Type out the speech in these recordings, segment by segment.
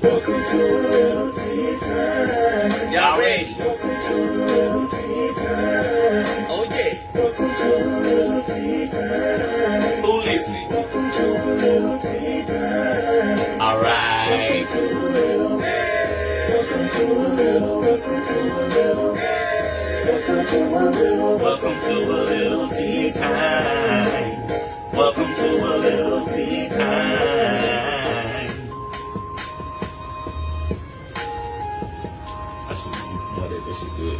Welcome to a little tea time. Y'all ready? Welcome to a little tea time. Oh yeah. Welcome to a little tea time. Who listening? Welcome to a little tea time. All right. Welcome to a little. Welcome to a little. Welcome to a little. Welcome to a little. Welcome to a little tea time. Welcome to a little tea time. I should use some more of that. That shit good.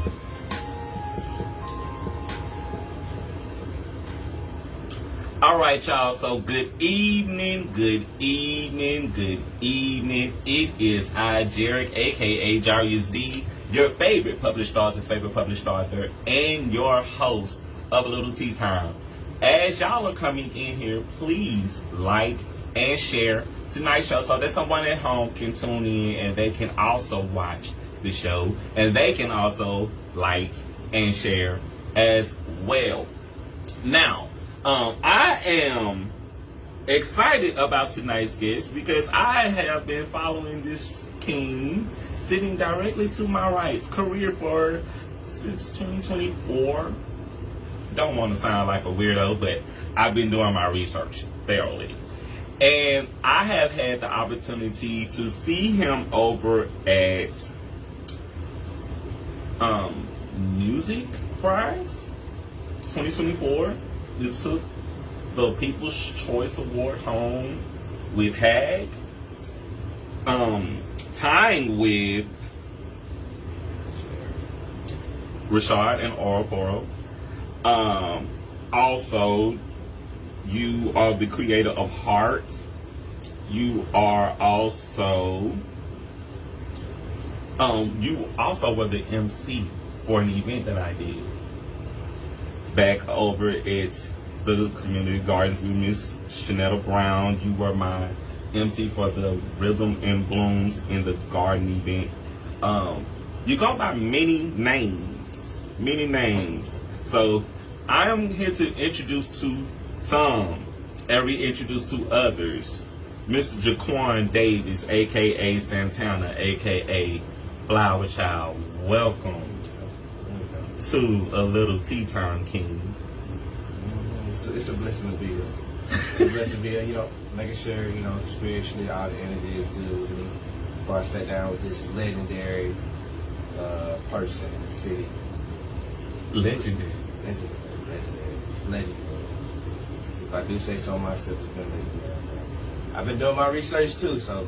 All right, y'all. So good evening, good evening, good evening. It is I, Jerrick, aka Jarius D, your favorite published author's favorite published author, and your host of A Lil Tea Time. As y'all are coming in here, please like and share tonight's show so that someone at home can tune in and they can also watch the show, and they can also like and share as well. Now, I am excited about tonight's guest because I have been following this king sitting directly to my right's career for since 2024. Don't want to sound like a weirdo, but I've been doing my research thoroughly. And I have had the opportunity to see him over at Music Prize 2024. He took the People's Choice Award home with Hag, tying with Rashad and Orboro. Also, you are the creator of Heart. You are also were the MC for an event that I did back over at the Community Gardens with Miss Shanetta Brown. You were my MC for the Rhythm and Blooms in the garden event. You go by many names. So I am here to introduce to some and reintroduce to others Mr. Jaquan Davis, aka Santana, aka Flower Child. Welcome to A Lil Tea Time, King. It's a blessing to be here. It's a blessing to be here, making sure, spiritually all the energy is good with me. Before I sat down with this legendary person in the city. Legendary. It's legendary. If I do say so myself, it's been legendary. I've been doing my research too, so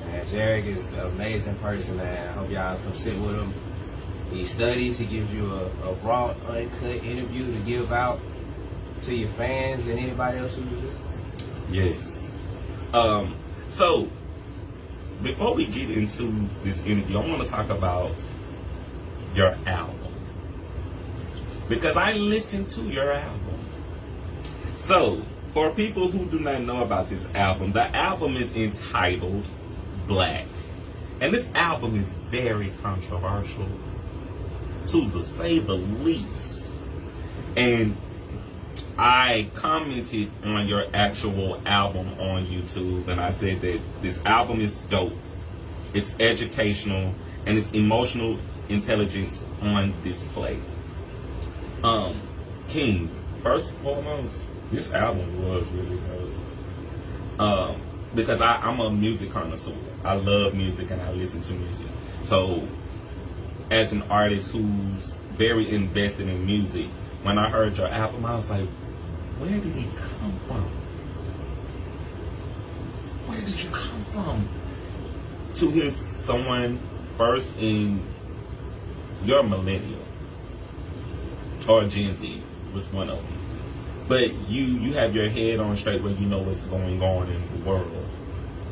man, Jerrick is an amazing person, man. I hope y'all come sit with him. He studies, he gives you a raw, uncut interview to give out to your fans and anybody else who's listening. Yes. So before we get into this interview, I want to talk about your album, because I listened to your album. So for people who do not know about this album, the album is entitled Black, and this album is very controversial, to say the least. And I commented on your actual album on YouTube, and I said that this album is dope. It's educational and it's emotional intelligence on display. King, first and foremost, this album was really dope. Because I'm a music connoisseur. I love music and I listen to music. So as an artist who's very invested in music, when I heard your album, I was like, where did he come from? Where did you come from? To hear someone first in your millennial or Gen Z, which one of them. But you have your head on straight where you know what's going on in the world.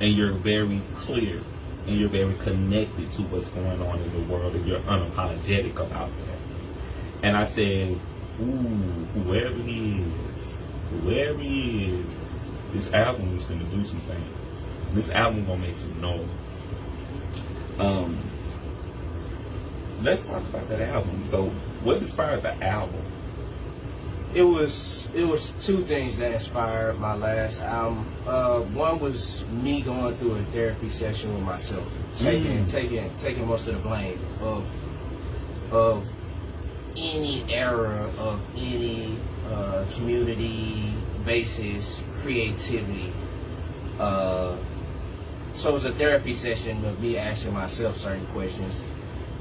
And you're very clear and you're very connected to what's going on in the world, and you're unapologetic about that. And I said, whoever he is, this album is going to do some things. This album going to make some noise. Let's talk about that album. So what inspired the album? It was two things that inspired my last album. One was me going through a therapy session with myself, taking most of the blame of any error of any community basis creativity. So it was a therapy session of me asking myself certain questions.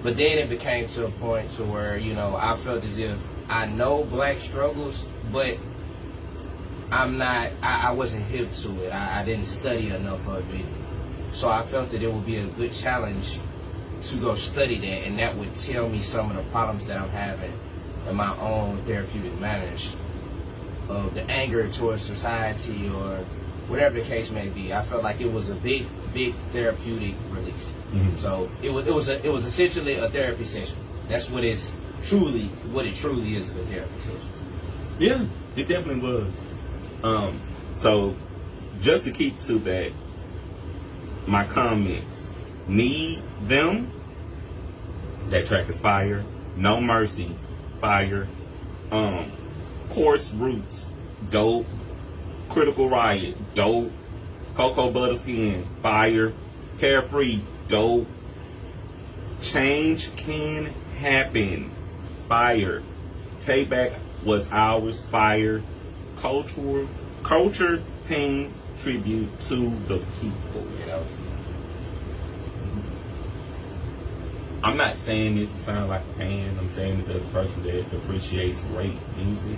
But then it became to a point to where, you know, I felt as if I know black struggles, but I wasn't hip to it. I didn't study enough of it. So I felt that it would be a good challenge to go study that, and that would tell me some of the problems that I'm having in my own therapeutic manners of the anger towards society or whatever the case may be. I felt like it was a big therapeutic release. Mm-hmm. So it was essentially a therapy session. That's what it truly is, a therapy session. Yeah, it definitely was. So just to keep to that, my comments, Need Them, that track is fire. No Mercy, fire. Coarse Roots, dope. Critical Riot, dope. Cocoa Butterskin, fire. Carefree, dope. Change Can Happen, fire. Take Back Was Ours, fire. Culture Pain Tribute to the People. You know? I'm not saying this to sound like a fan. I'm saying this as a person that appreciates great music.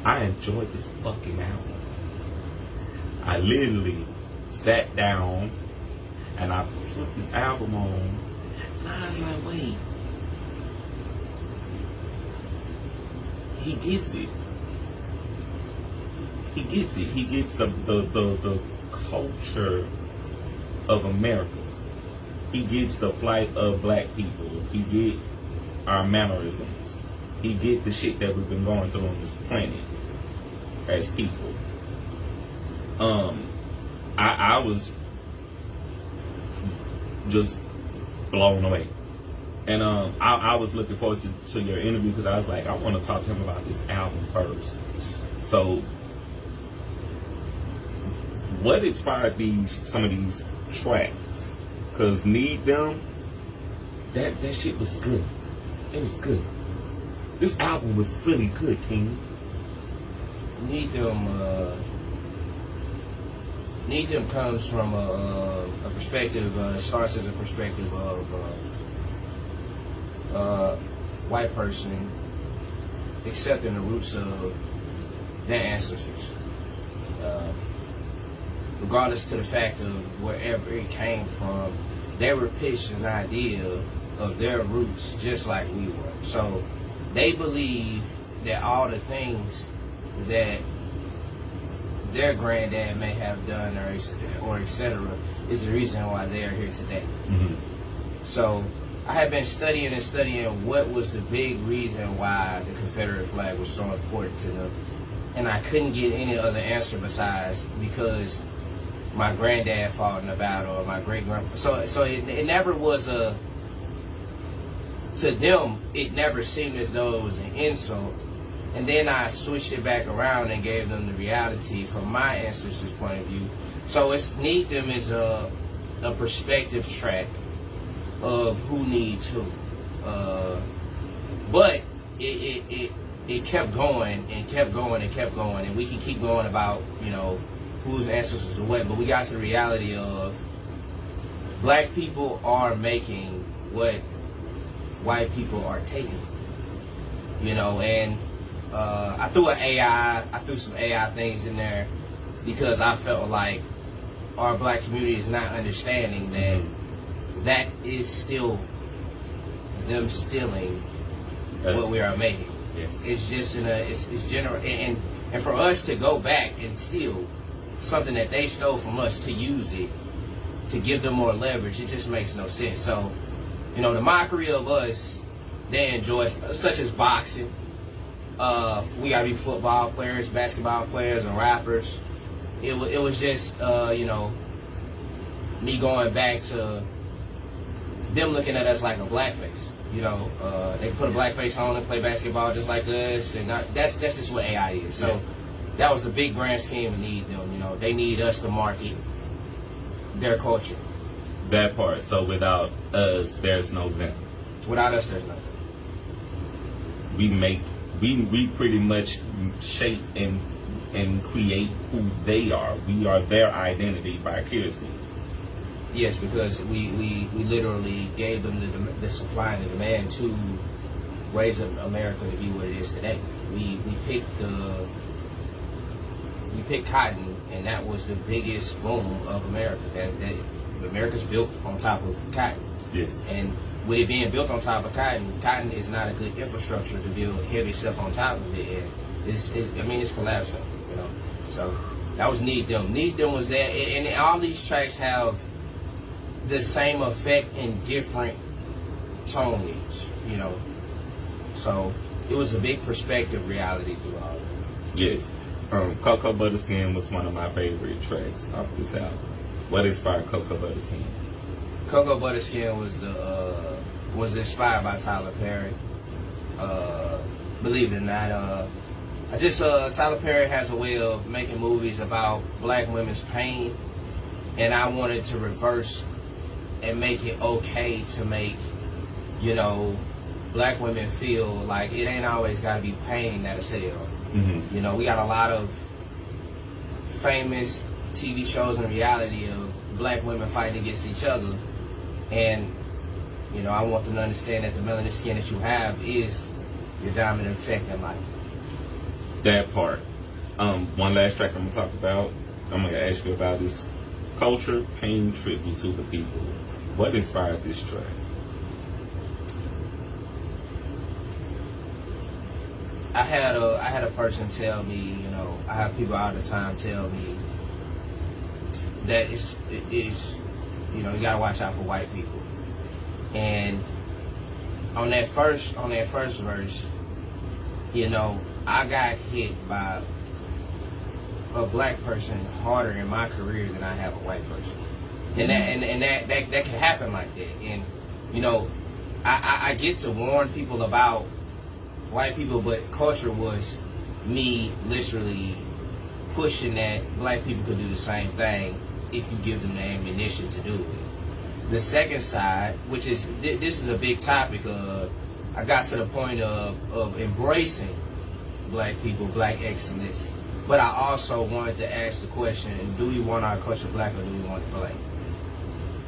I enjoyed this fucking album. I literally sat down and I put this album on, and I was like, wait, he gets it. He gets it. He gets the culture of America. He gets the plight of black people. He get our mannerisms. He get the shit that we've been going through on this planet as people. I was just blown away. And I was looking forward to your interview because I was like, I want to talk to him about this album first. So, what inspired some of these tracks? Because Need Them, that shit was good. It was good. This album was really good, King. Need Them comes from a perspective, starts as a perspective of white person accepting the roots of their ancestors. Regardless to the fact of wherever it came from, they were pitched an idea of their roots just like we were. So they believe that all the things that their granddad may have done or etc. is the reason why they are here today. Mm-hmm. So I have been studying what was the big reason why the Confederate flag was so important to them, and I couldn't get any other answer besides because my granddad fought in a battle or my great grandpa. So it never was to them it never seemed as though it was an insult. And then I switched it back around and gave them the reality from my ancestors' point of view. So Need Them is a perspective track of who needs who. But it kept going and kept going and kept going. And we can keep going about, you know, whose ancestors are what. But we got to the reality of black people are making what white people are taking. You know, and I threw some AI things in there because I felt like our black community is not understanding that that is still them stealing what we are making. Yes. It's just it's general, and for us to go back and steal something that they stole from us to use it to give them more leverage, it just makes no sense. So, you know, the mockery of us, they enjoy, such as boxing. We gotta be football players, basketball players, and rappers. It was just you know, me going back to them looking at us like a blackface. You know, they can put a black face on and play basketball just like us, and that's just what AI is. So that was the big grand scheme of need them. You know, they need us to market their culture. That part. So without us, there's no them. Without us, there's nothing. We pretty much shape and create who they are. We are their identity vicariously. Yes, because we literally gave them the supply and the demand to raise America to be what it is today. We picked cotton, and that was the biggest boom of America. That America's built on top of cotton. Yes. And with it being built on top of cotton is not a good infrastructure to build heavy stuff on top of it. And it's collapsing. You know, so that was Need Them. Need Them was there, and all these tracks have the same effect in different tonage, you know. So it was a big perspective reality through all of it. Yes. Cocoa Butterskin was one of my favorite tracks off this album. What inspired Cocoa Butterskin? Cocoa Butterskin was inspired by Tyler Perry. Believe it or not, Tyler Perry has a way of making movies about black women's pain, and I wanted to reverse and make it okay to make, you know, black women feel like it ain't always got to be pain that'll sell. Mm-hmm. You know, we got a lot of famous TV shows and reality of black women fighting against each other, and you know, I want them to understand that the melanin skin that you have is your dominant effect in life. That part. One last track I'm gonna talk about. I'm gonna ask you about this culture paying tribute to the people. What inspired this track? I had a person tell me, you know, I have people all the time tell me that it's you know, you gotta watch out for white people. And on that first verse, you know, I got hit by a black person harder in my career than I have a white person. And that can happen like that. And you know, I get to warn people about white people, but culture was me literally pushing that black people could do the same thing if you give them the ammunition to do it. The second side, which is this is a big topic, I got to the point of embracing black people, black excellence, but I also wanted to ask the question: do we want our culture black or do we want it blank?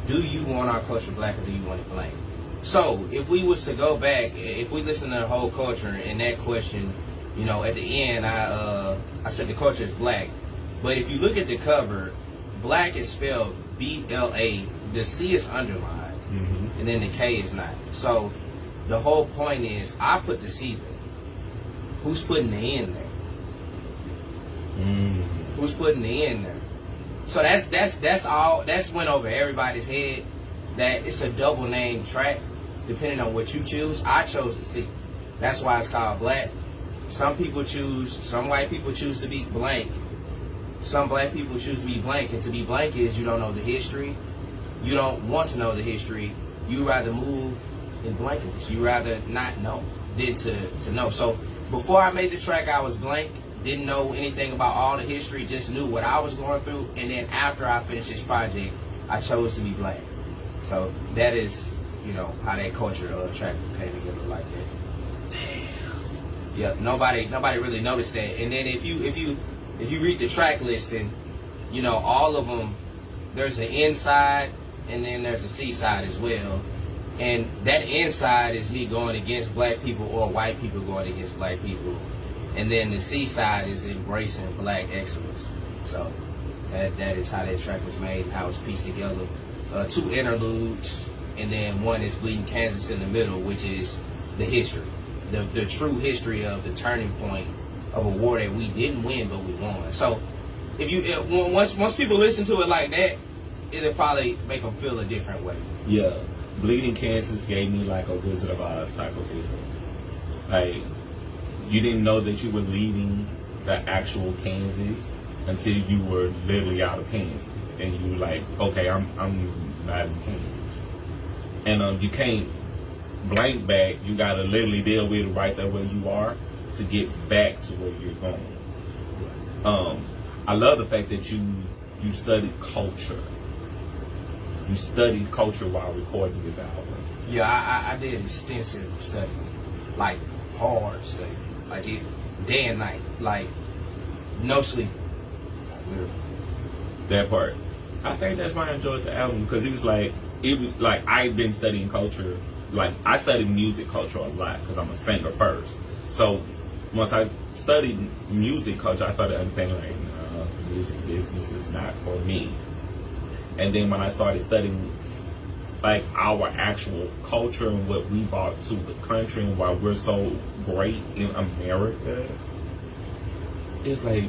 Do you want our culture black or do you want it blank? So if we was to go back, if we listen to the whole culture and that question, you know, at the end, I said the culture is black, but if you look at the cover, black is spelled B-L-A. The C is underlined, and then the K is not. So the whole point is, I put the C there. Who's putting the N there? Who's putting the N there? So that's all. That's went over everybody's head. That it's a double name track, depending on what you choose. I chose the C. That's why it's called black. Some white people choose to be blank. Some black people choose to be blank, and to be blank is you don't know the history. You don't want to know the history. You rather move in blankets. You rather not know than to know. So before I made the track, I was blank. Didn't know anything about all the history. Just knew what I was going through. And then after I finished this project, I chose to be black. So that is, you know, how that culture track came together like that. Damn. Yeah. Nobody really noticed that. And then if you read the track listing, you know, all of them, there's an inside and then there's a C side as well. And that inside is me going against black people or white people going against black people. And then the C side is embracing black excellence. So that is how that track was made and how it's pieced together. 2 interludes, and then one is Bleeding Kansas in the middle, which is the history. The true history of the turning point of a war that we didn't win but we won. So once people listen to it like that, it'll probably make them feel a different way. Yeah. Bleeding Kansas gave me like a Wizard of Oz type of feeling. Like, you didn't know that you were leaving the actual Kansas until you were literally out of Kansas. And you were like, okay, I'm not in Kansas. And you can't blank back, you gotta literally deal with it right there where you are to get back to where you're going. I love the fact that you studied culture. You studied culture while recording this album. Yeah, I did extensive study, like hard study, like it day and night, like no sleep, like literally. That part. I think that's why I enjoyed the album, because it was like I've been studying culture. Like I studied music culture a lot because I'm a singer first. So once I studied music culture, I started understanding like, no, the music business is not for me. And then when I started studying like our actual culture and what we brought to the country and why we're so great in America, it's like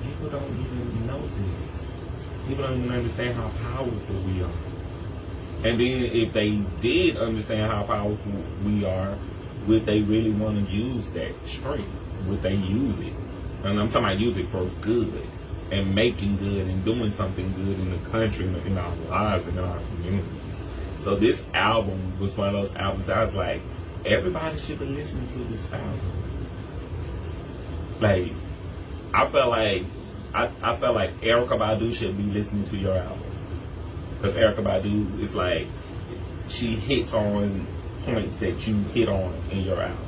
people don't even know this. People don't even understand how powerful we are. And then if they did understand how powerful we are, would they really want to use that strength? Would they use it? And I'm talking about use it for good and making good and doing something good in the country, in our lives and in our communities. So this album was one of those albums that I was like, everybody should be listening to this album. Like, I felt like Erykah Badu should be listening to your album. Because Erykah Badu is like, she hits on points that you hit on in your album.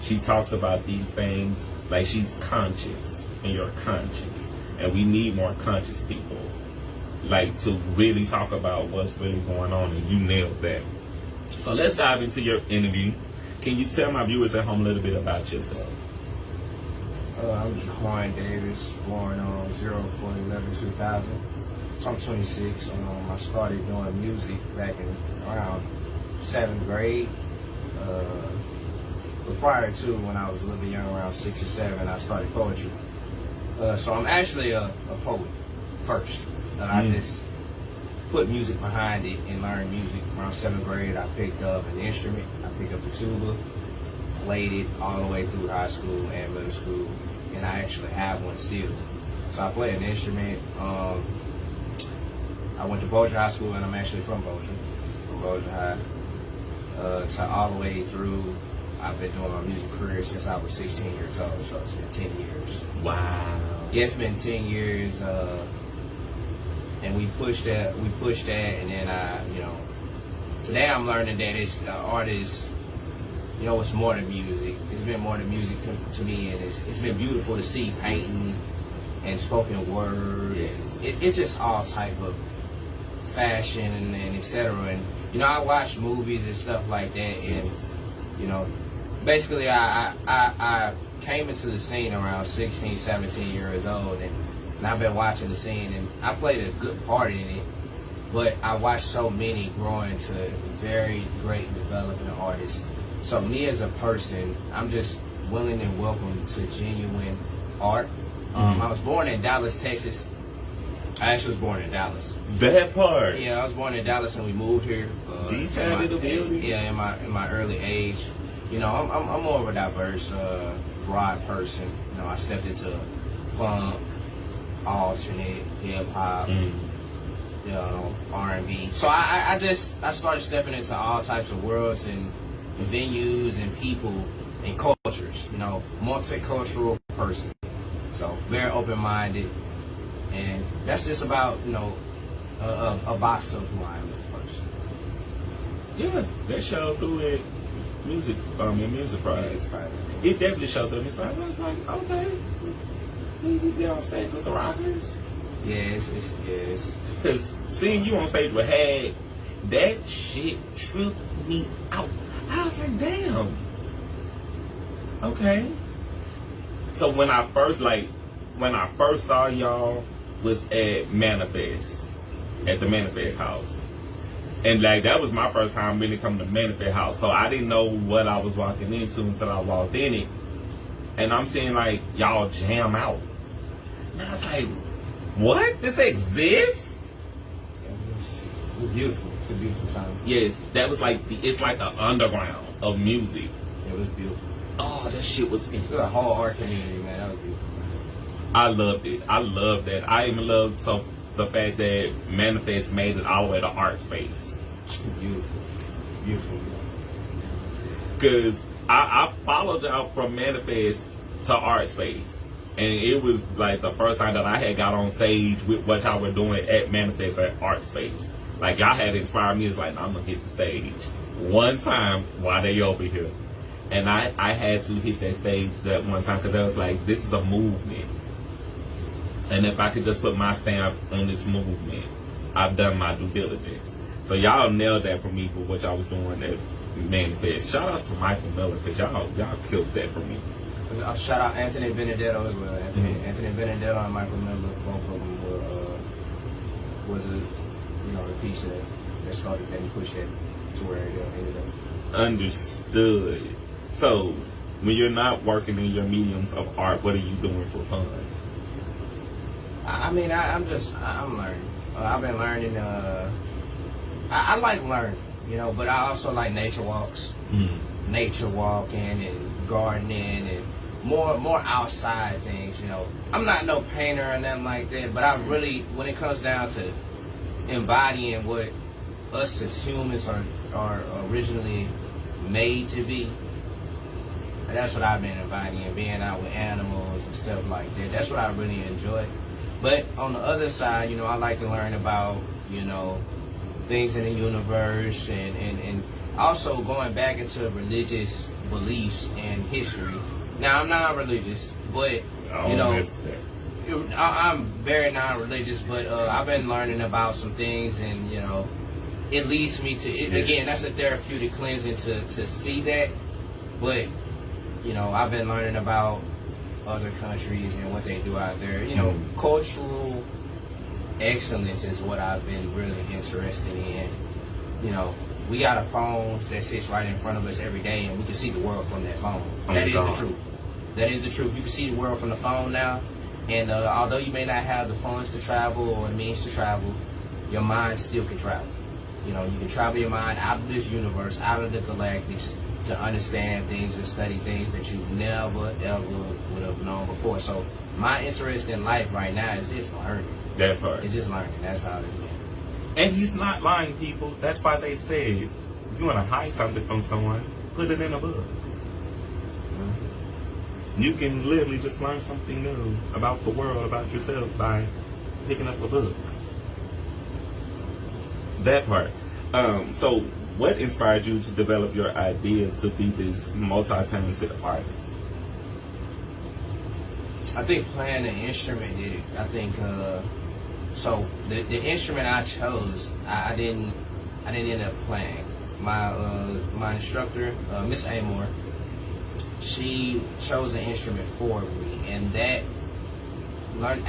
She talks about these things like she's conscious and you're conscious. And we need more conscious people, like, to really talk about what's really going on, and you nailed that. So let's dive into your interview. Can you tell my viewers at home a little bit about yourself? I'm Jaquan Davis, born on 04/11/2000. So I'm 26. I started doing music back in around 7th grade. But prior to, when I was a little bit young, around 6 or 7, I started poetry. So I'm actually a poet first. I just put music behind it and learned music. Around 7th grade, I picked up an instrument. I picked up the tuba, played it all the way through high school and middle school, and I actually have one still. So I play an instrument. I went to Bossier High School, and I'm actually from Bossier High. To all the way through, I've been doing my music career since I was 16 years old, so it's been 10 years. Wow. Yeah, it's been 10 years, and we pushed that, and then today I'm learning that it's artists, it's more than music. It's been more than music to me, and it's been beautiful to see painting and spoken word, and it's just all type of fashion and etc. And I watch movies and stuff like that, and basically I came into the scene around 16, 17 years old, and I've been watching the scene, and I played a good part in it, but I watched so many grow into very great developing artists. So me as a person, I'm just willing and welcome to genuine art. I was born in Dallas, Texas. I actually was born in Dallas. That part. Yeah, I was born in Dallas, and we moved here. Detailed in the building. Yeah, in my early age. I'm more of a diverse, broad person. I stepped into punk, alternate, hip hop, R&B. So I started stepping into all types of worlds and venues and people and cultures. Multicultural person. So very open-minded, and that's just about a box of who I am as a person. Yeah, that showed through it. Music, your music prize. It definitely showed through. So I was like, okay, you get on stage with the Rockers. Yes. Because seeing you on stage with Hag, that shit tripped me out. I was like, damn. Okay. So when I first saw y'all was at Manifest, at the Manifest house. And that was my first time really coming to Manifest house. So I didn't know what I was walking into until I walked in it. And I'm seeing y'all jam out. And I was like, what? This exists? It's beautiful. It's a beautiful time. Yes, that was it's like the underground of music. It was beautiful. Oh, that shit was It was a whole art community, man. That was beautiful. I loved it. I loved that. I even loved the fact that Manifest made it all the way to art space. Beautiful. Because I followed y'all from Manifest to Art Space. And it was like the first time that I had got on stage with what y'all were doing at Manifest at Art Space. Like, y'all had inspired me. It's like, I'm going to hit the stage one time while they over here. And I had to hit that stage that one time because I was like, this is a movement. And if I could just put my stamp on this movement, I've done my due diligence. So y'all nailed that for me for what y'all was doing at Manifest. Shout outs to Michael Miller because y'all killed that for me. I'll shout out Anthony Benedetto as well. Anthony Benedetto and Michael Miller, both of them was the piece that started that and pushed it to where it ended up. Understood. So when you're not working in your mediums of art, what are you doing for fun? I'm learning. I've been learning. I like learning, but I also like nature walks, nature walking and gardening and more outside things. I'm not no painter or nothing like that, but I really, when it comes down to embodying what us as humans are originally made to be, that's what I've been embodying, being out with animals and stuff like that. That's what I really enjoy. But on the other side, I like to learn about, things in the universe and also going back into religious beliefs and history. Now, I'm not religious, but, I'm very non-religious, but I've been learning about some things and, it leads me to, again, that's a therapeutic cleansing to see that. But, I've been learning about other countries and what they do out there. Cultural excellence is what I've been really interested in. We got a phone that sits right in front of us every day, and we can see the world from that phone. That is the truth. That is the truth. You can see the world from the phone now, and although you may not have the funds to travel or the means to travel, your mind still can travel. You can travel your mind out of this universe, out of the galactics, to understand things and study things that you never, ever would have known before. So my interest in life right now is just learning. That part. It's just learning. That's how it is. And he's not lying, people. That's why they said, if you want to hide something from someone, put it in a book. You can literally just learn something new about the world, about yourself, by picking up a book. That part. So what inspired you to develop your idea to be this multi-talented artist? I think playing the instrument did it. I think so. The instrument I chose, I didn't end up playing. My instructor, Miss Amor, she chose an instrument for me, and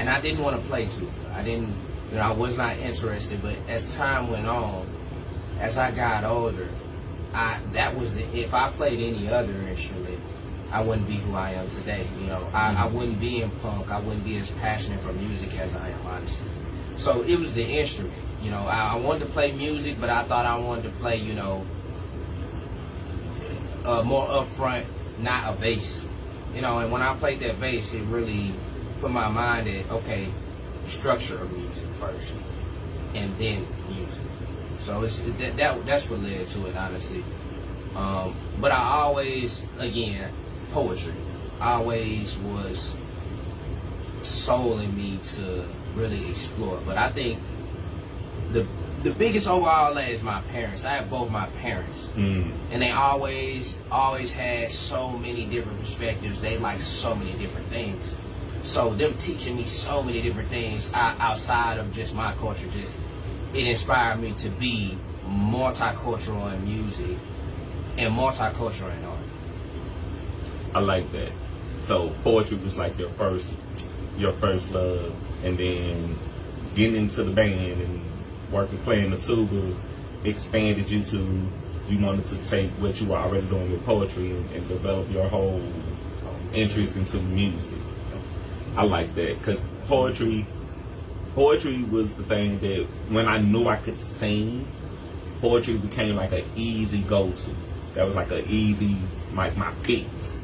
I didn't want to play too. I was not interested. But as time went on, as I got older, if I played any other instrument, I wouldn't be who I am today. I wouldn't be in punk. I wouldn't be as passionate for music as I am, honestly. So it was the instrument. I wanted to play music, but I thought I wanted to play, more upfront, not a bass. And when I played that bass, it really put my mind at, okay, structure of music first, and then music. So that's what led to it, honestly. But I always, again, poetry always was soul in me to really explore. But I think the biggest overall is my parents. I have both my parents, and they always had so many different perspectives. They like so many different things. So them teaching me so many different things outside of just my culture, it inspired me to be multicultural in music and multicultural in art. I like that. So poetry was like your first love, and then getting into the band and playing the tuba expanded you to, you wanted to take what you were already doing with poetry and develop your whole interest into music. I like that, because poetry was the thing that when I knew I could sing, poetry became like an easy go-to. That was like an easy, like my fix.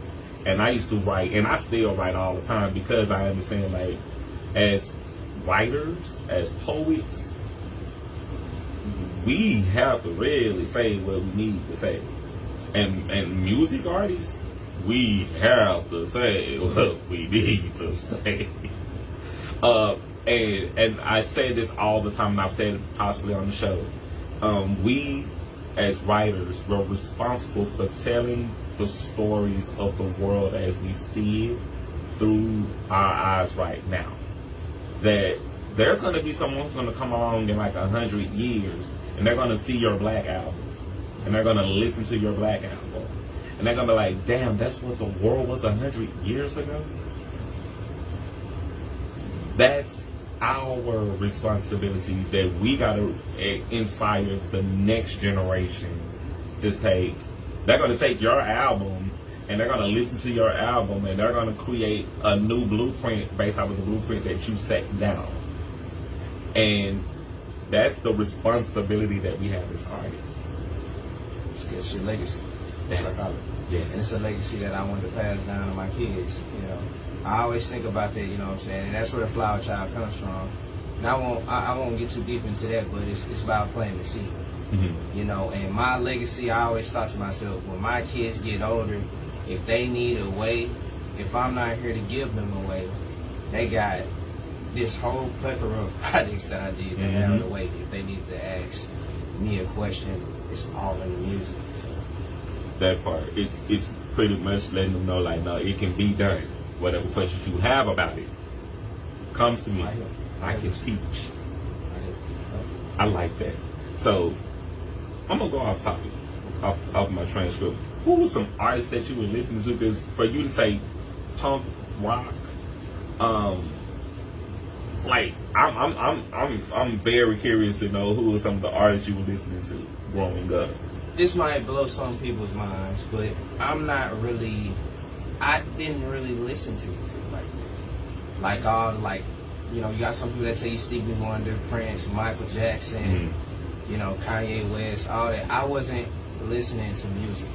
And I used to write, and I still write all the time, because I understand, like, as writers, as poets, we have to really say what we need to say. And music artists, we have to say what we need to say. And I say this all the time, and I've said it possibly on the show. We, as writers, we're responsible for telling the stories of the world as we see it through our eyes right now. That there's going to be someone who's going to come along in like 100 years, and they're going to see your Black album, and they're going to listen to your Black album, and they're going to be like, damn, that's what the world was 100 years ago? That's our responsibility, that we got to inspire the next generation to take. They're going to take your album, and they're going to listen to your album, and they're going to create a new blueprint based off of the blueprint that you set down. And that's the responsibility that we have as artists. It's your legacy. That's what I call it. Yes. And it's a legacy that I want to pass down to my kids, you know. I always think about that, you know what I'm saying? And that's where the flower child comes from. And I won't get too deep into that, but it's about planting the seed. Mm-hmm. You know, and my legacy, I always thought to myself, when my kids get older, if they need a way, if I'm not here to give them a way, they got this whole plethora of projects that I did that have a way. If they need to ask me a question, it's all in the music. So. That part, it's pretty much letting them know, like, no, it can be done. Whatever questions you have about it, come to me. I can teach. I like that. So, I'm going to go off topic, off my transcript. Who were some artists that you were listening to? Because for you to say punk rock, like I'm very curious to know who were some of the artists you were listening to growing up. This might blow some people's minds, but I didn't really listen to music like all, like, you know, you got some people that tell you Stevie Wonder, Prince, Michael Jackson, you know, Kanye West, all that. I wasn't listening to music.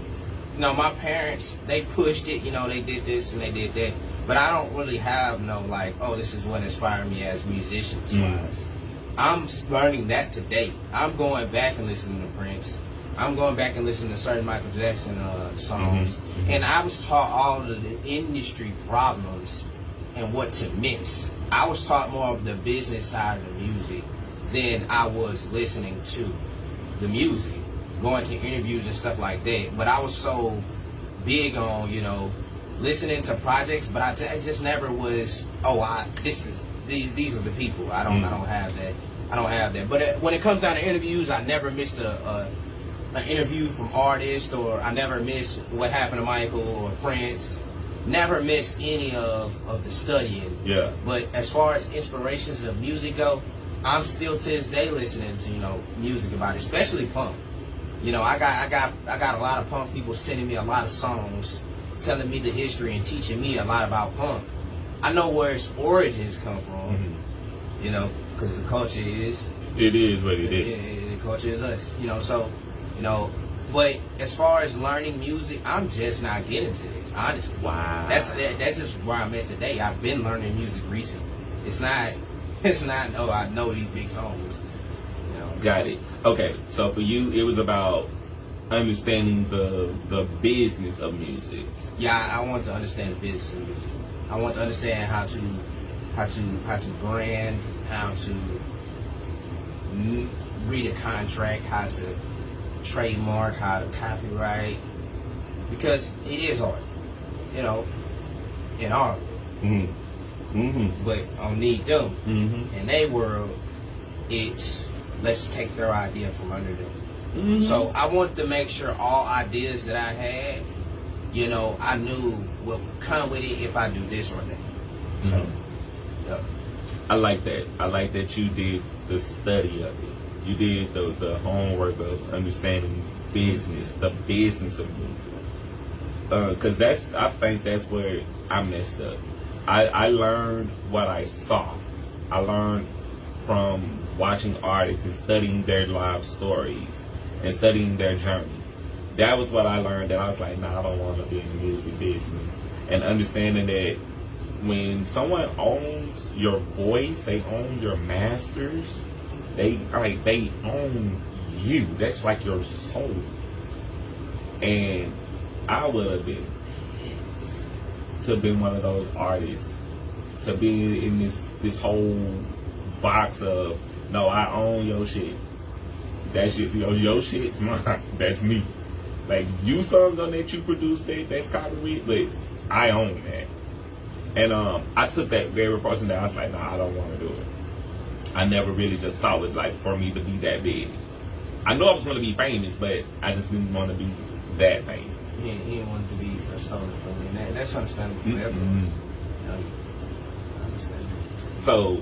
You know, my parents, they pushed it, you know, they did this and they did that, but I don't really have no, like, oh, this is what inspired me as musicians-wise. I'm learning that today. I'm going back and listening to Prince. I'm going back and listening to certain Michael Jackson songs. And I was taught all of the industry problems and what to miss. I was taught more of the business side of the music than I was listening to the music, going to interviews and stuff like that. But I was so big on, you know, listening to projects, but I just never was, these are the people. I don't have that. I don't have that. But when it comes down to interviews, I never missed an interview from artists, or I never missed what happened to Michael or Prince. Never missed any of the studying. Yeah. But as far as inspirations of music go, I'm still to this day listening to, you know, music about it, especially punk. You know, I got a lot of punk people sending me a lot of songs, telling me the history and teaching me a lot about punk. I know where its origins come from, you know, because the culture is. It is what it is. The culture is us, you know, so, you know, but as far as learning music, I'm just not getting to it, honestly. Wow. That's just where I'm at today. I've been learning music recently. It's not, oh, I know these big songs. You know. Got it. Okay, so for you, it was about understanding the business of music. Yeah, I want to understand the business of music. I want to understand how to brand, how to read a contract, how to trademark, how to copyright, because it is art, you know, in art. But on Need Them, in their world, it's let's take their idea from under them. So I wanted to make sure all ideas that I had, you know, I knew what would come with it if I do this or that. So, yeah. I like that. I like that you did the study of it. You did the homework of understanding business, the business of music. Because I think that's where I messed up. I learned what I saw. I learned from watching artists and studying their life stories and studying their journey. That was what I learned, that I was like, nah, I don't want to be in the music business. And understanding that when someone owns your voice, they own your masters, they own you. That's like your soul. And I would have been pissed to have been one of those artists, to be in this whole box of, no, I own your shit. That shit, your shit's mine. That's me. Like, you sung on that, you produced that, that's copyright, but I own that. And I took that very personally. I was like, nah, I don't want to do it. I never really just saw it like for me to be that big. I know I was going to be famous, but I just didn't want to be that famous. He didn't want to be a stoner from me. And that's understandable for everyone. You know, I understand. So,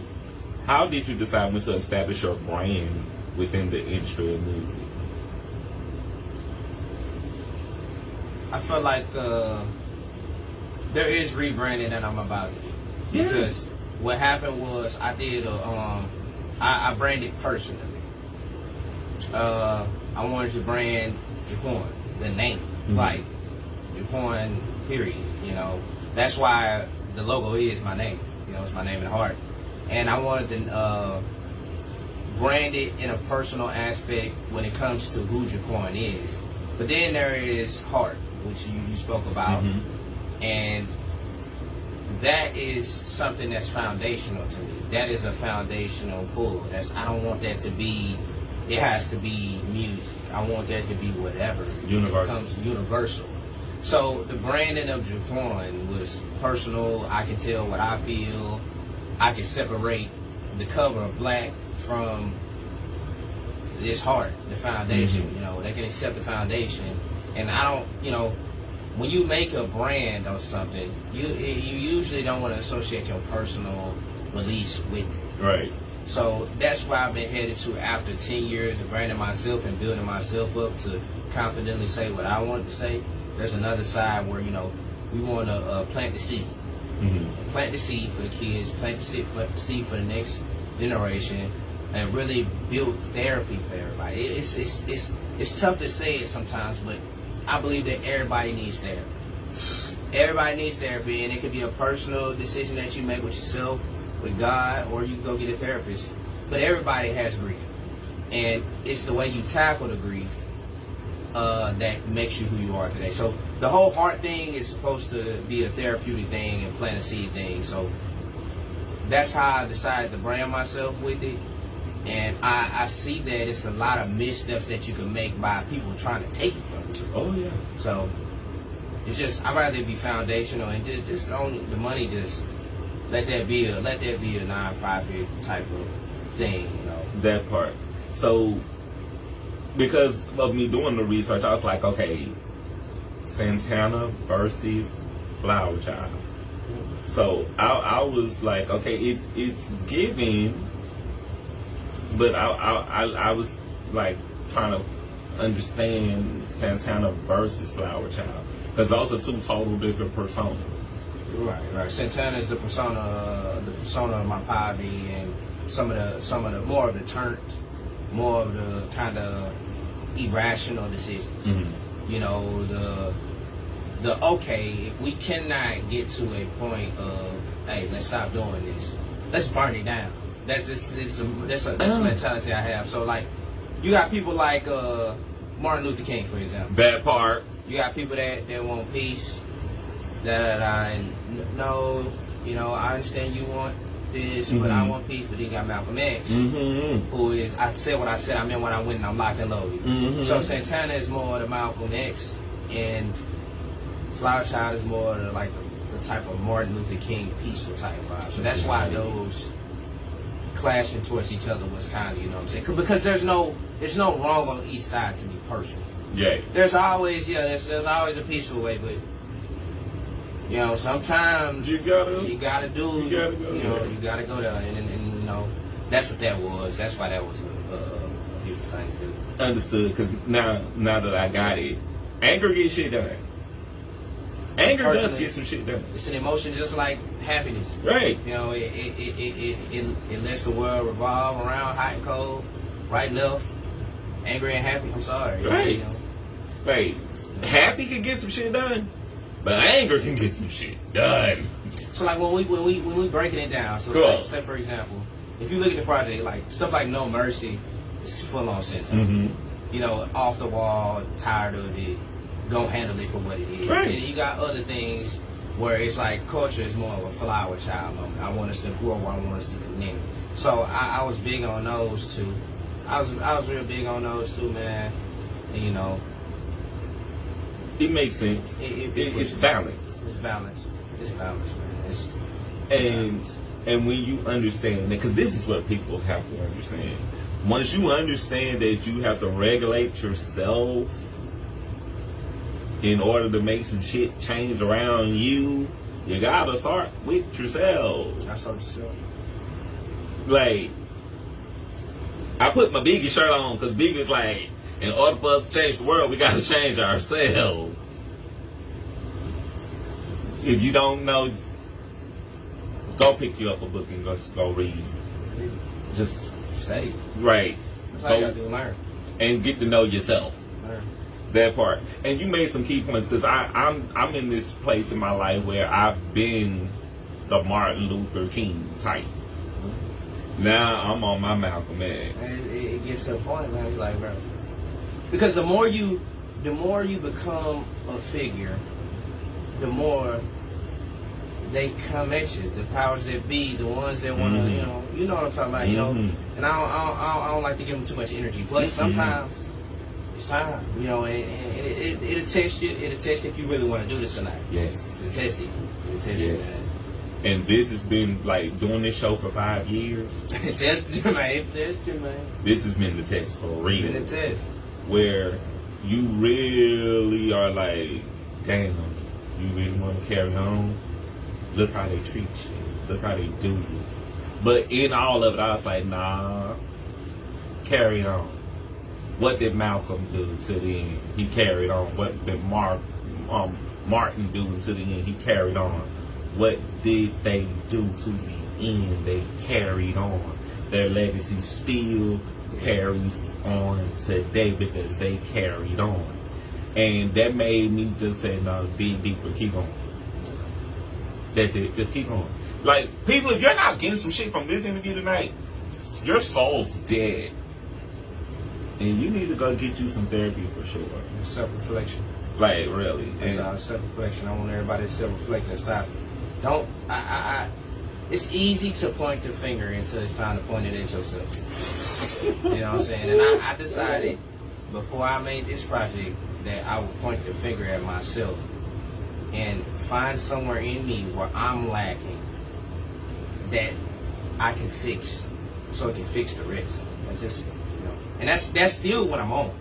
how did you decide when to establish your brand within the industry of music? I feel like there is rebranding that I'm about to do. Yeah. Because what happened was I did I branded personally. I wanted to brand Jaquan, the name, like Jaquan, period. You know, that's why the logo is my name. You know, it's my name and heart. And I wanted to brand it in a personal aspect when it comes to who Jaquan is. But then there is heart, which you spoke about, and that is something that's foundational to me. That is a foundational pull. I don't want that to be. It has to be music. I want that to be whatever. Universal. It becomes universal. So the branding of Jaquan was personal. I can tell what I feel. I can separate the cover of black from this heart, the foundation. You know, they can accept the foundation. And I don't, you know, when you make a brand or something, you usually don't want to associate your personal beliefs with it. Right. So that's why I've been headed to after 10 years of branding myself and building myself up to confidently say what I want to say. There's another side where, you know, we want to plant the seed. Plant the seed for the kids, plant the seed for the next generation, and really build therapy for everybody. It's tough to say it sometimes, but I believe that everybody needs therapy. Everybody needs therapy, and it could be a personal decision that you make with yourself, with God, or you can go get a therapist. But everybody has grief, and it's the way you tackle the grief that makes you who you are today. So the whole heart thing is supposed to be a therapeutic thing and plant a seed thing. So that's how I decided to brand myself with it. And I see that it's a lot of missteps that you can make by people trying to take it from you. Oh yeah. So it's just, I'd rather it be foundational and just on the money, just let that be a non-profit type of thing, you know. That part. So because of me doing the research, I was like, okay, Santana versus Flower Child. So I was like, okay, it's giving, but I was like trying to understand Santana versus Flower Child, because those are two total different personas. Right. Santana is the persona of my poverty, and some of the more of the turnt, more of the kind of irrational decisions. You know, the okay, if we cannot get to a point of, hey, let's stop doing this, let's burn it down. That's a mentality I have. So like, you got people like Martin Luther King, for example. That part. You got people that want peace. And no, you know, I understand you want this, but I want peace. But then you got Malcolm X, who is, I said what I said, I meant what I went, and I'm locked and loaded. So Santana is more the Malcolm X, and Flower Child is more the, like the type of Martin Luther King peaceful type vibe. So that's why those clashing towards each other was kind of, you know what I'm saying? Because there's no wrong on each side to me personally. Yeah. There's always a peaceful way, but you know, sometimes you gotta go there, and you know, that's what that was. That's why that was a beautiful thing to do. Understood, because now that I got it, anger gets shit done. Anger does get some shit done. It's an emotion just like happiness. Right. You know, it lets the world revolve around hot and cold, right and left, angry and happy. I'm sorry. Right. You know? Like, happy can get some shit done, but anger can get some shit done. So like when we breaking it down, so cool. say for example, if you look at the project, like stuff like No Mercy, it's full on sense. You know, off the wall, tired of it. gonna handle it for what it is. Right. And you got other things where it's like culture is more of a flower child moment. I want us to grow. I want us to connect. So I was big on those two. I was real big on those two, man. And, you know, It makes sense. It's balance. It's balance. It's balance, man. It's And balance. and when you understand that, because this is what people have to understand. Once you understand that you have to regulate yourself in order to make some shit change around you, you gotta start with yourself. That's what you said. Like, I put my Biggie shirt on because Biggie's like, in order for us to change the world, we gotta change ourselves. If you don't know, go pick you up a book and go read. Just Stay. right. That's all you gotta do. Learn. And get to know yourself. Learn. That part. And you made some key points because I'm in this place in my life where I've been the Martin Luther King type. Now I'm on my Malcolm X. And it gets to a point, man. You're like, bro. Because the more you become a figure, the more they come at you. The powers that be, the ones that want to, you know what I'm talking about, you know. And I don't like to give them too much energy, but sometimes it's time, you know. And it'll test you. It'll test you if you really want to do this or not. Yes. It'll test you. It'll test you, Yes. man. And this has been like doing this show for 5 years. It test you, man. It test you, man. This has been the test for real. It's a test. Where you really are like, damn, you really want to carry on? Look how they treat you. Look how they do you. But in all of it, I was like, nah, carry on. What did Malcolm do to the end? He carried on. What did Martin do to the end? He carried on. What did they do to the end? They carried on. Their legacy still carries on today because they carried on. And that made me just say, no, dig deeper, keep on. That's it, just keep on. Like, people, if you're not getting some shit from this interview tonight, your soul's dead. And you need to go get you some therapy for sure. Self-reflection. Like, really. That's And our self-reflection. I want everybody to self-reflect and stop. Don't. It's easy to point the finger until it's time to point it at yourself. You know what I'm saying? And I decided before I made this project that I would point the finger at myself and find somewhere in me where I'm lacking that I can fix, so it can fix the rest. And just, you know, and that's still what I'm on.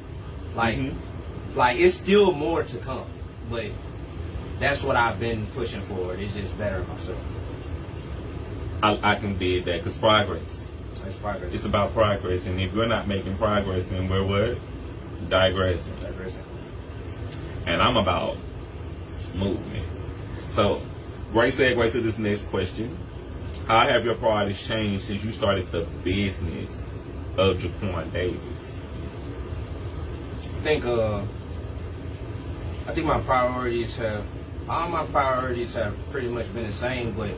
Like, like it's still more to come, but that's what I've been pushing for. It's just bettering myself. I can dig that because progress. That's progress. It's about progress. And if we're not making progress, then we're what? Digressing. And I'm about movement. So, great segue to this next question. How have your priorities changed since you started the business of Jaquan Davis? I think my priorities have, all my priorities have pretty much been the same, but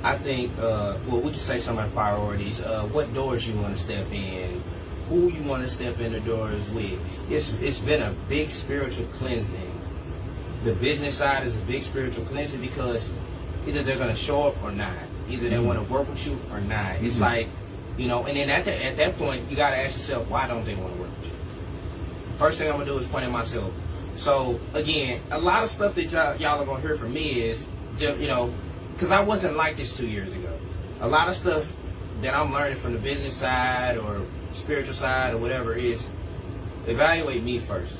I think, well, we can say some of the priorities, what doors you want to step in, who you want to step in the doors with. It's been a big spiritual cleansing. The business side is a big spiritual cleansing because either they're going to show up or not. Either they want to work with you or not. It's like, you know, and then at that point, you got to ask yourself, why don't they want to work with you? First thing I'm going to do is point at myself. So, again, a lot of stuff that y'all are going to hear from me is, you know, because I wasn't like this 2 years ago. A lot of stuff that I'm learning from the business side or spiritual side or whatever is evaluate me first.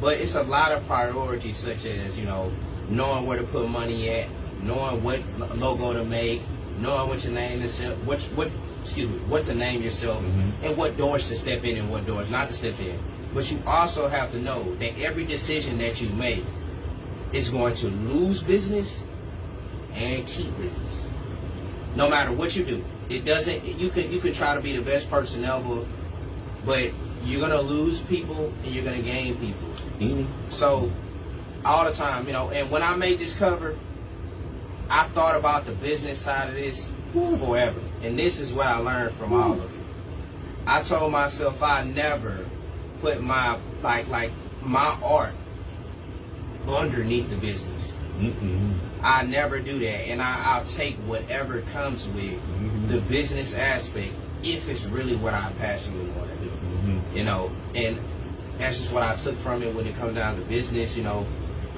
But it's a lot of priorities such as, you know, knowing where to put money at, knowing what logo to make, knowing what to name yourself, what to name yourself, and what doors to step in and what doors not to step in. But you also have to know that every decision that you make is going to lose business and keep business. No matter what you do. It doesn't, you can try to be the best person ever, but you're going to lose people and you're going to gain people. So, all the time, you know, and when I made this cover, I thought about the business side of this forever. And this is what I learned from all of it. I told myself I never put my, like my art underneath the business. I never do that, and I'll take whatever comes with the business aspect if it's really what I passionately want to do. You know, and that's just what I took from it when it comes down to business. You know,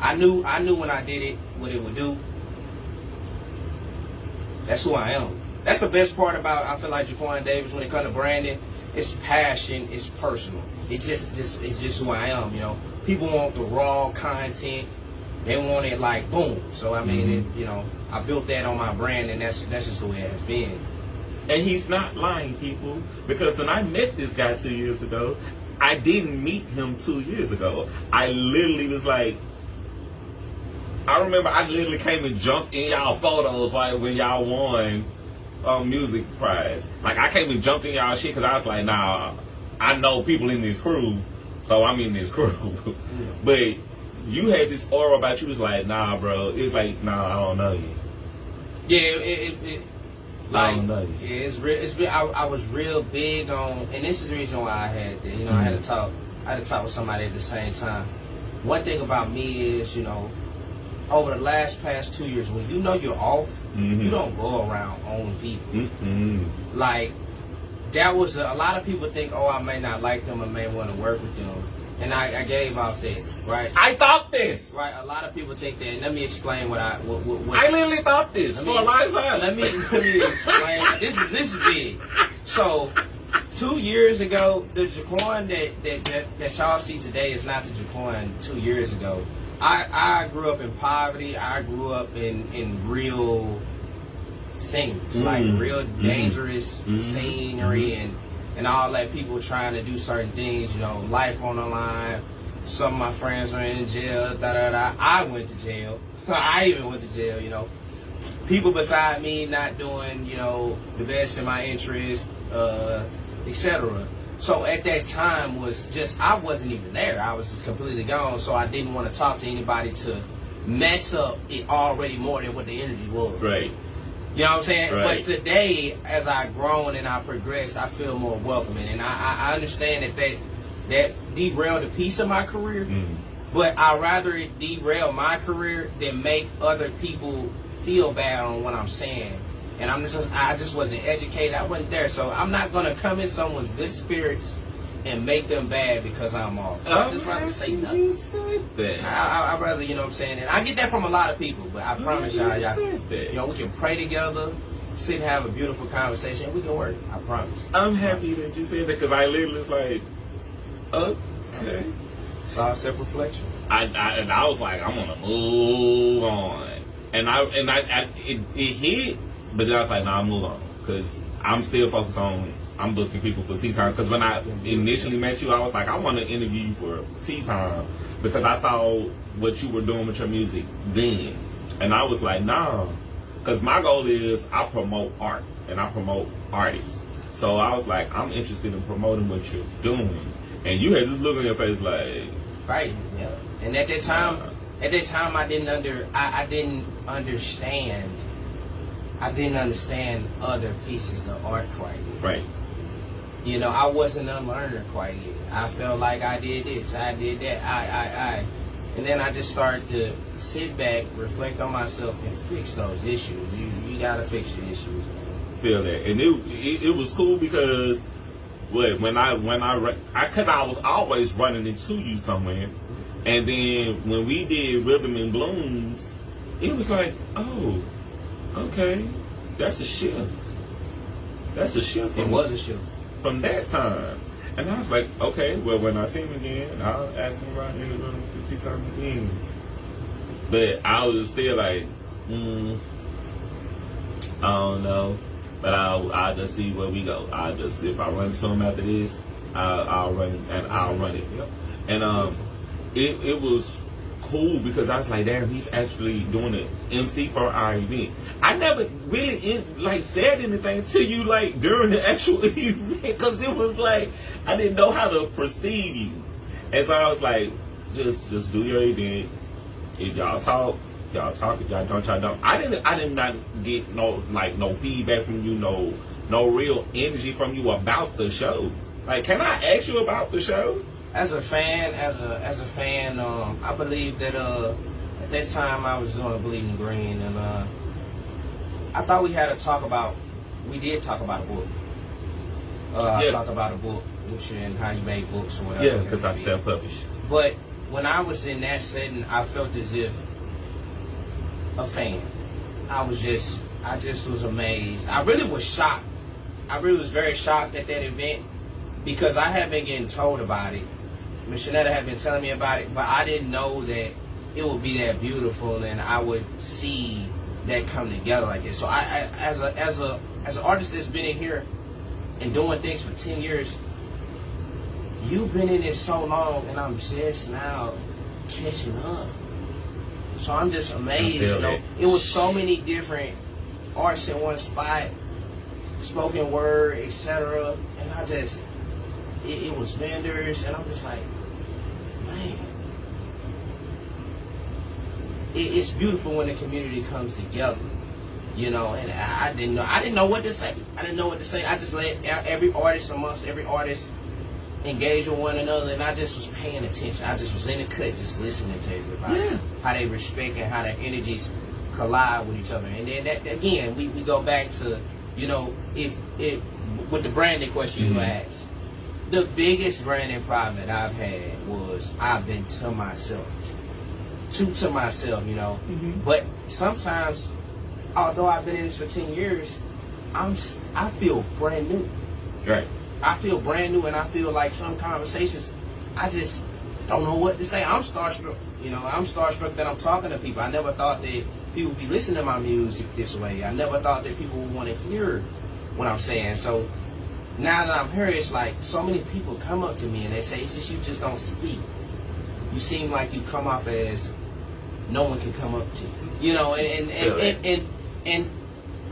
I knew when I did it what it would do. That's who I am. That's the best part about, I feel like, Jaquan Davis when it comes to branding. It's passion, it's personal. It's just who I am, you know. People want the raw content. They want it like boom. So I mean, you know, I built that on my brand, and that's just the way it has been. And he's not lying, people, because when I met this guy 2 years ago, I didn't meet him 2 years ago. I literally was like, I remember I literally came and jumped in y'all photos like when y'all won music prize. Like I came and jumped in y'all shit because I was like, nah, I know people in this crew, so I'm in this crew. But you had this aura about you, was like, nah, bro. It's like, nah, I don't know you. Yeah, I don't know you. Yeah, it's real. I was real big on, and this is the reason why I had that. You know, I had to talk with somebody at the same time. One thing about me is, you know, over the past 2 years, when you know you're off, you don't go around owning people. Like, that was a lot of people think, oh, I may not like them, I may want to work with them. And I gave out that, right? I thought this. Right, a lot of people think that. And let me explain what I literally thought this for a long time. Let me explain. This is big. So, 2 years ago, the Jaquan that y'all see today is not the Jaquan 2 years ago. I grew up in poverty. I grew up in real things, like real dangerous scenery and all that, people trying to do certain things, you know, life on the line. Some of my friends are in jail, I went to jail. I even went to jail, you know. People beside me not doing, you know, the best in my interest, etc. So at that time was just, I wasn't even there. I was just completely gone, so I didn't want to talk to anybody to mess up it already more than what the energy was. Right. You know what I'm saying? Right. But today, as I've grown and I progressed, I feel more welcoming. And I understand that derailed a piece of my career, but I'd rather it derail my career than make other people feel bad on what I'm saying. And I just wasn't educated. I wasn't there. So I'm not going to come in someone's good spirits and make them bad because I'm off. So I'd just rather say nothing. I'd rather, you know what I'm saying? And I get that from a lot of people, but I promise y'all, you know, we can pray together, sit and have a beautiful conversation, and we can work. I promise. I'm happy that you said that because I literally was like, okay. It's all self-reflection. I was like, I'm gonna move on, and it hit, but then I was like, nah, I'll move on because I'm still focused on. I'm booking people for Tea Time because when I initially met you, I was like, I want to interview you for Tea Time because I saw what you were doing with your music then, and I was like, nah, because my goal is I promote art and I promote artists. So I was like, I'm interested in promoting what you're doing, and you had this look on your face like, right, yeah. And at that time, I didn't understand other pieces of art quite yet. Right. You know, I wasn't a learner quite yet. I felt like I did this, I did that, and then I just started to sit back, reflect on myself, and fix those issues. You gotta fix your issues, man. Feel that, and it was cool because when I was always running into you somewhere, and then when we did Rhythm and Blooms, it was like, oh, okay, that's a shift. That's a shift. It was a shift. From that time. And I was like, okay, well, when I see him again, I'll ask him about in the room for Tea Time again. But I was still like, I don't know. But I'll just see where we go. If I run to him after this, I'll run it, and I'll run it. Yep. And it was cool because I was like, damn, he's actually doing an MC for our event. I never really said anything to you like during the actual event because it was like I didn't know how to perceive you, and so I was like, just do your event. If y'all talk. If y'all don't. I did not get no feedback from you, no real energy from you about the show. Like, can I ask you about the show? as a fan, I believe that at that time I was doing Bleeding Green, and I thought we did talk about a book. I talked about a book, and how you make books or whatever. Yeah, because I self-published. But when I was in that setting, I felt as if a fan. I just was amazed. I really was shocked. I really was very shocked at that event because I had been getting told about it. Miss Shanetta had been telling me about it, but I didn't know that it would be that beautiful and I would see that come together like this. So I as an artist that's been in here and doing things for 10 years, you've been in it so long and I'm just now catching up. So I'm just amazed, you know. It was so many different arts in one spot, spoken word, etc. And I just, it was vendors, and I'm just like, man, it's beautiful when the community comes together, you know. And I didn't know what to say. I just let every artist amongst every artist engage with one another, and I just was paying attention. I just was in the cut, just listening to everybody, how they respect and how their energies collide with each other. And then that again, we go back to, you know, if with the branding question you asked, the biggest branding problem that I've had was I've been to myself, you know. But sometimes, although I've been in this for 10 years, I feel brand new. Right. I feel brand new, and I feel like some conversations, I just don't know what to say. I'm starstruck. You know, I'm starstruck that I'm talking to people. I never thought that people would be listening to my music this way. I never thought that people would want to hear what I'm saying. So now that I'm here, it's like so many people come up to me and they say, it's just you just don't speak. You seem like you come off as no one can come up to you. You know, and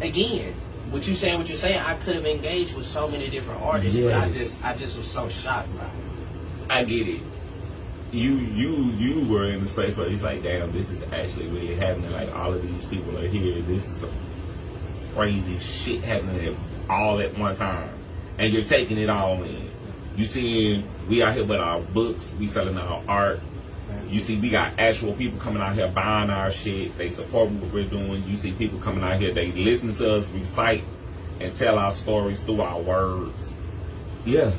again, what you're saying, I could have engaged with so many different artists, but I just was so shocked by it. I get it. You were in the space where it's like, damn, this is actually really happening. Like, all of these people are here. This is some crazy shit happening all at one time, and you're taking it all in. You see, we out here with our books, we selling our art. You see, we got actual people coming out here buying our shit. They support what we're doing. You see people coming out here, they listen to us recite and tell our stories through our words. Yeah.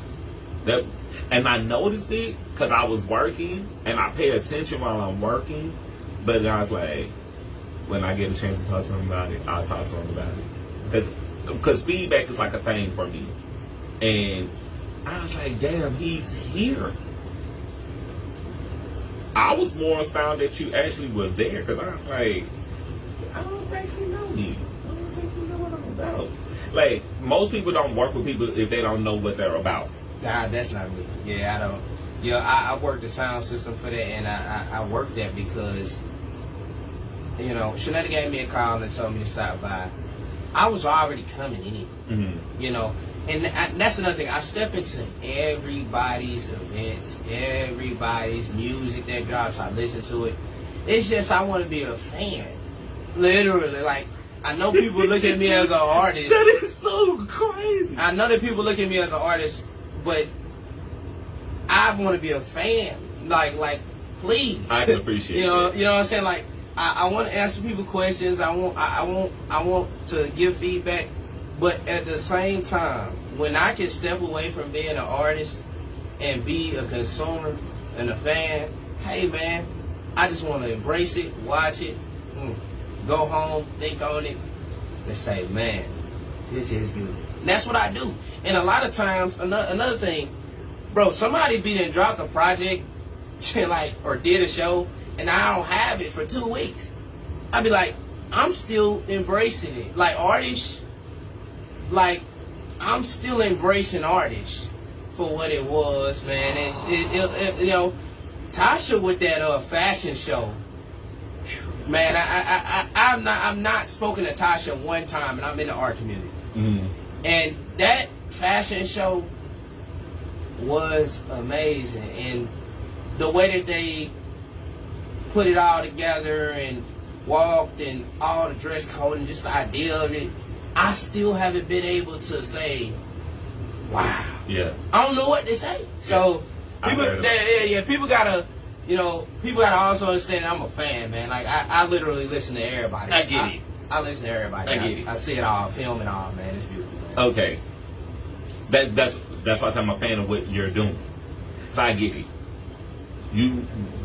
And I noticed it because I was working, and I pay attention while I'm working. But I was like, when I get a chance to talk to him about it, I'll talk to him about it. Because feedback is like a thing for me. And I was like, damn, he's here. I was more astounded that you actually were there, because I was like, I don't think you know me. I don't think you know what I'm about. Like, most people don't work with people if they don't know what they're about. Nah, that's not me. Yeah, I don't. Yeah, I worked the sound system for that, and I worked that because, you know, Shanetta gave me a call and told me to stop by. I was already coming anyway, you know. And that's another thing. I step into everybody's events, everybody's music that drops. I listen to it. It's just I want to be a fan. Literally, like, I know people look at me as an artist. That is so crazy. I know that people look at me as an artist, but I want to be a fan. Like, please. I can appreciate you know, that. You know what I'm saying? Like, I want to answer people questions. I want to give feedback. But at the same time, when I can step away from being an artist and be a consumer and a fan, hey man, I just want to embrace it, watch it, go home, think on it, and say, man, this is beautiful. And that's what I do. And a lot of times, another thing, bro, somebody be and dropped a project, like, or did a show, and I don't have it for 2 weeks. I'd be like, I'm still embracing it. Like, artists, like, I'm still embracing artists for what it was, man. And you know, Tasha with that fashion show, man. I'm not spoken to Tasha one time, and I'm in the art community. And that fashion show was amazing, and the way that they put it all together and walked and all the dress code and just the idea of it, I still haven't been able to say, wow. Yeah. I don't know what to say. So People gotta, people gotta also understand that I'm a fan, man. Like I literally listen to everybody. I get it. I listen to everybody. I get it. I see it all, film it all, man. It's beautiful, man. Okay. That's why I'm a fan of what you're doing. So I get it.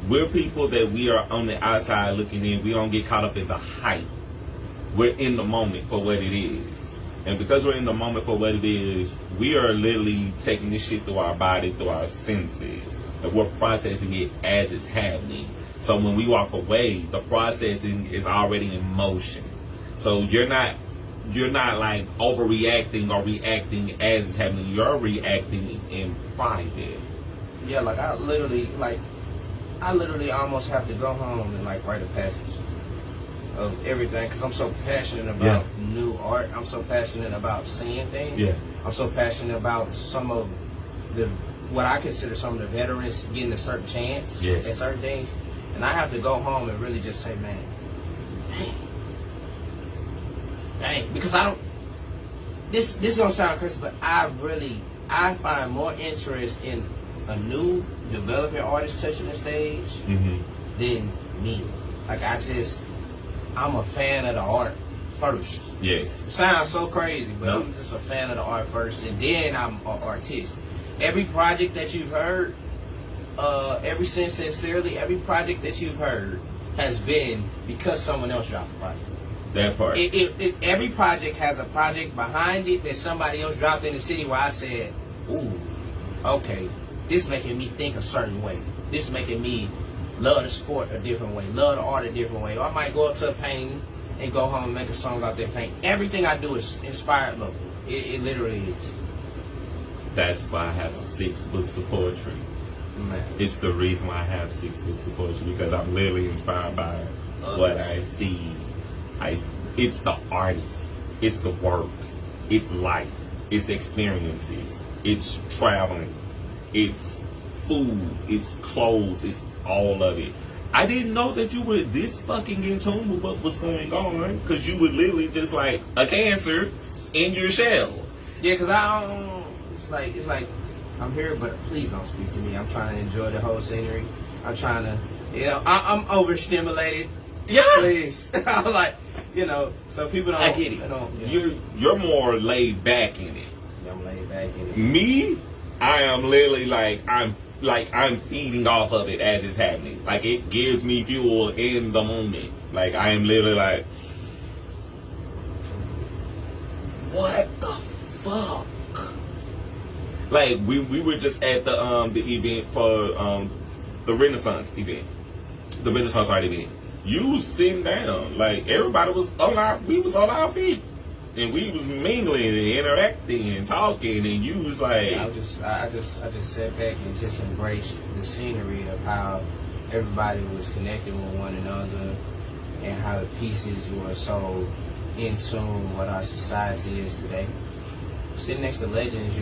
We're people that we are on the outside looking in. We don't get caught up in the hype. We're in the moment for what it is. And because we're in the moment for what it is, we are literally taking this shit through our body, through our senses. And we're processing it as it's happening. So when we walk away, the processing is already in motion. So you're not like overreacting or reacting as it's happening. You're reacting in private. Yeah, like I literally almost have to go home and like write a passage of everything because I'm so passionate about new art. I'm so passionate about seeing things. Yeah. I'm so passionate about some of what I consider some of the veterans getting a certain chance at certain things. And I have to go home and really just say, man, dang, because I don't. This gonna sound crazy, but I find more interest in a new developing artist touching the stage than me. Like I'm a fan of the art first. Yes. It sounds so crazy, but I'm just a fan of the art first, and then I'm an artist. Every project that you've heard, every project that you've heard has been because someone else dropped a project. That part. Every project has a project behind it that somebody else dropped in the city where I said, ooh, okay, this making me think a certain way. This making me love the sport a different way, love the art a different way. Or I might go up to a painting and go home and make a song out there painting. Everything I do is inspired local. It literally is. That's why I have 6 books of poetry. Man. It's the reason why I have 6 books of poetry, because I'm literally inspired by what I see. It's the artist, it's the work, it's life, it's experiences, it's traveling, it's food, it's clothes, it's all of it. I didn't know that you were this fucking in tune with what was going on, because you were literally just like a cancer in your shell. Yeah, because it's like I'm here, but please don't speak to me. I'm trying to enjoy the whole scenery. I'm trying to, I'm overstimulated. Yeah, please. I'm like, so people don't. I get it. You're more laid back in it. I'm laid back in it. Me, I am literally like I'm feeding off of it as it's happening. Like it gives me fuel in the moment. Like I am literally like, what the fuck? Like we were just at the event for the Renaissance event, the Renaissance art event. You was sitting down, like everybody was we was on our feet, and we was mingling and interacting and talking, and you was like, I just sat back and just embraced the scenery of how everybody was connecting with one another, and how the pieces were so in tune with what our society is today. Sitting next to legends,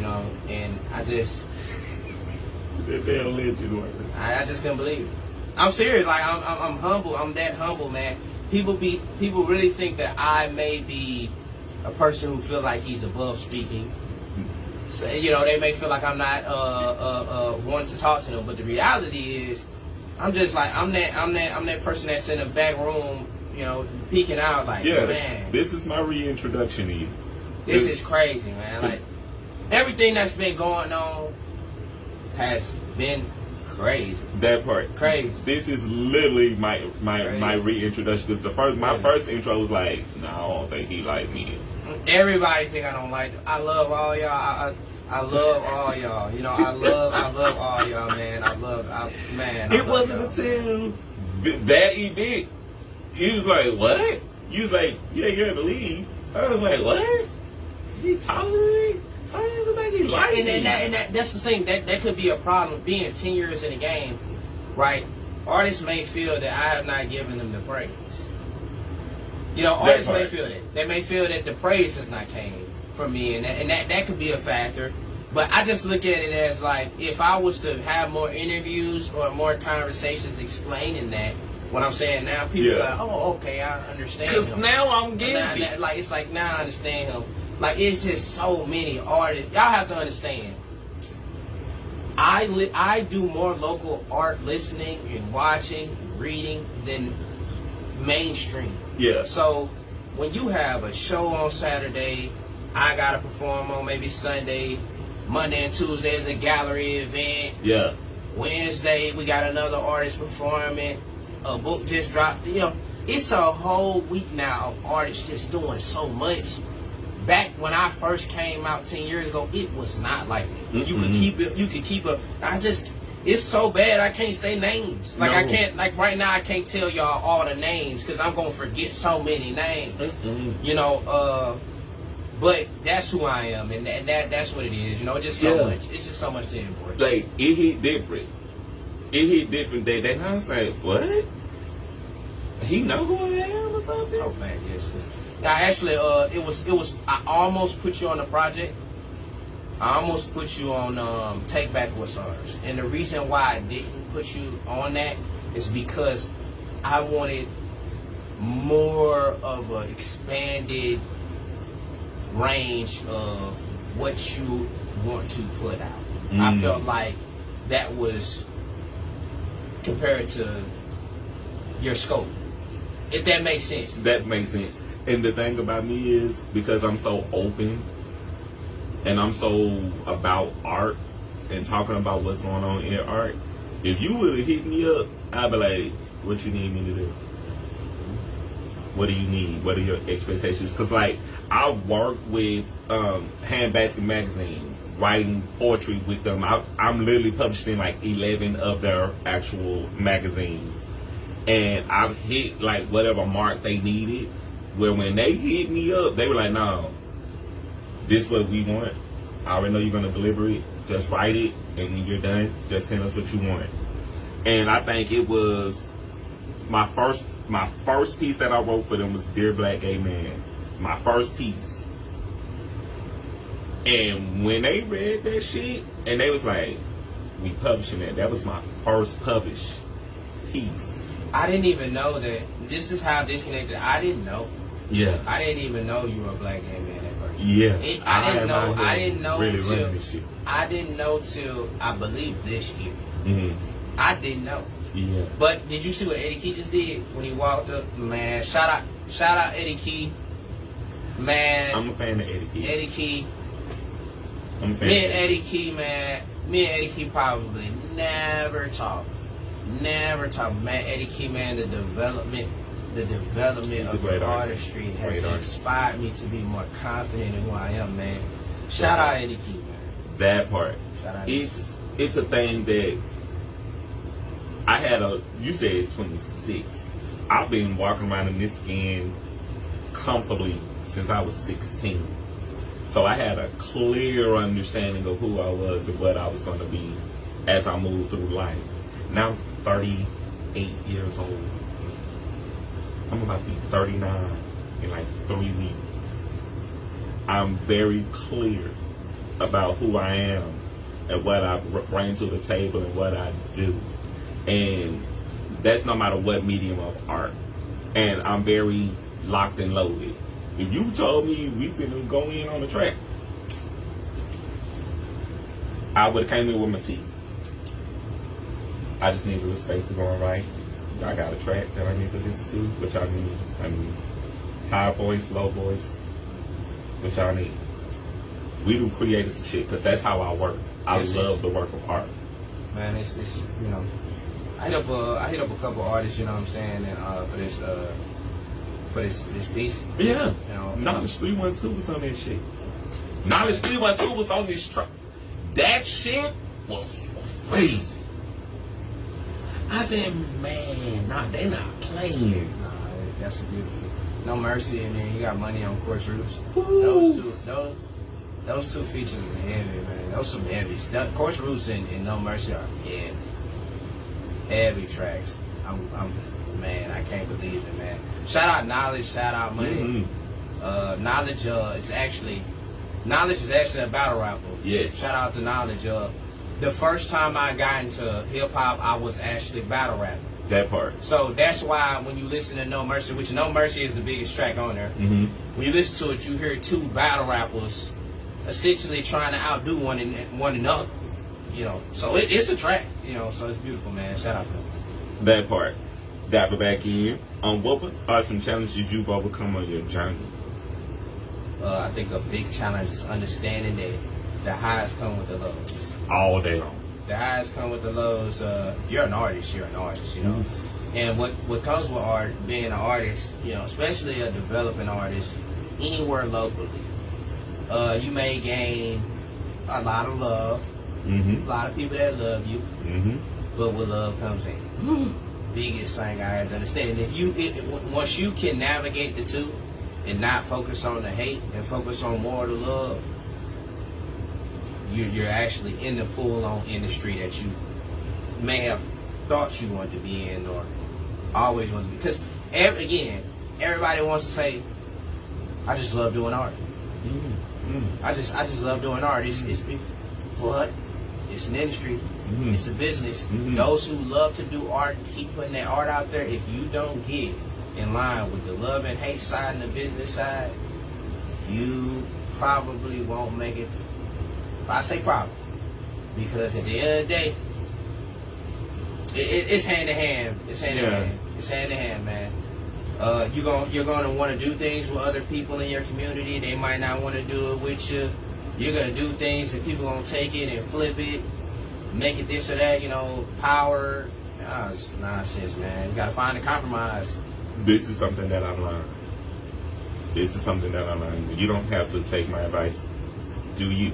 and I just I just couldn't believe it. I'm serious. Like I'm humble. I'm that humble, man. People really think that I may be a person who feel like he's above speaking. So, they may feel like I'm not wanting to talk to them, but the reality is, I'm just like I'm that person that's in the back room, peeking out like, man. This is my reintroduction to you. This is crazy, man. Like everything that's been going on has been crazy. That part. Crazy. This is literally my reintroduction. Because my first intro was like, no, I don't think he like me. Everybody think I don't like them. I love all y'all. I love all y'all. I love all y'all, man. It wasn't until that event, he was like, what? You was like, yeah, you're in the league. I was like, what? He taller than me? I didn't look like he like me. And that's the thing. That could be a problem. Being 10 years in the game, right? Artists may feel that I have not given them the praise. Artists may feel that. They may feel that the praise has not came from me, and that could be a factor. But I just look at it as like, if I was to have more interviews or more conversations explaining that, what I'm saying now, people are like, oh, okay, I understand him. Because now I'm getting it. Like, it's like, now I understand him. Like, it's just so many artists. Y'all have to understand. I do more local art listening and watching and reading than mainstream. Yeah. So when you have a show on Saturday, I gotta perform on maybe Sunday, Monday and Tuesday is a gallery event. Yeah. Wednesday we got another artist performing. A book just dropped. You know, it's a whole week now of artists just doing so much. Back when I first came out 10 years ago, it was not like that. You could keep it. You could keep it. It's so bad I can't say names. Like I can't. Like right now I can't tell y'all all the names because I'm gonna forget so many names. You know. But that's who I am, and that's what it is. You know, just so much. It's just so much to embrace. Like it hit different. It hit different day. That I was like, what? He know who I am or something? Oh man, yes. Now actually, it was. I almost put you on the project. I almost put you on Take Back What's Ours, and the reason why I didn't put you on that is because I wanted more of an expanded range of what you want to put out. I felt like that was compared to your scope. If that makes sense. That makes sense. And the thing about me is because I'm so open and I'm so about art and talking about what's going on in art, if you would have hit me up, I'd be like, what you need me to do? What do you need? What are your expectations? Because, like, I work with Handbasket Magazine, writing poetry with them. I'm literally published in, like, 11 of their actual magazines. And I've hit, like, whatever mark they needed. Where when they hit me up, they were like, no, this is what we want. I already know you're going to deliver it. Just write it. And when you're done, just send us what you want. And I think it was my first piece that I wrote for them was Dear Black Gay Man. My first piece. And when they read that shit, and they was like, we publishing that. That was my first published piece. I didn't even know that. This is how disconnected. I didn't know. Yeah. I didn't even know you were a black gay man at first. Yeah. I didn't know. I didn't know really till. this shit. I didn't know till I believe this year. I didn't know. Yeah. But did you see what Eddie Key just did when he walked up? Man, shout out Eddie Key. Man, I'm a fan of Eddie Key. Eddie Key. I'm a fan Me and Eddie Key, man. Me and Eddie Key probably never talk. Never talk. Man, Eddie Key, man, the development of the artistry has inspired me to be more confident in who I am, man. Shout out Eddie Key, man. That part. Shout out It's a thing that I had you said 26. I've been walking around in this skin comfortably since I was 16. So I had a clear understanding of who I was and what I was going to be as I moved through life. Now I'm 38 years old. I'm about to be 39 in like 3 weeks. I'm very clear about who I am and what I bring to the table and what I do. And that's no matter what medium of art. And I'm very locked and loaded. If you told me we finna go in on the track, I would have came in with my teeth. I just need a little space to go and write. I got a track that I need to listen to, which I need. I need high voice, low voice, which I need. We do create some shit because that's how I work. I love the work of art. Man, it's you know, I hit up a couple artists, you know what I'm saying, and for this piece. Yeah. You know, Knowledge 312 was on that shit. Knowledge 312 was on this track. That shit was crazy. I said, man, nah, they not playing. Nah, that's beautiful. No Mercy, and then you got Money on Course Roots. Ooh. Those two features are heavy, man. Those some heavies. Course Roots and No Mercy are heavy tracks. Man, I can't believe it, man. Shout out Knowledge, shout out Money. Knowledge is actually a battle rapper. Yes. Shout out to Knowledge. The first time I got into hip hop, I was actually battle rapping. That part. So that's why when you listen to No Mercy, which No Mercy is the biggest track on there, when you listen to it, you hear two battle rappers essentially trying to outdo one another. so it's a track, so it's beautiful, man. Shout out to him. That part. Diving back in. What are some challenges you've overcome on your journey? I think a big challenge is understanding that the highs come with the lows. All day long. The highs come with the lows. You're an artist, And what comes with art, being an artist, especially a developing artist, anywhere locally, you may gain a lot of love, a lot of people that love you, but with love comes in. Biggest thing I had to understand. And once you can navigate the two and not focus on the hate and focus on more of the love, you're actually in the full-on industry that you may have thought you wanted to be in or always wanted to be. Because, everybody wants to say, I just love doing art. I just love doing art. But it's an industry. It's a business. Those who love to do art, keep putting their art out there. If you don't get in line with the love and hate side and the business side, you probably won't make it. I say probably, because at the end of the day, it's hand in hand. It's hand in hand. It's hand in hand, man. You're gonna want to do things with other people in your community. They might not want to do it with you. You're gonna do things that people gonna take it and flip it, make it this or that. Power. It's nonsense, man. You gotta find a compromise. This is something that I learned. You don't have to take my advice. Do you?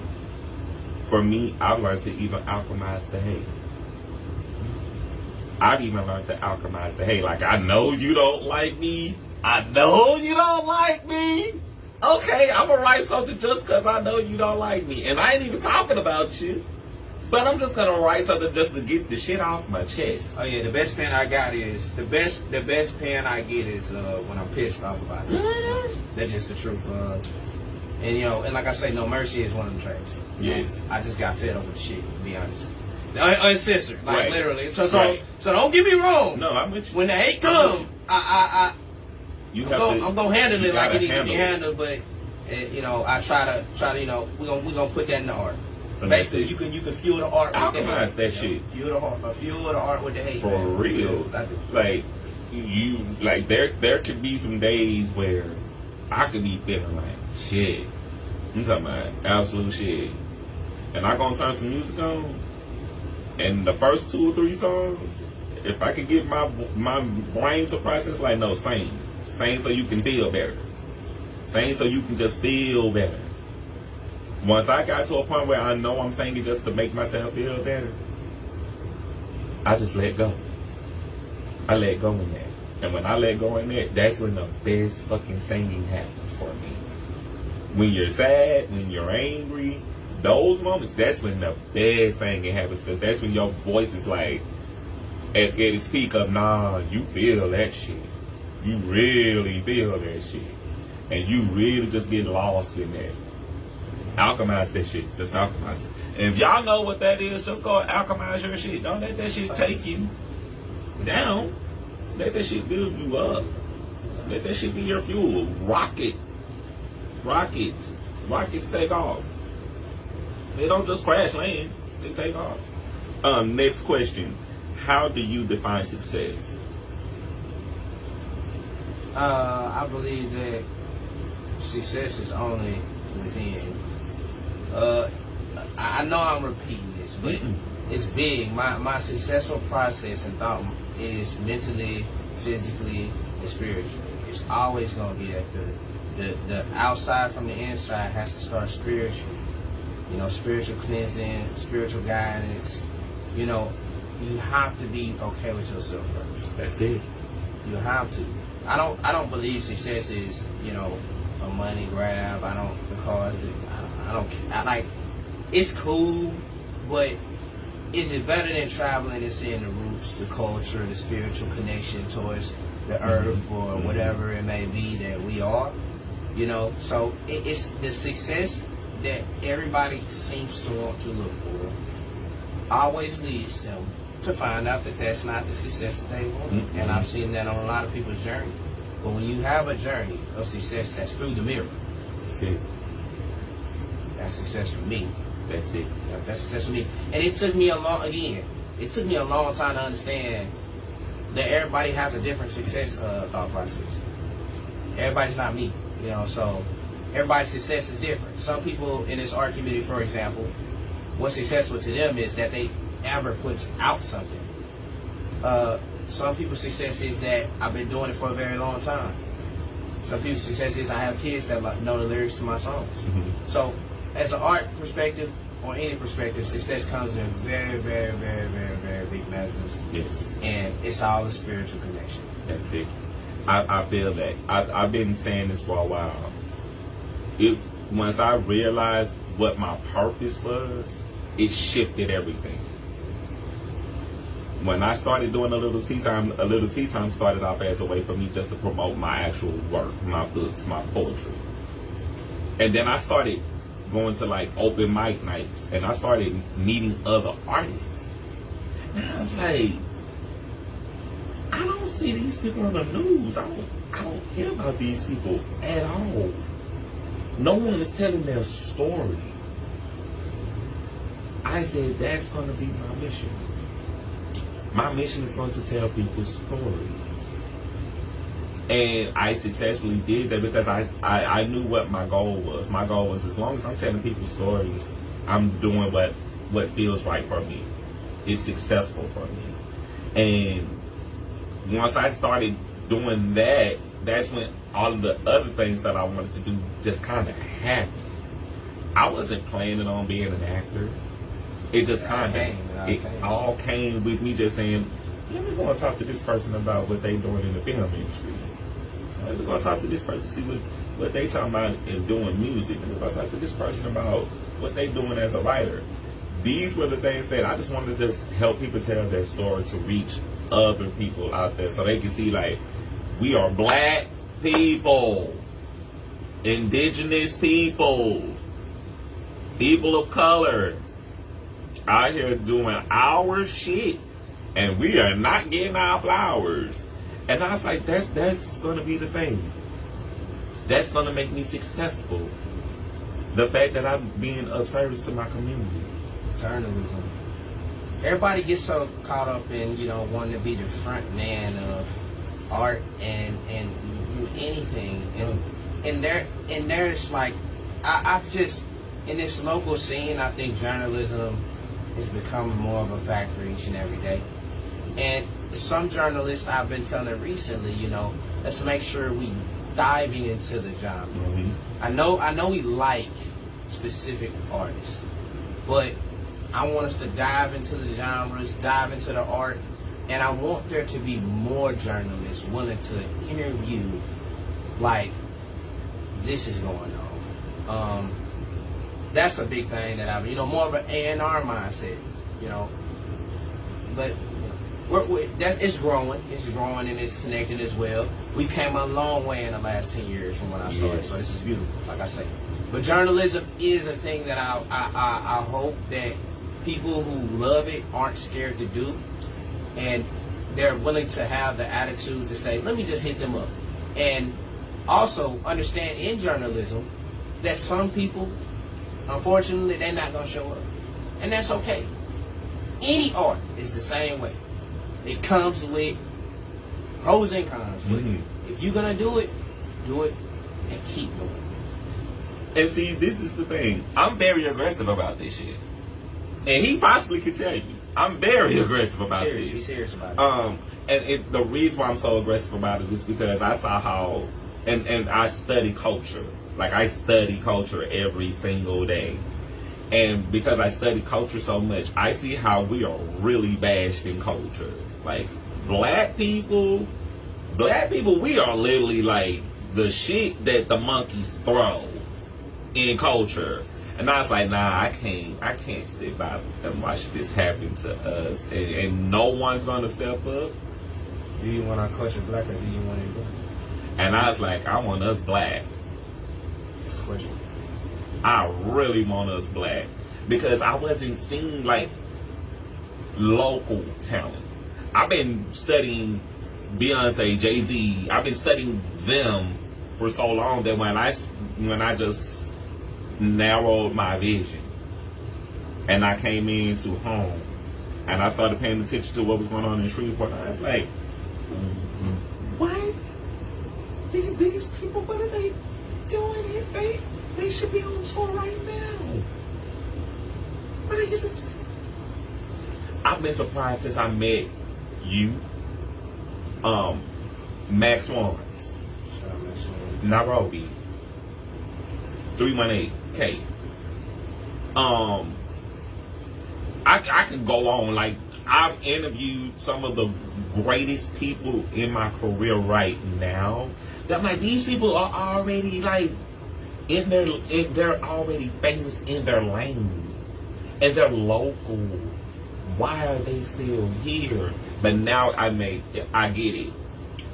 For me, I've learned to even alchemize the hate. I've even learned to alchemize the hate. Like, I know you don't like me. Okay, I'm going to write something just because I know you don't like me. And I ain't even talking about you. But I'm just going to write something just to get the shit off my chest. Oh, yeah, the best pen I got is, the best pen I get is when I'm pissed off about it. That's just the truth. And like I say, No Mercy is one of them tracks. Yes. I just got fed up with shit, to be honest. Uncensored, like Right. literally. So don't get me wrong. No, I'm with you. When the hate comes, I'm gonna handle it like it needs to be handled. But I try to we're gonna put that in the art. Basically, you can fuel the art with the hate. That shit. Fuel the art with the hate. For man. real. Like there could be some days where I could be feeling like shit. I'm talking about absolute shit. And I gonna turn some music on. And the first 2 or 3 songs, if I could get my brain to process, like, no, sing so you can feel better. Sing so you can just feel better. Once I got to a point where I know I'm singing just to make myself feel better, I just let go. I let go in that. And when I let go in that, that's when the best fucking singing happens for me. When you're sad, when you're angry, those moments, that's when the best singing happens, because that's when your voice is like at its peak of, nah, you feel that shit. You really feel that shit. And you really just get lost in that. Alchemize that shit. Just alchemize it. And if y'all know what that is, just go alchemize your shit. Don't let that shit take you down. Let that shit build you up. Let that shit be your fuel. Rocket. Rockets take off. They don't just crash land. They take off. Next question. How do you define success? I believe that success is only within. I know I'm repeating this, but it's big. My successful process and thought is mentally, physically, and spiritually. It's always going to be that good. The outside from the inside has to start spiritually. Spiritual cleansing, spiritual guidance. You have to be okay with yourself first. That's it. You have to. I don't believe success is, a money grab. I like, it's cool, but is it better than traveling and seeing the roots, the culture, the spiritual connection towards the earth or whatever it may be that we are? So it's the success that everybody seems to want to look for always leads them to find out that that's not the success that they want. And I've seen that on a lot of people's journey. But when you have a journey of success that's through the mirror, That's it. that's success for me. That's it. Yeah, that's success for me. And it took me a long time to understand that everybody has a different success thought process. Everybody's not me, you know, so everybody's success is different. Some people in this art community, for example, what's successful to them is that they ever puts out something. Some people's success is that I've been doing it for a very long time. Some people's success is I have kids that know the lyrics to my songs. Mm-hmm. So, as an art perspective, or any perspective, success comes in very, very, very, very, very big measures. Yes. And it's all a spiritual connection. That's it. I feel that. I've been saying this for a while. Once I realized what my purpose was, it shifted everything. When I started doing A Lil Tea Time started off as a way for me just to promote my actual work, my books, my poetry. And then I started going to like open mic nights, and I started meeting other artists. And I was like, I don't see these people on the news. I don't care about these people at all. No one is telling their story. I said, that's going to be my mission. My mission is going to tell people's stories. And I successfully did that because I knew what my goal was. My goal was, as long as I'm telling people's stories, I'm doing what feels right for me. It's successful for me. And once I started doing that, that's when all of the other things that I wanted to do just kind of happened. I wasn't planning on being an actor. It just kind of all came with me just saying, let me go and talk to this person about what they doing in the film industry. Let me go and talk to this person, see what they talking about in doing music. Let me go and talk to this person about what they doing as a writer. These were the things that I just wanted to just help people tell their story to reach other people out there so they can see, like, we are black people, indigenous people, people of color, out here doing our shit, and we are not getting our flowers. And I was like, that's gonna be the thing. That's gonna make me successful. The fact that I'm being of service to my community. Journalism. Everybody gets so caught up in, you know, wanting to be the front man of art and anything. And there's like, I've just, in this local scene, I think journalism is becoming more of a factor each and every day. And some journalists I've been telling recently, you know, let's make sure we diving into the genre. Mm-hmm. I know we like specific artists, but I want us to dive into the genres, dive into the art, and I want there to be more journalists willing to interview, like, this is going on. That's a big thing that I've, you know, more of an A&R mindset, you know. But it's growing. It's growing and it's connected as well. We came a long way in the last 10 years from when I started, Yes. so this is beautiful, like I say. But journalism is a thing that I hope that people who love it aren't scared to do, and they're willing to have the attitude to say, let me just hit them up. And also understand in journalism that some people, unfortunately, they're not going to show up. And that's okay. Any art is the same way. It comes with pros and cons. But if you're going to do it and keep doing it. And see, this is the thing. I'm very aggressive about this shit. And he possibly could tell you. I'm very aggressive about this. He's serious about it. And the reason why I'm so aggressive about it is because I saw how, and I study culture. Like, I study culture every single day. And because I study culture so much, I see how we are really bashed in culture. Like, black people, we are literally like the shit that the monkeys throw in culture. And I was like, nah, I can't sit by and watch this happen to us. And no one's gonna step up. Do you want our culture black or do you want it black? And I was like, I want us black. That's the question. I really want us black. Because I wasn't seeing like local talent. I've been studying Beyonce, Jay-Z. I've been studying them for so long that when I just narrowed my vision and I came into home, and I started paying attention to what was going on in Shreveport. I was like, what? These people, what are they doing here? They should be on tour right now. What are you? I've been surprised since I met you. Max Swans, Nairobi, 318K. I could go on. Like, I've interviewed some of the greatest people in my career right now. That I'm like, these people are already like they're already famous in their lane, and they're local. Why are they still here? But now I get it.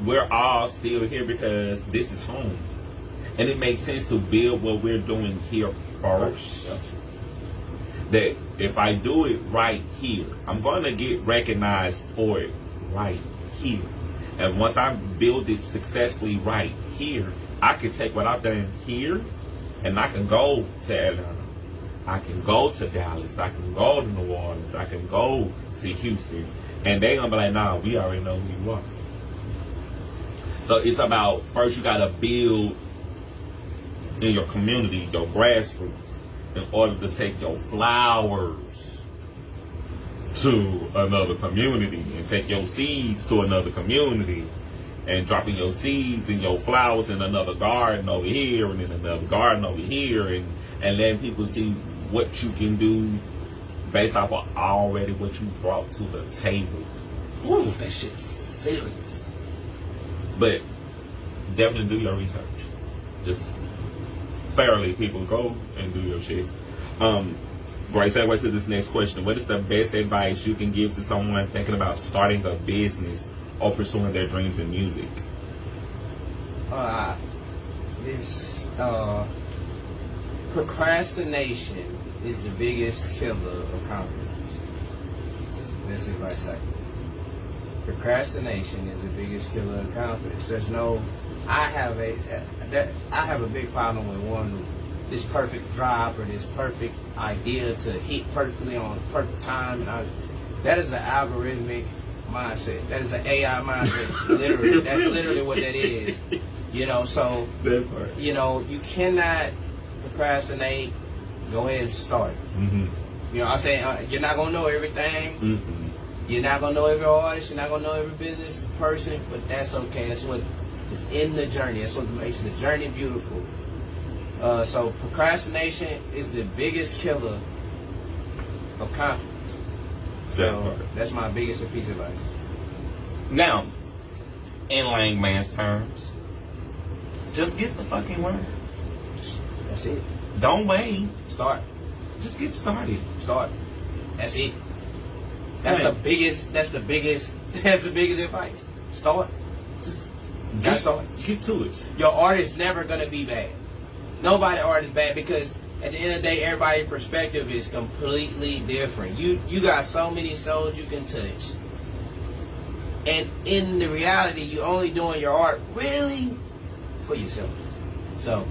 We're all still here because this is home, and it makes sense to build what we're doing here first. That if I do it right here, I'm going to get recognized for it right here. And once I build it successfully right here, I can take what I've done here, and I can go to Atlanta, I can go to Dallas, I can go to New Orleans, I can go to Houston, and they're going to be like, nah, we already know who you are. So it's about, first you got to build in your community, your grassroots, in order to take your flowers to another community and take your seeds to another community and dropping your seeds and your flowers in another garden over here and in another garden over here and letting people see what you can do based off of already what you brought to the table. Ooh, that shit's serious. But definitely do your research. Just thoroughly, people, go and do your shit. Great segue to this next question. What is the best advice you can give to someone thinking about starting a business or pursuing their dreams in music? Procrastination is the biggest killer of confidence. This is what I say. Procrastination is the biggest killer of confidence. I have a big problem with one, this perfect drop or this perfect idea to hit perfectly on the perfect time. That is an algorithmic mindset. That is an AI mindset. Literally, that's literally what that is. So you cannot procrastinate. Go ahead and start. Mm-hmm. I'm saying you're not gonna know everything. Mm-hmm. You're not gonna know every artist. You're not gonna know every business person. But that's okay. That's what is in the journey. That's what makes the journey beautiful. So procrastination is the biggest killer of confidence. So that's my biggest piece of advice. Now, in layman's terms, just get the fucking word. That's it. Don't wait. Start. Just get started. Start. That's it. That's the biggest advice. Start. Just Get to it. Your art is never gonna be bad. Nobody art is bad because at the end of the day, everybody's perspective is completely different. You got so many souls you can touch, and in the reality, you're only doing your art really for yourself. So,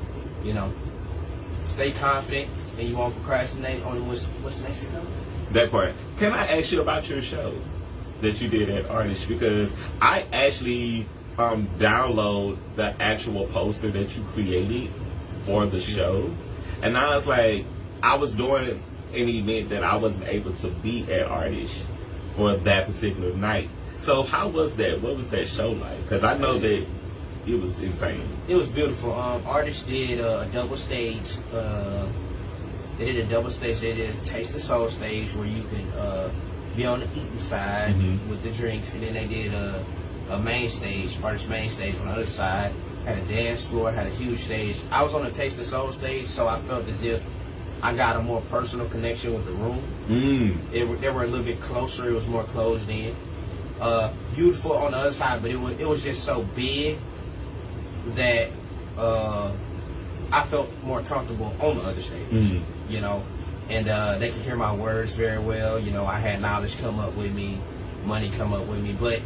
stay confident, and you won't procrastinate on what's next to come. That part. Can I ask you about your show that you did at Artist? Because I actually download the actual poster that you created for the show, and I was like, I was doing an event that I wasn't able to be at Artist for that particular night. So how was that? What was that show like? Because I know that it was insane. It was beautiful. Artist did a double stage. They did a double stage. They did a Taste the Soul stage where you could be on the eating side with the drinks, and then they did a main stage, Artist main stage on the other side. Had a dance floor, had a huge stage. I was on the Taste the Soul stage, so I felt as if I got a more personal connection with the room. They were a little bit closer. It was more closed in. Beautiful on the other side, but it was just so big that I felt more comfortable on the other stage. And they could hear my words very well. I had knowledge come up with me, money come up with me, but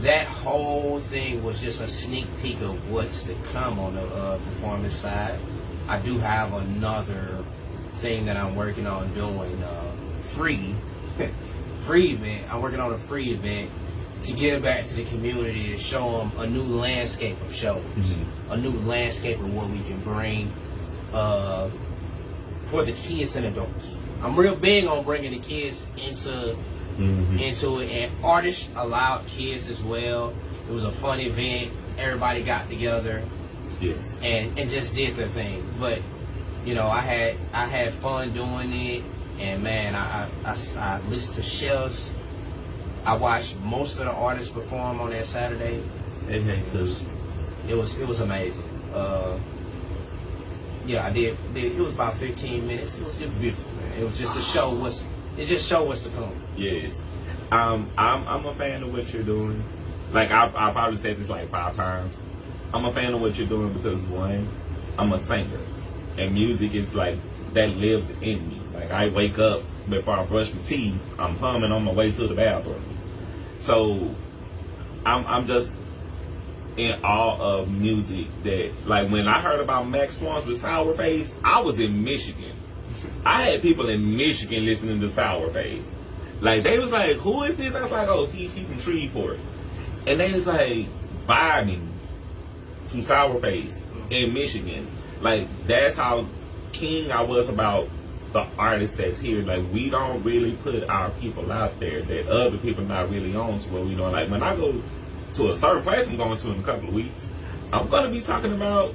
that whole thing was just a sneak peek of what's to come on the performance side. I do have another thing that I'm working on doing, free event. I'm working on a free event to give back to the community, to show them a new landscape of shows, a new landscape of what we can bring for the kids and adults. I'm real big on bringing the kids into it, and artists allowed kids as well. It was a fun event. Everybody got together, Yes. and just did their thing. But you know, I had fun doing it, and man, I listened to chefs. I watched most of the artists perform on that Saturday. It was amazing. Yeah, I did. It was about 15 minutes. It was just beautiful, man. It was just to show what's. It just show what's to come. Yes. I'm a fan of what you're doing. Like I probably said this like 5 times. I'm a fan of what you're doing because one, I'm a singer, and music is like that lives in me. Like I wake up before I brush my teeth, I'm humming on my way to the bathroom. So I'm just in awe of music. That like when I heard about Max Swans with Sour Face, I was in Michigan. I had people in Michigan listening to Sour Face. Like they was like, "Who is this?" I was like, "Oh, he from Shreveport," and they was like vibing to Sour Face in Michigan. Like that's how keen I was about the artists that's here. Like we don't really put our people out there that other people not really on to what we doing. Like when I go to a certain place I'm going to in a couple of weeks, I'm gonna be talking about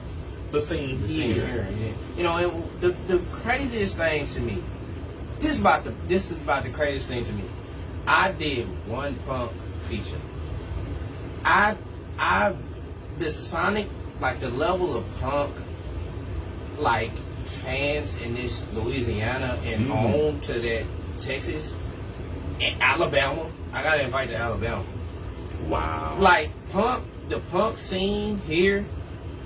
the scene here. Yeah. You know, and the craziest thing to me, this is about the craziest thing to me. I did one punk feature. The sonic, like the level of punk, like fans in this Louisiana and on to that Texas and Alabama. I got invited to Alabama. Wow. Like the punk scene here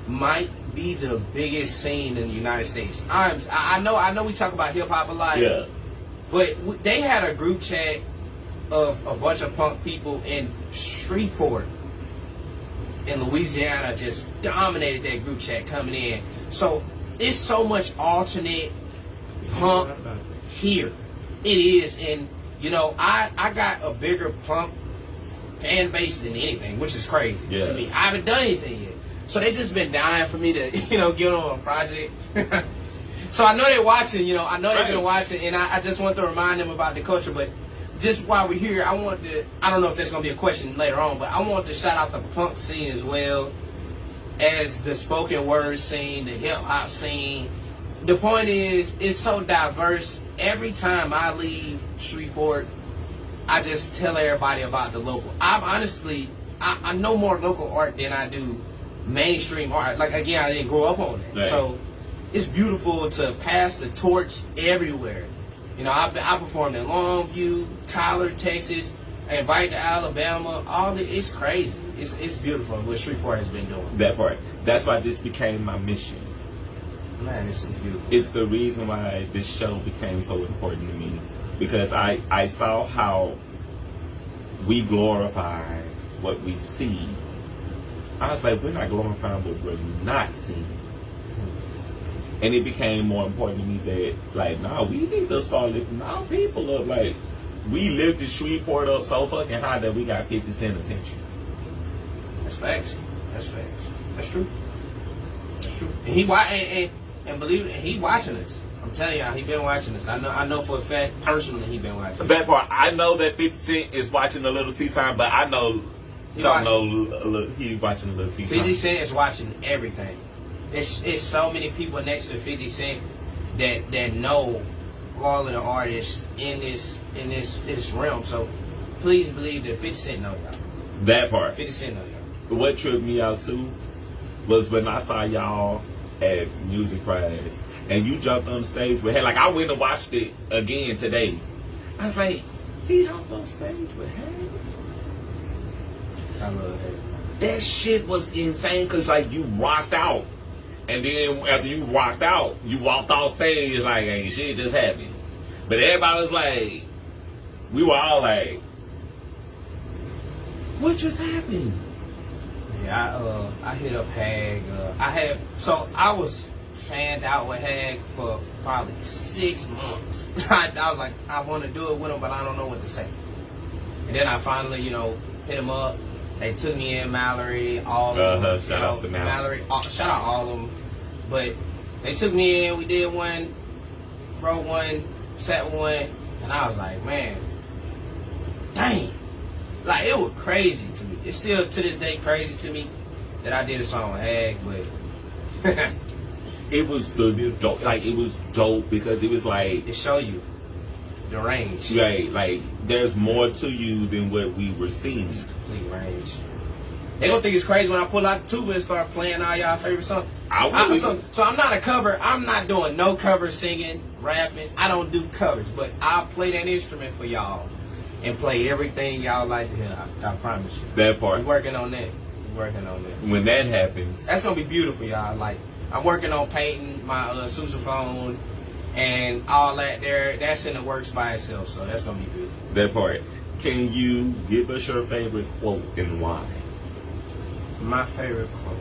might be the biggest scene in the United States. I know we talk about hip hop a lot. Yeah. But they had a group chat of a bunch of punk people in Shreveport in Louisiana, just dominated that group chat coming in. So it's so much alternate punk here. It is, and you know, I got a bigger punk fan base than anything, which is crazy to me. I haven't done anything yet. So they just been dying for me to, you know, get on a project. So I know they're watching, you know, I know they've been watching, and I just want to remind them about the culture. But just while we're here, I don't know if there's going to be a question later on, but I want to shout out the punk scene as well as the spoken word scene, the hip hop scene. The point is, it's so diverse. Every time I leave Shreveport, I just tell everybody about the local. I know more local art than I do mainstream art. Like, again, I didn't grow up on it. Right. So it's beautiful to pass the torch everywhere. You know, I performed in Longview, Tyler, Texas, invited to Alabama. It's crazy. It's beautiful what Shreveport has been doing. That part. That's why this became my mission. Man, this is beautiful. It's the reason why this show became so important to me. Because I saw how we glorify what we see. I was like, we're not glorifying what we're not seeing. And it became more important to me that, like, nah, we need to start lifting our people up. Like, we lifted Shreveport up so fucking high that we got 50 Cent attention. That's facts. That's facts. That's true. That's true. And believe it, he watching us. I'm telling y'all, he been watching us. I know for a fact, personally, he been watching. That part, I know that 50 Cent is watching A Lil Tea Time, but I know he's watching A Lil Tea Time. 50 Cent is watching everything. It's so many people next to 50 Cent that know all of the artists in this realm. So please believe that 50 Cent know y'all. That part. 50 Cent know y'all. What tripped me out too was when I saw y'all at Music Prize and you jumped on stage with Head. Like, I went and watched it again today. I was like, he hopped on stage with Head. I love Head. That shit was insane because, like, you rocked out. And then after you rocked out, you walked off stage like, ain't shit just happened. But everybody was like, we were all like, what just happened? Yeah, I hit up Hag. I was fanned out with Hag for probably 6 months. I was like, I want to do it with him, but I don't know what to say. And then I finally, hit him up. They took me in, Mallory, all of them. Shout out to Mallory. Shout out all of them. But they took me in. We did one, wrote one, set one, and I was like, man, dang. Like, it was crazy to me. It's still to this day crazy to me that I did a song with Hag, but it was dope. Like, it was dope because it was like, it show you the range. Right, like there's more to you than what we were seeing. It's complete range. They gonna think it's crazy when I pull out the tuba and start playing all y'all favorite songs. So I'm not a cover. I'm not doing no cover singing, rapping. I don't do covers, but I'll play that instrument for y'all and play everything y'all like to hear. I promise you. That part. We're working on that. When that happens, that's gonna be beautiful, y'all. Like, I'm working on painting my sousaphone and all that there. That's in the works by itself, so that's gonna be beautiful. That part. Can you give us your favorite quote and why? My favorite quote.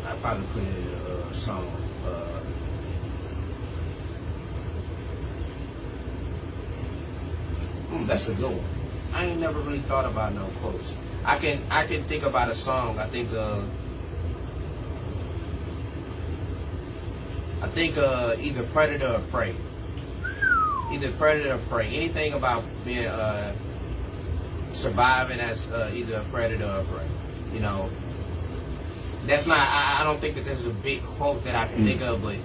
I probably put it in a song. That's a good one. I ain't never really thought about no quotes. I can think about a song. I think either Predator or Prey. Either Predator or Prey. Anything about being surviving as either a predator or a prey. That's not. I don't think that there's a big quote that I can think of, but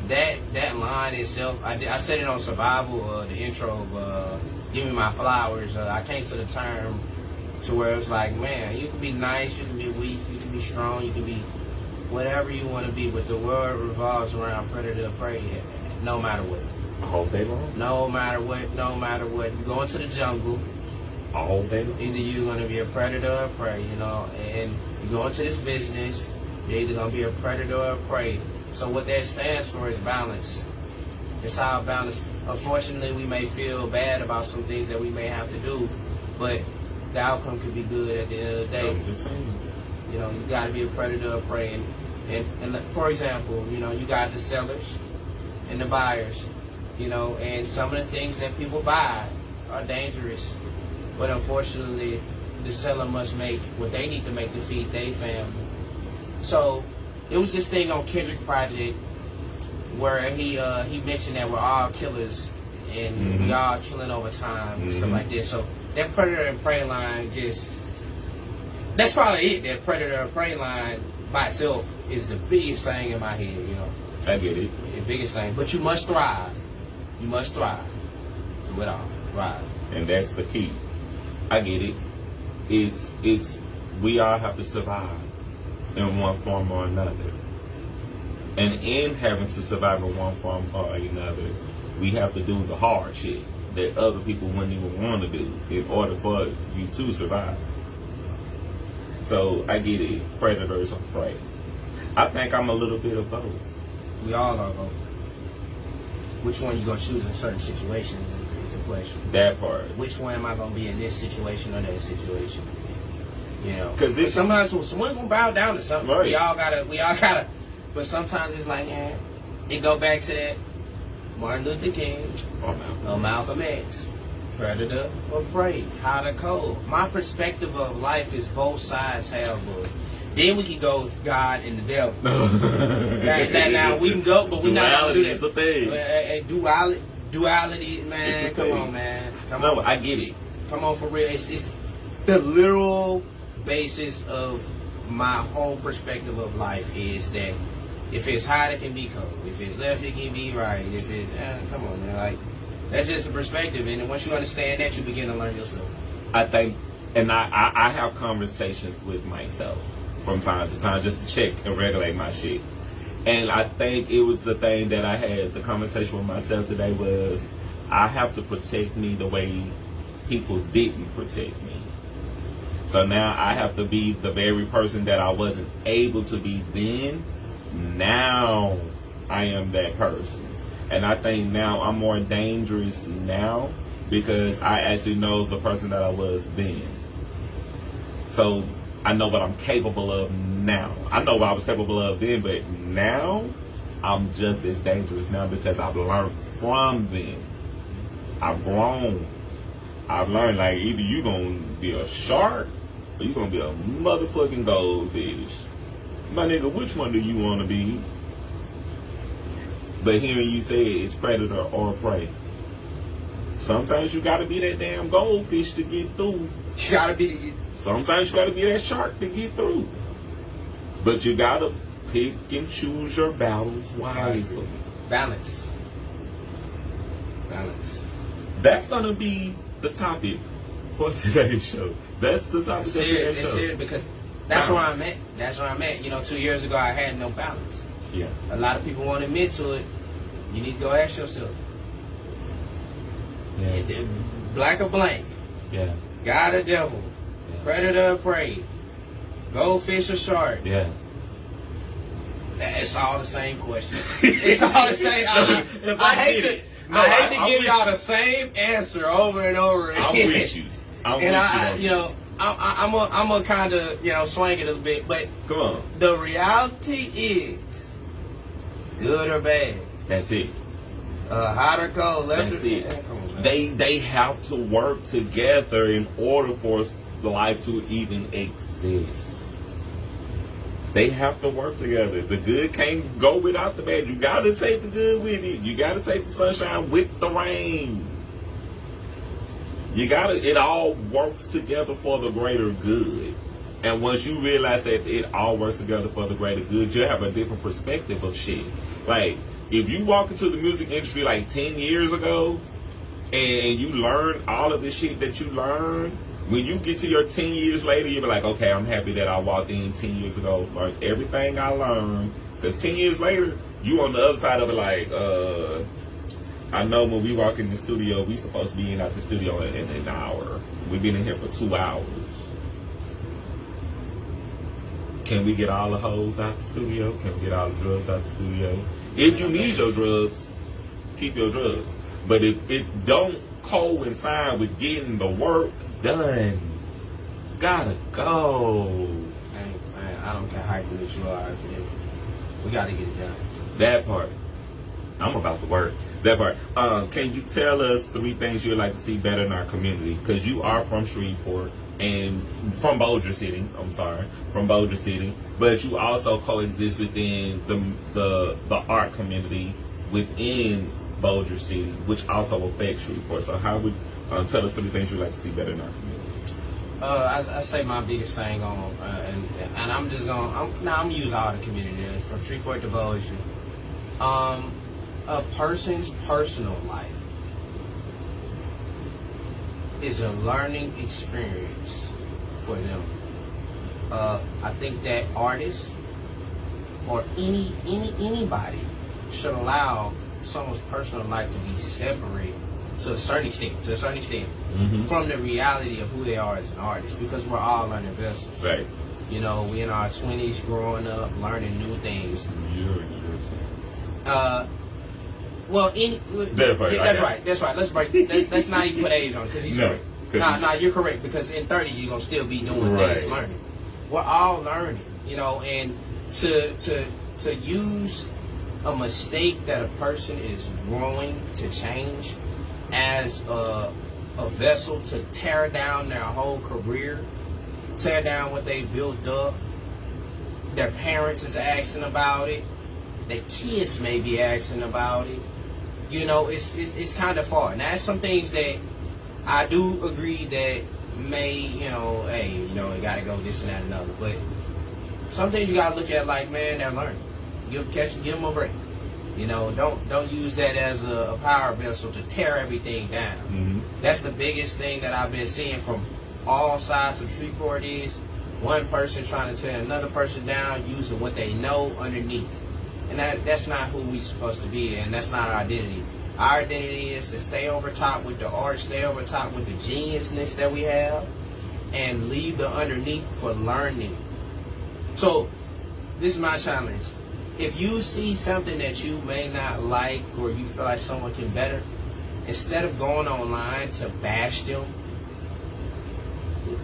that line itself. I said it on Survival, the intro of "Give Me My Flowers." I came to the term to where it's like, man, you can be nice, you can be weak, you can be strong, you can be whatever you want to be, but the world revolves around predator and prey, no matter what. All day long? No matter what. You go into the jungle. All day long? Either you're going to be a predator or a prey, and you go into this business, you're either going to be a predator or a prey. So what that stands for is balance. It's how balance. Unfortunately, we may feel bad about some things that we may have to do, but the outcome could be good at the end of the day. I'm just saying. You got to be a predator or prey. And for example, you got the sellers and the buyers, and some of the things that people buy are dangerous. But unfortunately, the seller must make what they need to make to feed their family. So it was this thing on Kendrick Project where he mentioned that we're all killers and we all killing over time and stuff like this. So that predator and prey line that's probably it. That predator and prey line by itself is the biggest thing in my head, I get it. The biggest thing. But you must thrive. You must thrive. Do it all. Thrive. And that's the key. I get it. It's we all have to survive in one form or another. And in having to survive in one form or another, we have to do the hard shit that other people wouldn't even want to do in order for you to survive. So I get it. Predators or prey. I think I'm a little bit of both. We all are both. Which one you gonna choose in certain situations is the question. That part. Which one am I gonna be in this situation or that situation? Because sometimes someone's gonna bow down to something. Right. We all gotta. But sometimes it's like, it go back to that Martin Luther King or Malcolm X. Predator or prey. Hot or cold. My perspective of life is both sides have a. Then we can go God and the devil. now we can go, but we're not gonna do that. It's a thing. Duality, man. It's a Come thing. on, man. Come No, on. I get it. Come on, for real. It's the literal basis of my whole perspective of life is that if it's hot, it can be cold. If it's left, it can be right. If it, come on, man. Like, that's just a perspective, and once you understand that, you begin to learn yourself. I think, and I have conversations with myself from time to time just to check and regulate my shit. And I think it was the thing that I had the conversation with myself today was I have to protect me the way people didn't protect me. So now I have to be the very person that I wasn't able to be then. Now I am that person. And I think now I'm more dangerous now because I actually know the person that I was then. So I know what I'm capable of now. I know what I was capable of then, but now I'm just as dangerous now because I've learned from them. I've grown. I've learned like either you gonna be a shark or you gonna be a motherfucking goldfish. My nigga, which one do you wanna be? But hearing you say it's predator or prey. Sometimes you gotta be that damn goldfish to get through. You gotta be. Sometimes you gotta be that shark to get through. But you gotta pick and choose your battles wisely. Balance. Balance. That's gonna be the topic for today's show. That's the topic of today's show. It's serious because that's where I'm at. That's where I'm at. You know, 2 years ago I had no balance. Yeah. A lot of people won't admit to it. You need to go ask yourself. Yeah. Black or blank? Yeah. God or devil? Yeah. Predator or prey? Goldfish or shark? Yeah. It's all the same question. It's all the same. I hate to give y'all the same answer over and over again. I'm with you. I'm gonna kind of swing it a little bit, but come on. The reality is, good or bad. That's it. Hot or cold. Left That's or it. man, come on, man. They have to work together in order for life to even exist. They have to work together. The good can't go without the bad. You gotta take the good with it. You gotta take the sunshine with the rain. It all works together for the greater good. And once you realize that it all works together for the greater good, you have a different perspective of shit. Like, if you walk into the music industry like 10 years ago and you learn all of the shit that you learned, when you get to your 10 years later, you'll be like, okay, I'm happy that I walked in 10 years ago, learned everything I learned. Because 10 years later, you on the other side of it like, I know when we walk in the studio, we supposed to be in out the studio in an hour. We've been in here for 2 hours. Can we get all the hoes out the studio? Can we get all the drugs out the studio? If you need your drugs, keep your drugs. But if it don't coincide with getting the work done, gotta go. Hey, man, I don't care how good you are. We gotta get it done. That part. I'm about to work. That part. Can you tell us 3 things you'd like to see better in our community? Because you are from Shreveport and from Bossier City. I'm sorry, from Bossier City. But you also coexist within the art community within Bossier City, which also affects Shreveport. So how would tell us 3 things you'd like to see better in our community? I say my biggest thing on, and I'm just gonna, I'm use all the community from Shreveport to Bossier. A person's personal life is a learning experience for them. I think that artists or anybody should allow someone's personal life to be separated to a certain extent, Mm-hmm. from the reality of who they are as an artist, because we're all learning vessels. Right. You know, we in our 20s, growing up, learning new things. Well, that's right. Let's break. Let's not even put age on it, because he's correct. Nah, you're correct, because in 30 you're gonna still be doing things, learning. We're all learning, you know, and to use a mistake that a person is growing to change as a vessel to tear down their whole career, tear down what they built up. Their parents is asking about it. Their kids may be asking about it. You know, it's kind of far. Now, there's some things that I do agree that may, it got to go this and that and another. But some things you got to look at like, man, they're learning. Give them a break. You know, don't use that as a power vessel to tear everything down. Mm-hmm. That's the biggest thing that I've been seeing from all sides of Shreveport is one person trying to tear another person down using what they know underneath. And that's not who we're supposed to be, and that's not our identity. Our identity is to stay over top with the art, stay over top with the geniusness that we have, and leave the underneath for learning. So, this is my challenge. If you see something that you may not like or you feel like someone can better, instead of going online to bash them,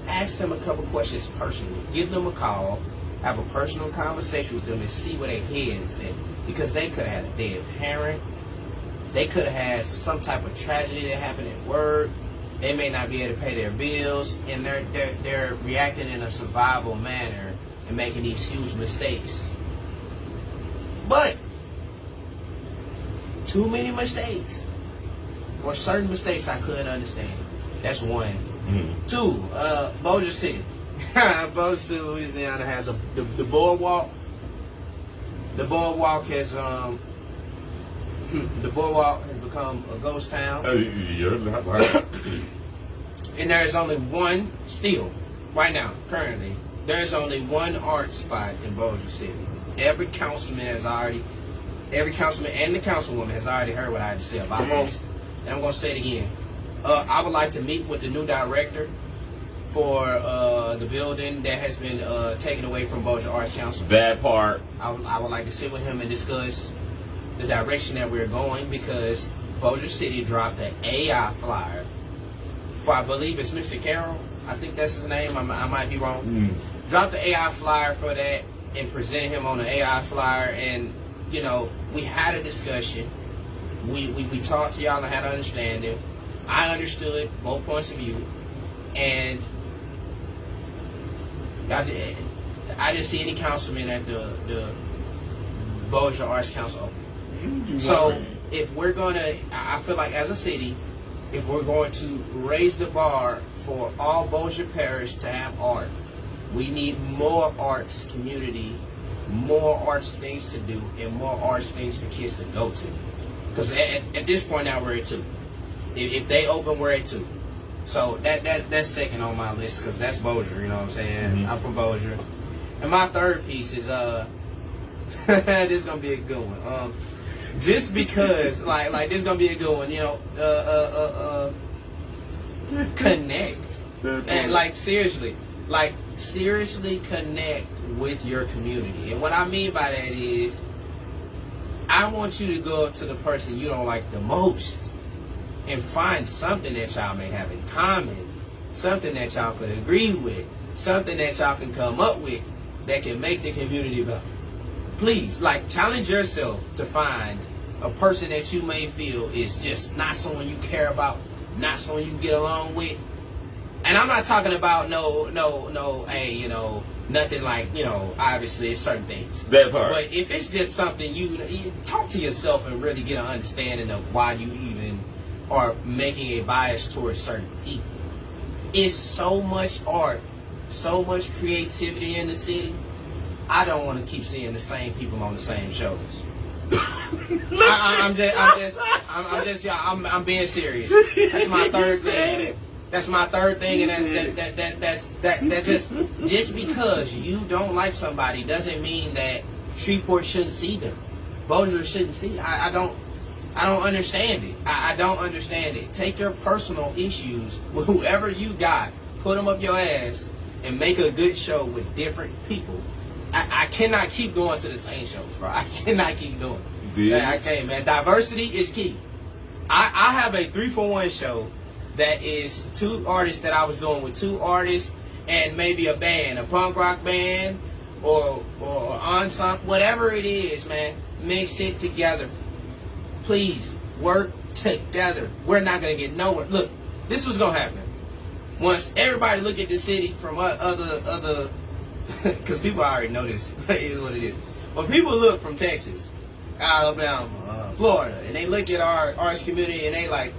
ask them a couple questions personally. Give them a call, have a personal conversation with them, and see where their head's at. Because they could have had a dead parent. They could have had some type of tragedy that happened at work. They may not be able to pay their bills, and they're reacting in a survival manner and making these huge mistakes. But too many mistakes, or certain mistakes I couldn't understand. That's one. Mm-hmm. Two, Bossier City. Bossier City, Louisiana has the boardwalk. The boardwalk has the boardwalk has become a ghost town. And there is only one still, right now, currently. There is only one art spot in Bossier City. Every councilman and the councilwoman has already heard what I had to say about this. And I'm going to say it again. I would like to meet with the new director for the building that has been taken away from Bossier Arts Council. That part. I would like to sit with him and discuss the direction that we're going, because Bossier City dropped an AI flyer for, I believe it's Mr. Carroll. I think that's his name. I might be wrong. Dropped the AI flyer for that and presented him on the AI flyer, and you know, we had a discussion. We talked to y'all and had an understanding. I understood both points of view, and I didn't see any councilmen at the Bossier Arts Council. So if we're gonna, I feel like as a city, if we're going to raise the bar for all Bossier Parish to have art, we need more arts community, more arts things to do, and more arts things for kids to go to. Because at this point now we're at 2. If they open, we're at 2. So that's second on my list, because that's Bossier, you know what I'm saying? Mm-hmm. I'm from Bossier. And my third piece is this is gonna be a good one. Just because like this is gonna be a good one, you know, connect. And seriously connect with your community. And what I mean by that is, I want you to go up to the person you don't like the most and find something that y'all may have in common, something that y'all could agree with, something that y'all can come up with that can make the community better. Please, challenge yourself to find a person that you may feel is just not someone you care about, not someone you can get along with. And I'm not talking about no, hey, you know, nothing like, you know, obviously it's certain things. That part. But if it's just something you talk to yourself and really get an understanding of why you even are making a bias towards certain people. It's so much art, so much creativity in the city. I don't want to keep seeing the same people on the same shows. I'm being serious. That's my third thing. That's my third thing, and that's just because you don't like somebody doesn't mean that Shreveport shouldn't see them. Bossier shouldn't see. I don't understand it. I don't understand it. Take your personal issues with whoever you got, put them up your ass, and make a good show with different people. I cannot keep going to the same shows, bro. I cannot keep doing it. Man, I can't, man. Diversity is key. I have a 3-for-1 show that is 2 artists that I was doing with 2 artists and maybe a band, a punk rock band or ensemble, whatever it is, man. Mix it together. Please work together. We're not gonna get nowhere. Look, this was gonna happen. Once everybody look at the city from other because people already know this. It is what it is. When people look from Texas, Alabama, Florida, and they look at our arts community and they like,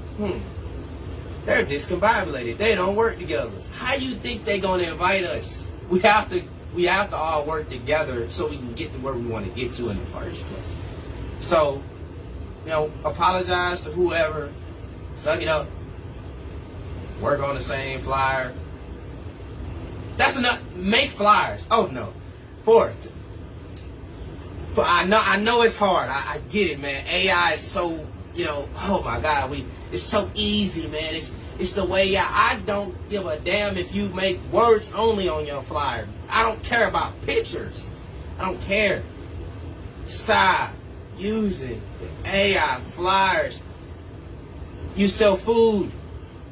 they're discombobulated. They don't work together. How you think they gonna invite us? We have to all work together so we can get to where we want to get to in the first place. So, you know, apologize to whoever. Suck it up. Work on the same flyer. That's enough. Make flyers. Oh no. 4th. But I know it's hard. I get it, man. AI is so, you know, oh my God, it's so easy, man. It's the way I don't give a damn if you make words only on your flyer. I don't care about pictures. I don't care. Stop using the AI flyers. You sell food.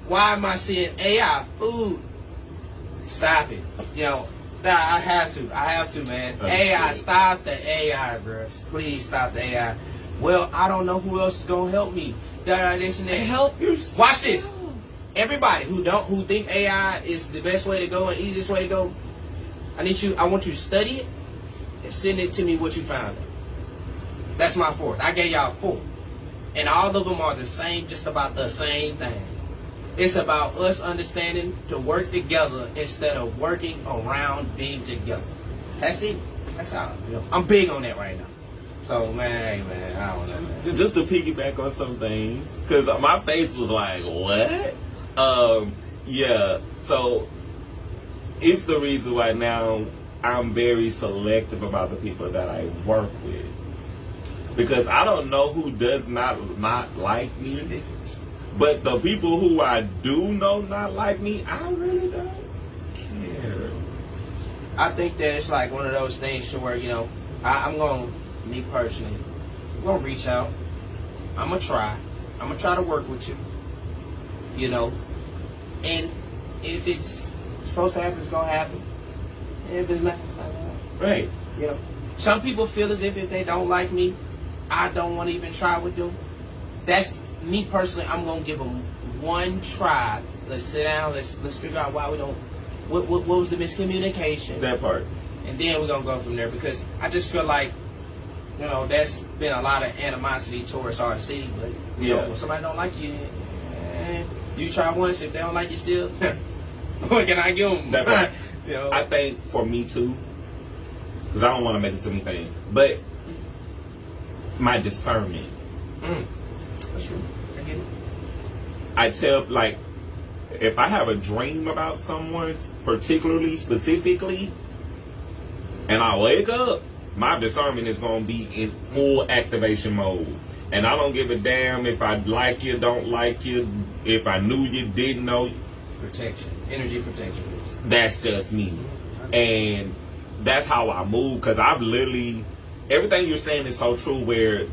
Why am I seeing AI food? Stop it. I have to, man. AI, stop the AI, bro. Please stop the AI. Well, I don't know who else is gonna help me. This and that. Help yourself. Watch this. Everybody who think AI is the best way to go and easiest way to go, I want you to study it and send it to me what you found. That's my fourth. I gave y'all 4. And all of them are the same, just about the same thing. It's about us understanding to work together instead of working around being together. That's it. That's all. I'm big on that right now. So, man, I don't know, man. Just to piggyback on some things, because my face was like, what? Yeah, so it's the reason why now I'm very selective about the people that I work with. Because I don't know who does not like me. Ridiculous. But the people who I do know not like me, I really don't care. I think that it's like one of those things to where, me personally, I'm going to reach out. I'm going to try. I'm going to try to work with you. And if it's supposed to happen, it's going to happen. And if it's not, it's not going to happen. Right. Some people feel as if they don't like me, I don't want to even try with them. That's me personally. I'm going to give them one try. Let's sit down. Let's figure out why we don't. What was the miscommunication? That part. And then we're going to go from there, because I just feel like, that's been a lot of animosity towards our city. But, when somebody don't like you, you try once. If they don't like you still, what can I give them? That part. I think for me too, because I don't want to make this anything, but my discernment. That's true. I get it. I tell, like, if I have a dream about someone, particularly, specifically, and I wake up, my discernment is going to be in full activation mode. And I don't give a damn if I like you, don't like you, if I knew you, didn't know. Protection. Energy protection. That's just me. And that's how I move, because I've literally, everything you're saying is so true, where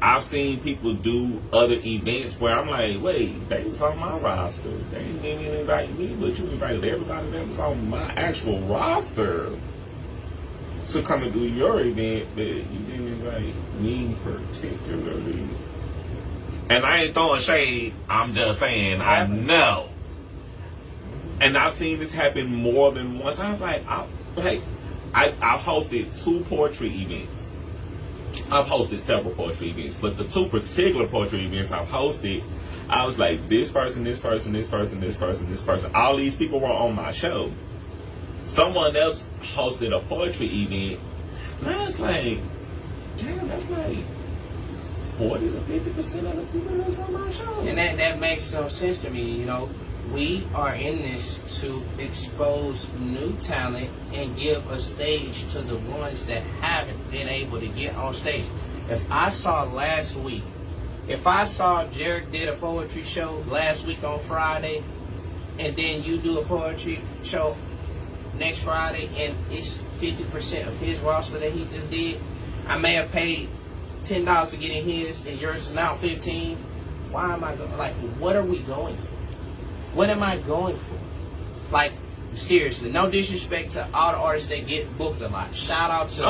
I've seen people do other events where I'm like, wait, they was on my roster. They didn't even invite me, but you invited everybody that was on my actual roster to come and do your event, but you didn't invite me particularly. And I ain't throwing shade, I'm just saying, I know. And I've seen this happen more than once. I was like, I've hosted 2 poetry events. I've hosted several poetry events, but the 2 particular poetry events I've hosted, I was like, this person, this person, this person, this person, this person. All these people were on my show. Someone else hosted a poetry event, and I was like, damn, that's like 40 to 50% of the people that's on my show. And that makes no sense to me, We are in this to expose new talent and give a stage to the ones that haven't been able to get on stage. If I saw Jerrick did a poetry show last week on Friday, and then you do a poetry show next Friday, and it's 50% of his roster that he just did, I may have paid $10 to get in his, and yours is now $15. Why am I what are we going for? What am I going for? Like, seriously, no disrespect to all the artists that get booked a lot. Shout out to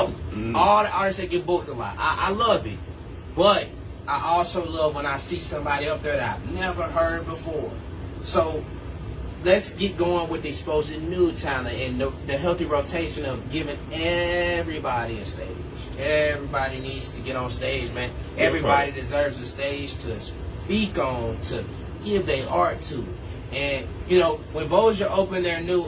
all the artists that get booked a lot. I love it. But I also love when I see somebody up there that I've never heard before. So let's get going with exposing new talent and the healthy rotation of giving everybody a stage. Everybody needs to get on stage, man. Everybody deserves a stage to speak on, to give their art to. And when Bossier opened their new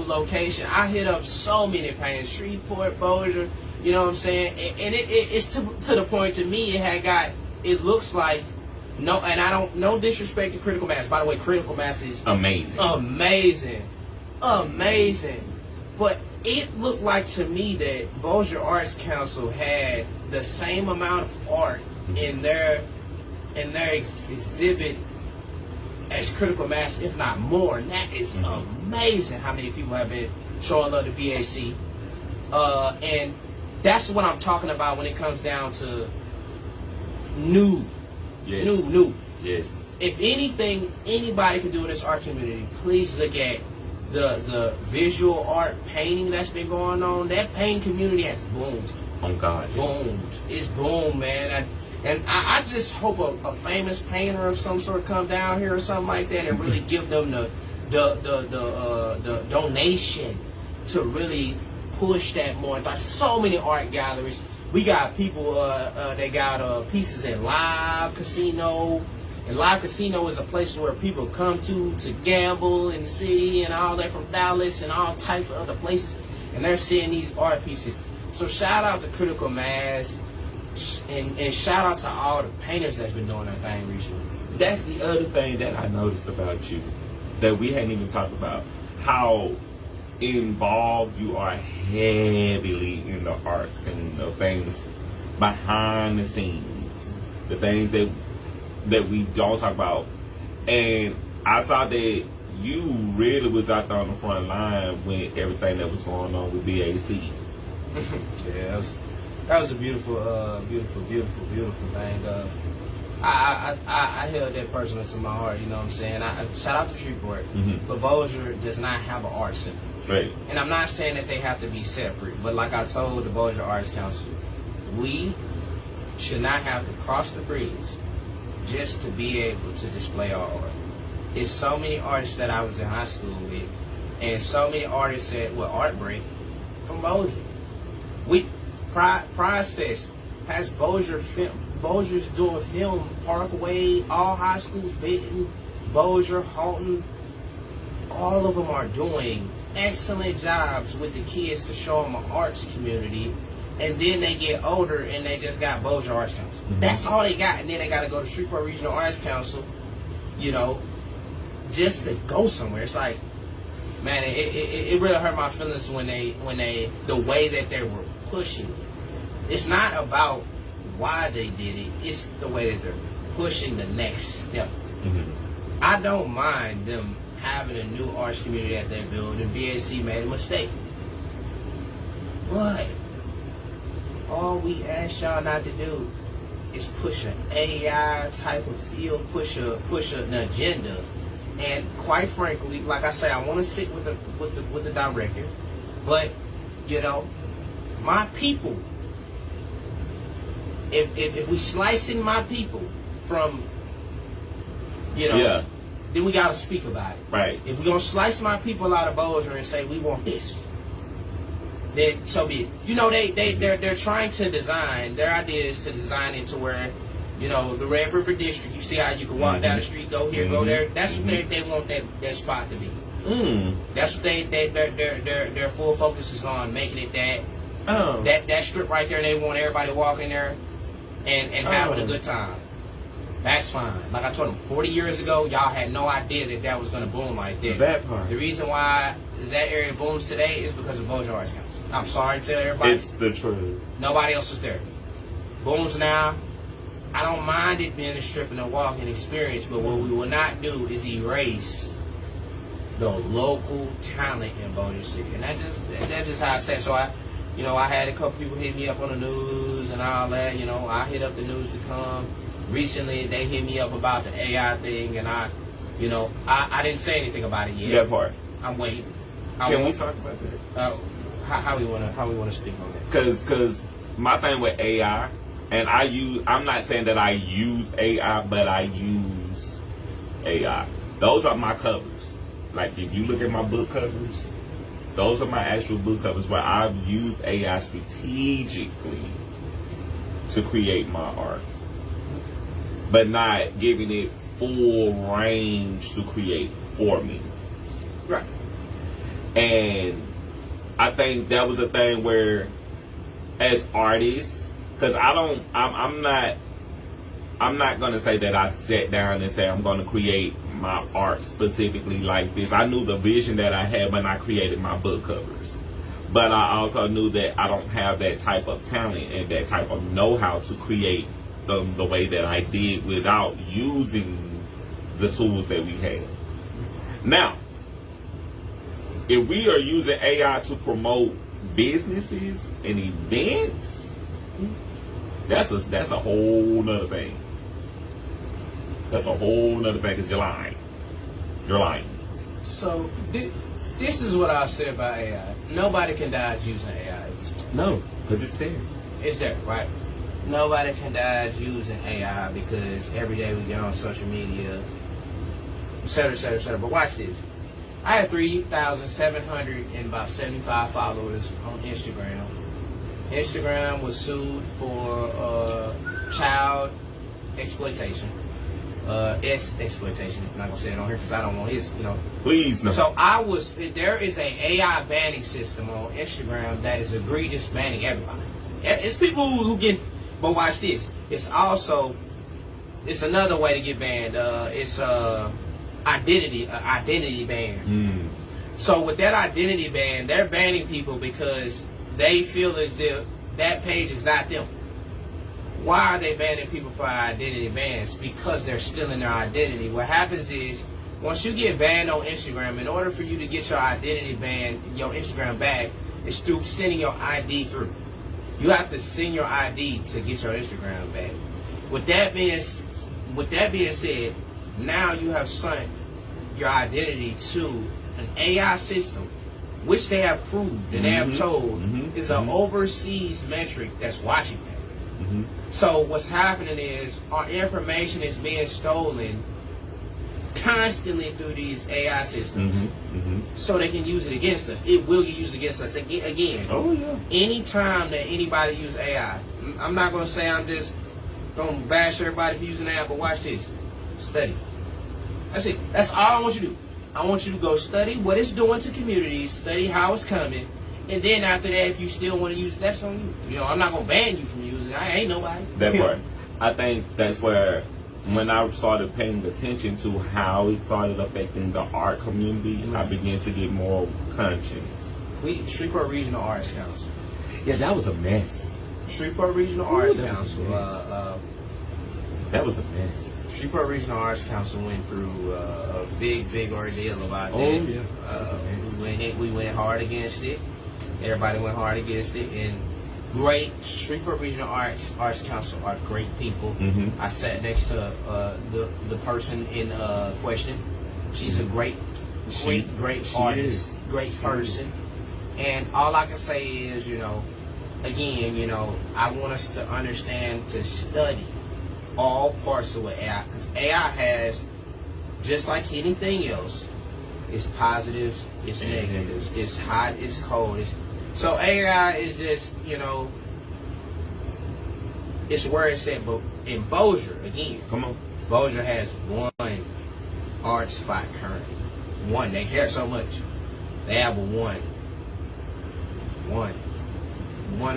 location, I hit up so many pages, Shreveport, Bossier. You know what I'm saying? And it's to the point to me it looks like no disrespect to Critical Mass. By the way, Critical Mass is amazing. But it looked like to me that Bossier Arts Council had the same amount of art in their exhibit as Critical Mass, if not more. And that is amazing how many people have been showing love to BAC. And that's what I'm talking about when it comes down to new. Yes. New. Yes. if anything anybody can do in this art community, please look at the visual art painting that's been going on. That painting community has boomed. Oh God. Boomed. It's boomed, man. And I just hope a famous painter of some sort come down here or something like that and really give them the donation to really push that more. There's so many art galleries. We got people that got pieces in Live Casino. And Live Casino is a place where people come to gamble in the city and all that, from Dallas and all types of other places. And they're seeing these art pieces. So shout out to Critical Mass and shout out to all the painters that's been doing their thing recently. That's the other thing that I noticed about you that we hadn't even talked about. How involved you are heavily in the art scene, the things behind the scenes, the things that we don't talk about. And I saw that you really was out there on the front line with everything that was going on with BAC. Yeah, that was a beautiful thing. I held that personal to my heart, you know what I'm saying? Shout out to Shreveport, but Bossier does not have an art center. Right. And I'm not saying that they have to be separate, but like I told the Bossier Arts Council, we should not have to cross the bridge just to be able to display our art. It's so many artists that I was in high school with, and so many artists at Art Break from Bossier. Prize Fest has Bossier film. Bossier's doing film. Parkway, all high schools, Benton, Bossier, Halton, all of them are doing excellent jobs with the kids to show them an arts community. And then they get older and they just got Bossier Arts Council. That's all they got. And then they got to go to Shreveport Regional Arts Council, you know, just to go somewhere. It's like, man, it really hurt my feelings when they the way that they were pushing it. It's not about why they did it. It's the way that they're pushing the next step. I don't mind them having a new arts community that they build, and BAC made a mistake. But all we ask y'all not to do is push an AI type of field, push an agenda. And quite frankly, like I say, I want to sit with the director, but you know, my people. If we slicing my people from, you know, then we gotta speak about it. Right. If we're gonna slice my people out of Bossier and say we want this, then so be it. You know, they're trying to design, their idea is to design it to where, you know, the Red River District, you see how you can walk down the street, go here, go there. That's what they want that spot to be. That's what their full focus is on, making it that strip right there. They want everybody walking there and having a good time. That's fine. Like I told them, 40 years ago, y'all had no idea that was going to boom like that. That part. The reason why that area booms today is because of Bossier Arts Council. I'm sorry to tell everybody. It's the truth. Nobody else is there. Booms now. I don't mind it being a strip and a walking experience, but what we will not do is erase the local talent in Bossier City. And that's just how I say it. So I had a couple people hit me up on the news and all that. You know, I hit up the news to come. Recently, they hit me up about the AI thing, and I didn't say anything about it yet. That part. I'm waiting. Can we talk about that? How we wanna speak on that? Cause my thing with AI, and I'm not saying that I use AI, but I use AI. Those are my covers. Like if you look at my book covers, those are my actual book covers where I've used AI strategically to create my art, but not giving it full range to create for me. Right. And I think that was a thing where, as artists, because I'm not gonna say that I sat down and say I'm gonna create my art specifically like this. I knew the vision that I had when I created my book covers, but I also knew that I don't have that type of talent and that type of know-how to create the way that I did without using the tools that we had. Now, if we are using AI to promote businesses and events, that's a whole nother thing. That's a whole nother package. You're lying. You're lying. So this is what I say about AI. Nobody can dodge using AI at this point. No, because it's there. It's there, right? Nobody can dodge using AI because every day we get on social media, et cetera, et cetera, et cetera. But watch this. I have 3,775 followers on Instagram. Instagram was sued for child exploitation. Exploitation. I'm not gonna say it on here because I don't want his, Please, no. So there is an AI banning system on Instagram that is egregious banning everybody. It's people who get, but watch this. It's another way to get banned. It's identity ban. So with that identity ban, they're banning people because they feel as though that page is not them. Why are they banning people for identity bans? Because they're stealing their identity. What happens is, once you get banned on Instagram, in order for you to get your identity ban, your Instagram back, it's through sending your ID through. You have to send your ID to get your Instagram back. With that being said, now you have sent your identity to an AI system, which they have proved and they have told is an overseas metric that's watching that. So what's happening is our information is being stolen constantly through these AI systems, so they can use it against us. It will get used against us again. Oh yeah. Anytime that anybody uses AI, I'm not gonna say I'm just gonna bash everybody for using AI, but watch this. Study. That's it. That's all I want you to do. I want you to go study what it's doing to communities, study how it's coming, and then after that, if you still want to use it, that's on you. I'm not gonna ban you from using it. I ain't nobody. That part. I think that's where, when I started paying attention to how it started affecting the art community, I began to get more conscious. Shreveport Regional Arts Council. Yeah, that was a mess. Shreveport Regional Arts that was Council. That was a mess. Shreveport Regional Arts Council went through a big ordeal about that. Oh yeah. We went hard against it. Everybody went hard against it, and Shreveport Regional Arts Council are great people. I sat next to the person in question. She's a great artist, great person. And all I can say is, again, I want us to understand, to study all parts of what AI, because AI has, just like anything else, it's positives, it's negatives, it's hot, it's cold. So AI is just, it's where it's at. But in Bossier, again, Come on. Bossier has one art spot currently. One. They care so much. They have one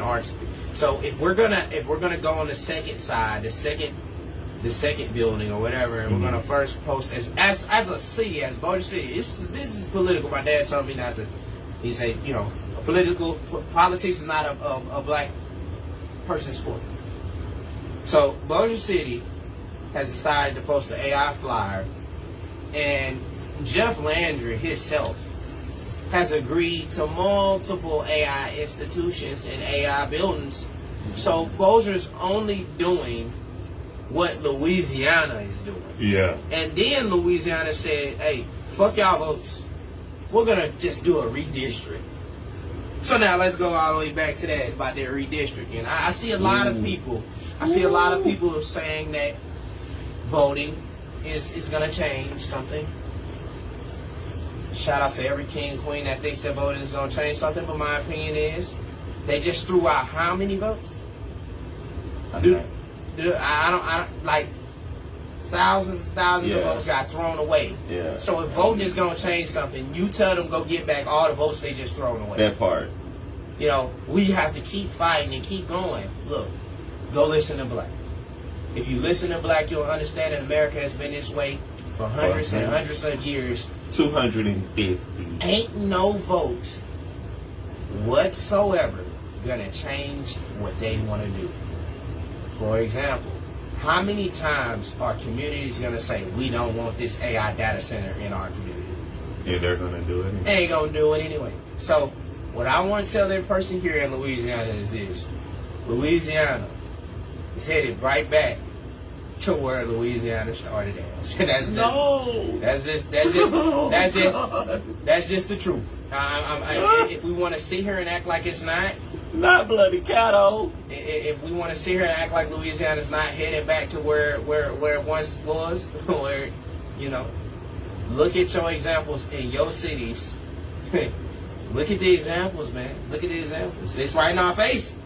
art spot. So if we're gonna go on the second side, the second building or whatever, and we're gonna first post as a city, as Bossier City. This is political. My dad told me not to. He said, politics is not a black person's sport. So Bossier City has decided to post the AI flyer, and Jeff Landry himself has agreed to multiple AI institutions and AI buildings. So Bossier's only doing what Louisiana is doing. Yeah. And then Louisiana said, hey, fuck y'all votes. We're going to just do a redistrict. So now let's go all the way back to that, about their redistricting. I see a lot of people, saying that voting is going to change something. Shout out to every king, queen that thinks that voting is going to change something, but my opinion is they just threw out how many votes? Okay. I don't like thousands of votes got thrown away. Yeah. So if voting is going to change something, you tell them go get back all the votes they just thrown away. That part. We have to keep fighting and keep going. Look, go listen to Black. If you listen to Black, you'll understand that America has been this way for hundreds and hundreds of years. 250. Ain't no vote whatsoever gonna change what they want to do. For example, how many times are communities gonna say we don't want this AI data center in our community? Yeah, they're gonna do it. They ain't gonna do it anyway. So what I want to tell every person here in Louisiana is this: Louisiana is headed right back to where Louisiana started at. That's No. just the truth. If we want to sit here and act like it's not bloody cattle. if we want to sit here and act like Louisiana's not headed back to where it once was, where, you know, look at your examples in your cities. Look at the examples, man. Look at the examples. It's right in our face.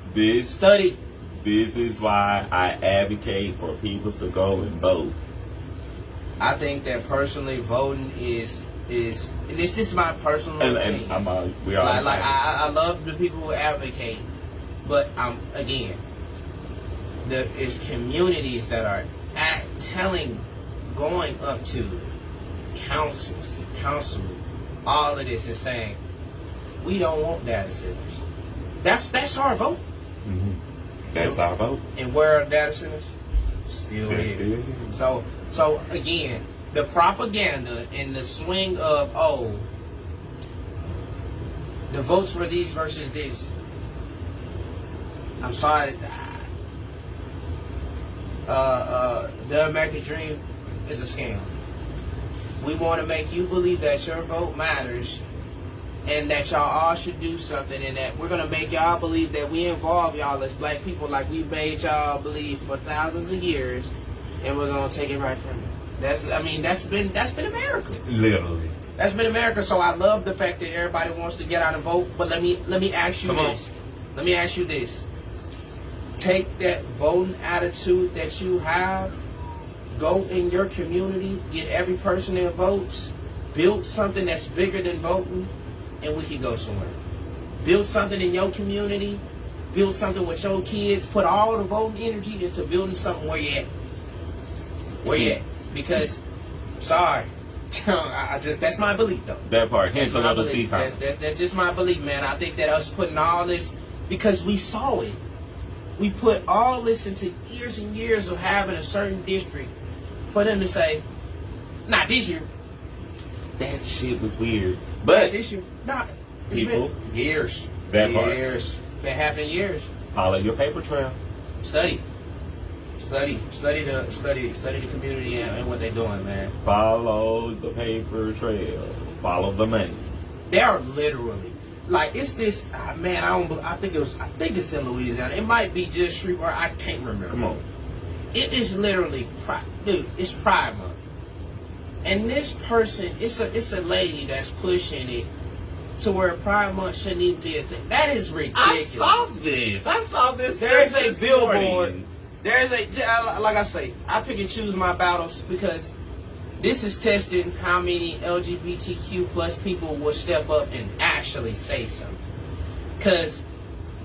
Study. This is why I advocate for people to go and vote. I think that personally, voting is and it's just my personal opinion. I love the people who advocate, but again, it's communities that are going up to council, all of this and saying, we don't want data centers. That's our vote. Mm-hmm. That's our vote. And where are data centers? Still here. So again, the propaganda and the swing of, the votes were these versus this. I'm sorry. The American dream is a scam. We want to make you believe that your vote matters and that y'all all should do something, and that we're going to make y'all believe that we involve y'all as black people like we made y'all believe for thousands of years, and we're going to take it right from you. That's been America. Literally. That's been America. So I love the fact that everybody wants to get out and vote, but let me ask you this. Let me ask you this. Take that voting attitude that you have, go in your community, get every person that votes, build something that's bigger than voting, and we can go somewhere. Build something in your community, build something with your kids, put all the voting energy into building something where you at. Where you at? Because, sorry, that's my belief though. That part, hence A Lil Tea Time. That's just my belief, man. I think that us putting all this, because we saw it. We put all this into years and years of having a certain district for them to say, not this year. That shit was weird. But this year, it's people, been years. That years. Been happening years. Follow your paper trail. Study the community and what they're doing, man. Follow the paper trail. Follow the money. They are literally like, it's this man. I think it's in Louisiana. It might be just Shreveport. I can't remember. Come on. It is literally dude. It's Pride Month, and this person, it's a lady that's pushing it to where Pride Month shouldn't even be a thing. That is ridiculous. I saw this. There's a billboard. Like I say, I pick and choose my battles because this is testing how many LGBTQ plus people will step up and actually say something. Because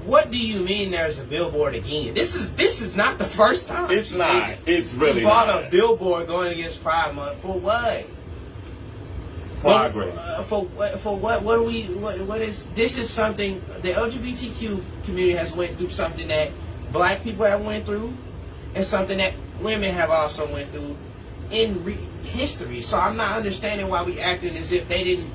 what do you mean there's a billboard again? This is not the first time. It's not. It's really not. not. A billboard going against Pride Month for what? Progress. For what? What is this? Is something the LGBTQ community has went through, something that black people have went through, and something that women have also went through in history. So I'm not understanding why we acting as if they didn't.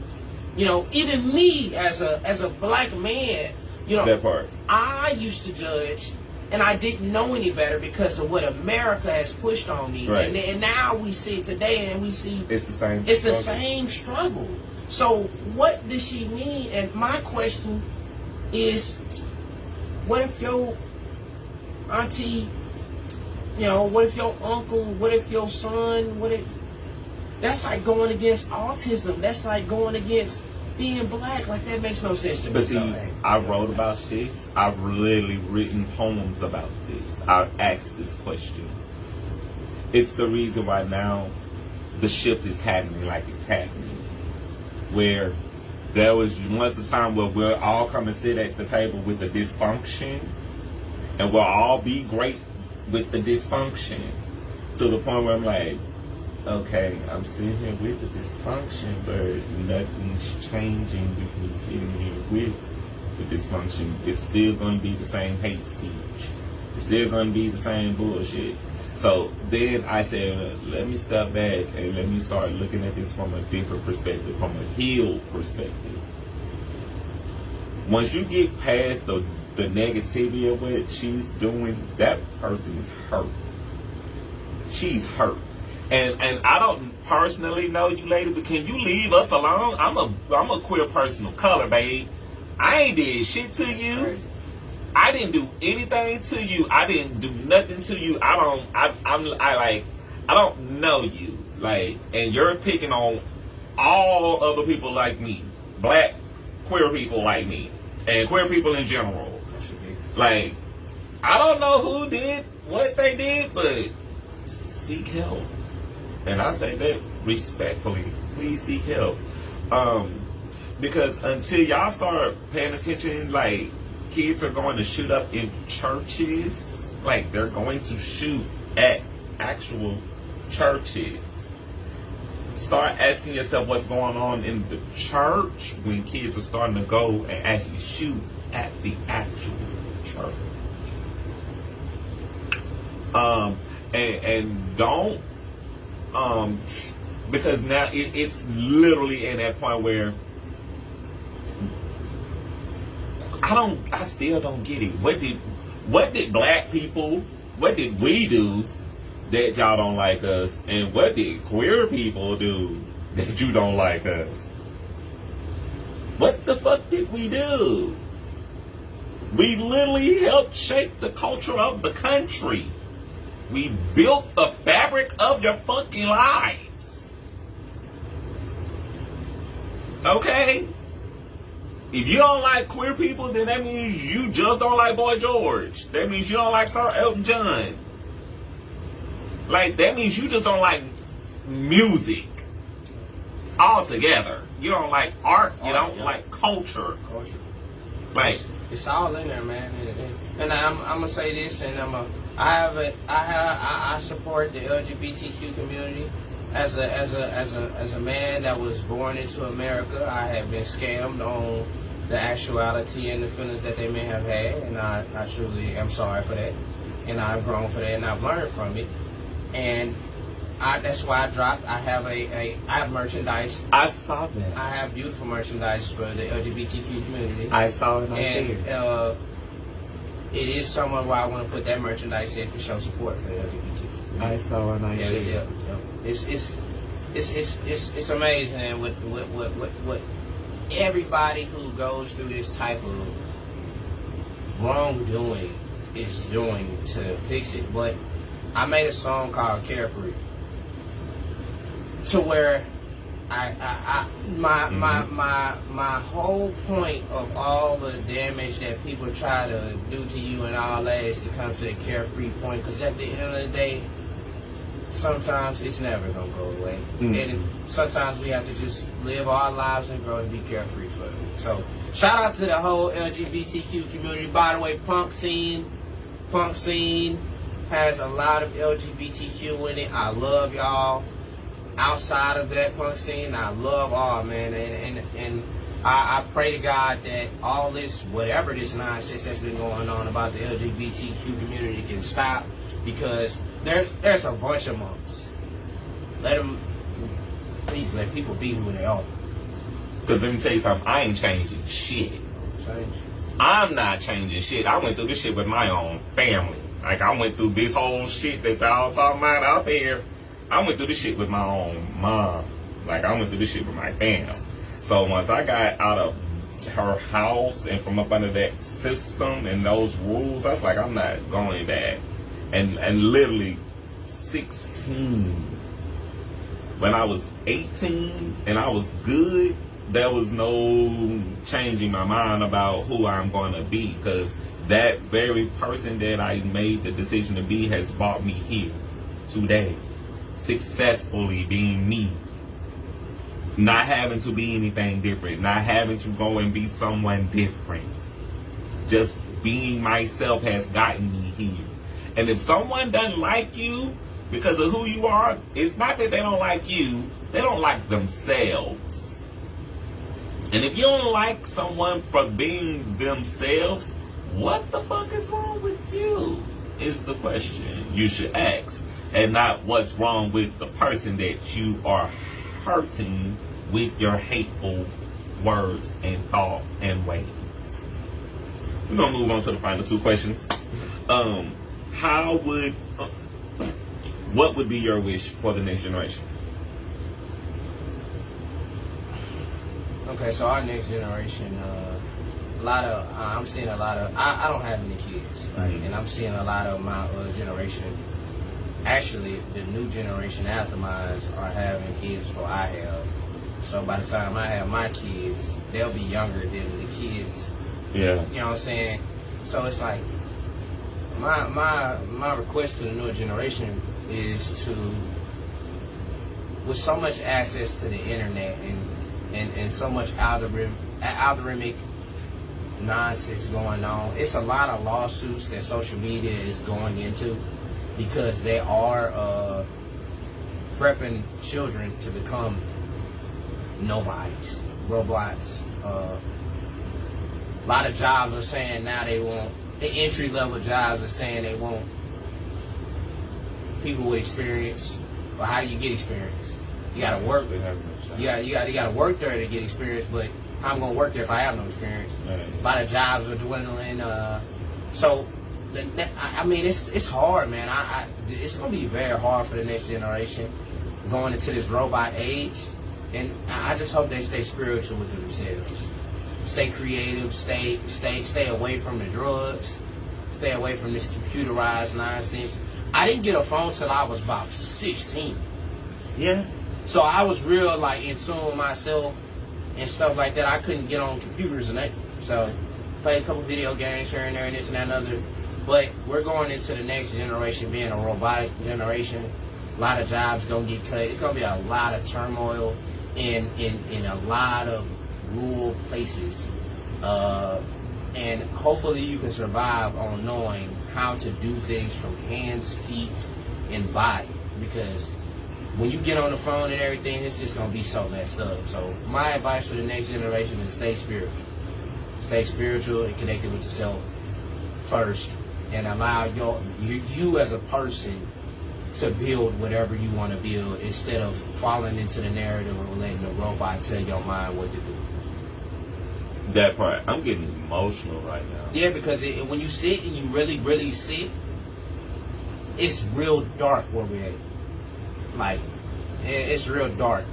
You know, even me as a black man, you know, that part. I used to judge, and I didn't know any better because of what America has pushed on me. Right. And now we see it today, and we see it's the same. It's the same struggle. So what does she mean? And my question is, what if your auntie, you know, what if your uncle, what if your son, that's like going against autism. That's like going against being black. Like, that makes no sense to me. But see, I wrote about this. I've literally written poems about this. I've asked this question. It's the reason why now the shift is happening like it's happening. Where there was once a time where we'll all come and sit at the table with the dysfunction, and we'll all be great with the dysfunction, to the point where I'm like, okay, I'm sitting here with the dysfunction, but nothing's changing with me sitting here with the dysfunction. It's still going to be the same hate speech. It's still going to be the same bullshit. So then I said, let me step back and let me start looking at this from a different perspective, from a healed perspective. Once you get past the negativity of what she's doing, that person is hurt. She's hurt. And I don't personally know you, lady, but can you leave us alone? I'm a queer person of color, babe. I ain't did shit to you. I didn't do anything to you. I didn't do nothing to you. I don't know you. Like, and you're picking on all other people like me. Black, queer people like me. And queer people in general. Like, I don't know who did what they did, but seek help. And I say that respectfully. Please seek help. Because until y'all start paying attention, like, kids are going to shoot up in churches. Like, they're going to shoot at actual churches. Start asking yourself what's going on in the church when kids are starting to go and actually shoot at the actual church. And don't, because now it's literally in that point where I still don't get it. What did black people, what did we do that y'all don't like us? And what did queer people do that you don't like us? What the fuck did we do? We literally helped shape the culture of the country. We built the fabric of your fucking lives. Okay? If you don't like queer people, then that means you just don't like Boy George. That means you don't like Sir Elton John. Like, that means you just don't like music altogether. You don't like art. You don't like culture. Like, it's all in there, man. And I'm gonna say this, and I support the LGBTQ community. As a man that was born into America, I have been scammed on the actuality and the feelings that they may have had, and I truly am sorry for that, and I've grown for that, and I've learned from it, and that's why I have merchandise. I saw that. I have beautiful merchandise for the LGBTQ community. I saw it on shared. It is somewhere where I want to put that merchandise in to show support for the LGBTQ. I saw it on shared. Yeah. It's amazing what everybody who goes through this type of wrongdoing is doing to fix it. But I made a song called Carefree, to where my whole point of all the damage that people try to do to you and all that is to come to the carefree point, because at the end of the day, sometimes it's never gonna go away, and sometimes we have to just live our lives and grow and be carefree for it. So shout out to the whole LGBTQ community. By the way, punk scene has a lot of LGBTQ in it. I love y'all. Outside of that punk scene, I love all, man, and I pray to God that all this, whatever this nonsense that's been going on about the LGBTQ community can stop, because there's a bunch of monks. Please let people be who they are. Because let me tell you something, I ain't changing shit. I'm not changing shit. I went through this shit with my own family. Like, I went through this whole shit that y'all talking about out there. I went through this shit with my own mom. Like, I went through this shit with my fam. So once I got out of her house and from up under that system and those rules, I was like, I'm not going back. And literally 16, when I was 18 and I was good, there was no changing my mind about who I'm going to be, because that very person that I made the decision to be has brought me here today, successfully being me, not having to be anything different, not having to go and be someone different. Just being myself has gotten me here. And if someone doesn't like you because of who you are, it's not that they don't like you, they don't like themselves. And if you don't like someone for being themselves, what the fuck is wrong with you is the question you should ask. And not what's wrong with the person that you are hurting with your hateful words and thought and ways. We're going to move on to the final two questions. How would what would be your wish for the next generation? Okay, so our next generation, I'm seeing a lot of, I don't have any kids, right? Mhm. And I'm seeing a lot of my generation, actually, the new generation after mine are having kids before I have. So by the time I have my kids, they'll be younger than the kids. Yeah. You know what I'm saying? So it's like, my request to the newer generation is to, with so much access to the internet and so much algorithmic nonsense going on, it's a lot of lawsuits that social media is going into because they are prepping children to become nobodies, robots. A lot of jobs are saying now they want, the entry level jobs are saying they want people with experience. But how do you get experience? You gotta work. You gotta work there to get experience. But how I'm gonna work there if I have no experience? Right. A lot of jobs are dwindling. So I mean, it's hard, man. It's gonna be very hard for the next generation going into this robot age. And I just hope they stay spiritual with themselves. Stay creative. Stay away from the drugs. Stay away from this computerized nonsense. I didn't get a phone till I was about 16. Yeah. So I was real like in tune with myself and stuff like that. I couldn't get on computers and that. So played a couple video games here and there and this and that and other. But we're going into the next generation being a robotic generation. A lot of jobs gonna get cut. It's gonna be a lot of turmoil in a lot of rural places. And hopefully you can survive on knowing how to do things from hands, feet, and body. Because when you get on the phone and everything, it's just going to be so messed up. So my advice for the next generation is stay spiritual. Stay spiritual and connected with yourself first. And allow you as a person to build whatever you want to build instead of falling into the narrative of letting the robot tell your mind what to do. That part. I'm getting emotional right now. Yeah, because when you sit and you really, really sit, it's real dark where we're at. Like, it's real dark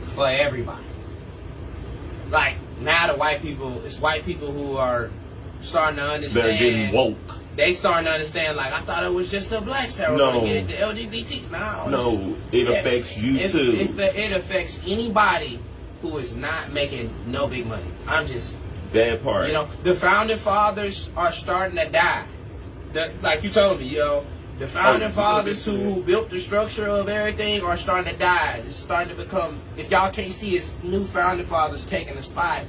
for everybody. Like, now the white people, it's white people who are starting to understand. They're getting woke. They starting to understand, like, I thought it was just the blacks that were going to get it, the LGBT. No, it affects you too. It affects anybody who is not making no big money. I'm just... That part. You know, the founding fathers are starting to die. Like you told me, the founding fathers who built the structure of everything are starting to die. It's starting to become, if y'all can't see, it's new founding fathers taking the spot.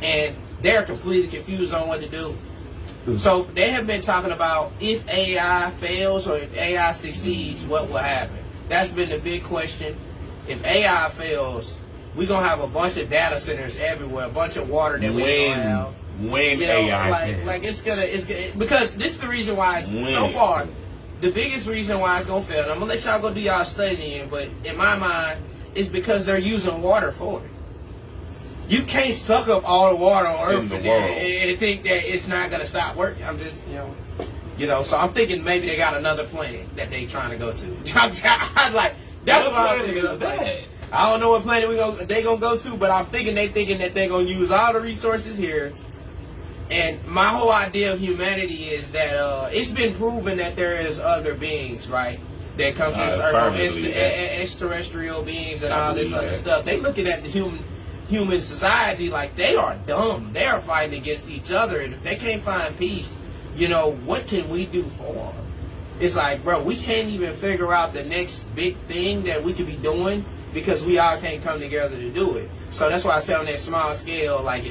And they're completely confused on what to do. So they have been talking about if AI fails or if AI succeeds, what will happen? That's been the big question. If AI fails, we're going to have a bunch of data centers everywhere, a bunch of water that we don't have. When AI it's gonna because this is the reason why so far, the biggest reason why it's gonna fail, and I'm gonna let y'all go do y'all studying, but in my mind, it's because they're using water for it. You can't suck up all the water on Earth and think that it's not gonna stop working. I'm just, so I'm thinking maybe they got another planet that they trying to go to. I'm like, that's what I'm thinking. Like, I don't know what planet they gonna go to, but I'm thinking that they're gonna use all the resources here. And my whole idea of humanity is that it's been proven that there is other beings, right, that come to this earth, extraterrestrial beings and all this other stuff. They looking at the human society like they are dumb. They are fighting against each other, and if they can't find peace, what can we do for them? It's like, bro, we can't even figure out the next big thing that we could be doing because we all can't come together to do it. So that's why I say on that small scale, like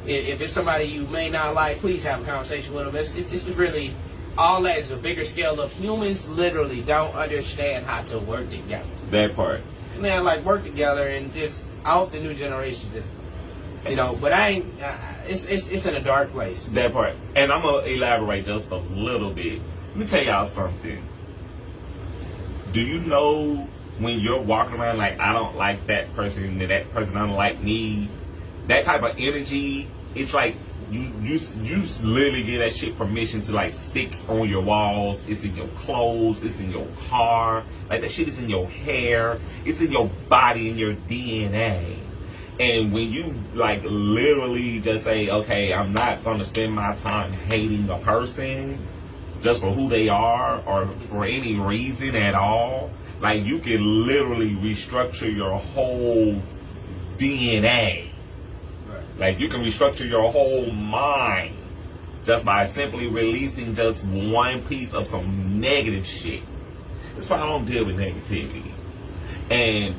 if it's somebody you may not like, please have a conversation with them. It's really, all that is a bigger scale of humans literally don't understand how to work together. That part. Man, like work together and just, I hope the new generation just, but it's in a dark place. That part. And I'm going to elaborate just a little bit. Let me tell y'all something. Do you know when you're walking around like, I don't like that person and that person don't like me, that type of energy, it's like you literally give that shit permission to like stick on your walls. It's in your clothes. It's in your car. Like that shit is in your hair. It's in your body, in your DNA. And when you like literally just say, okay, I'm not gonna spend my time hating a person just for who they are or for any reason at all, like you can literally restructure your whole DNA. Like you can restructure your whole mind just by simply releasing just one piece of some negative shit. That's why I don't deal with negativity. And